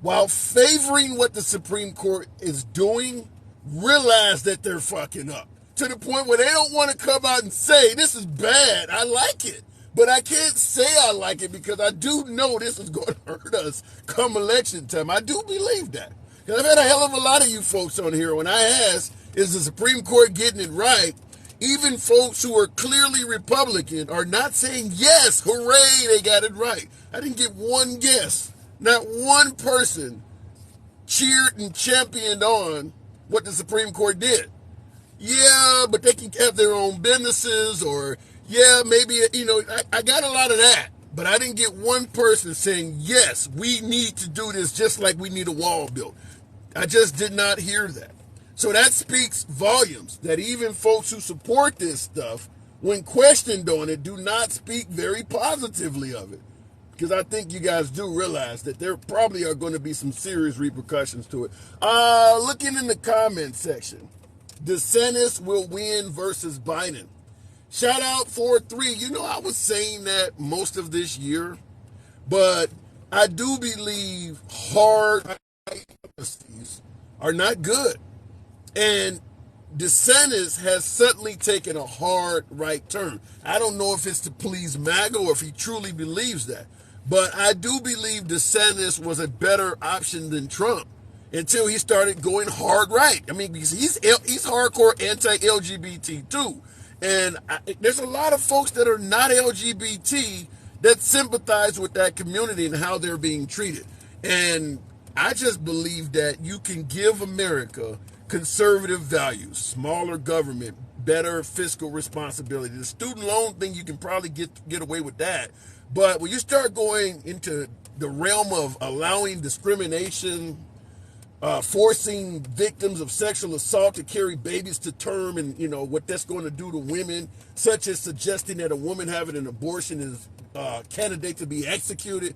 while favoring what the Supreme Court is doing, realize that they're fucking up to the point where they don't want to come out and say, this is bad. I like it. But I can't say I like it because I do know this is going to hurt us come election time. I do believe that. Because I've had a hell of a lot of you folks on here. When I ask, is the Supreme Court getting it right? Even folks who are clearly Republican are not saying, yes, hooray, they got it right. I didn't get one guess. Not one person cheered and championed on what the Supreme Court did. Yeah, but they can have their own businesses, or yeah, maybe, I got a lot of that. But I didn't get one person saying, yes, we need to do this just like we need a wall built. I just did not hear that. So that speaks volumes that even folks who support this stuff, when questioned on it, do not speak very positively of it. Because I think you guys do realize that there probably are going to be some serious repercussions to it. Looking in the comment section, DeSantis will win versus Biden. Shout out 4-3. I was saying that most of this year, but I do believe hard policies are not good. And DeSantis has suddenly taken a hard right turn. I don't know if it's to please MAGA or if he truly believes that. But I do believe DeSantis was a better option than Trump until he started going hard right. I mean, because he's hardcore anti-LGBT too. And there's a lot of folks that are not LGBT that sympathize with that community and how they're being treated. And I just believe that you can give America conservative values, smaller government, better fiscal responsibility. The student loan thing, you can probably get away with that. But when you start going into the realm of allowing discrimination, forcing victims of sexual assault to carry babies to term, and what that's going to do to women, such as suggesting that a woman having an abortion is a candidate to be executed,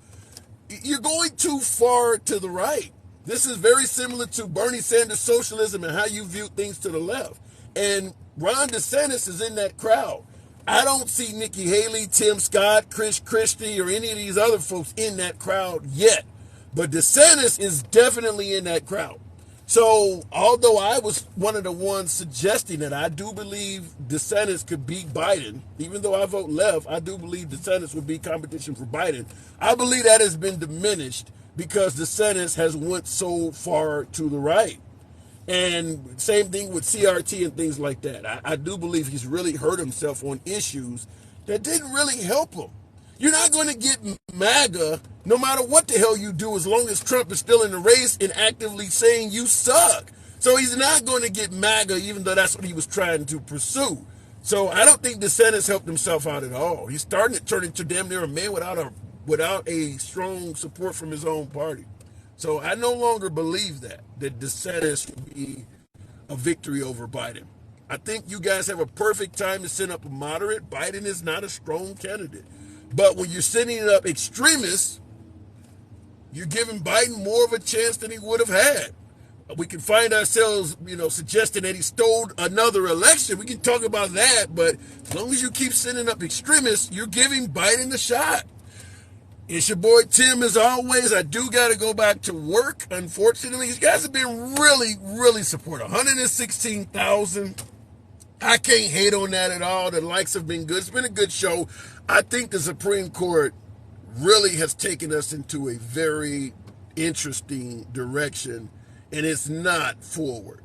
you're going too far to the right. This is very similar to Bernie Sanders socialism and how you view things to the left. And Ron DeSantis is in that crowd. I don't see Nikki Haley, Tim Scott, Chris Christie, or any of these other folks in that crowd yet. But DeSantis is definitely in that crowd. So, although I was one of the ones suggesting that I do believe DeSantis could beat Biden, even though I vote left, I do believe DeSantis would be competition for Biden. I believe that has been diminished because DeSantis has went so far to the right. And same thing with CRT and things like that. I do believe he's really hurt himself on issues that didn't really help him. You're not going to get MAGA no matter what the hell you do, as long as Trump is still in the race and actively saying you suck. So he's not going to get MAGA, even though that's what he was trying to pursue. So I don't think DeSantis helped himself out at all. He's starting to turn into damn near a man without a strong support from his own party. So I no longer believe that DeSantis will be a victory over Biden. I think you guys have a perfect time to send up a moderate. Biden is not a strong candidate. But when you're sending up extremists, you're giving Biden more of a chance than he would have had. We can find ourselves, suggesting that he stole another election. We can talk about that, but as long as you keep sending up extremists, you're giving Biden a shot. It's your boy Tim, as always. I do got to go back to work, unfortunately. You guys have been really, really supportive. 116,000. I can't hate on that at all. The likes have been good. It's been a good show. I think the Supreme Court really has taken us into a very interesting direction, and it's not forward.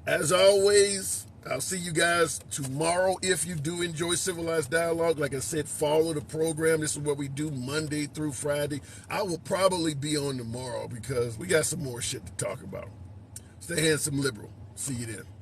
As always, I'll see you guys tomorrow. If you do enjoy Civilized Dialogue, like I said, follow the program. This is what we do Monday through Friday. I will probably be on tomorrow because we got some more shit to talk about. Stay handsome, liberal. See you then.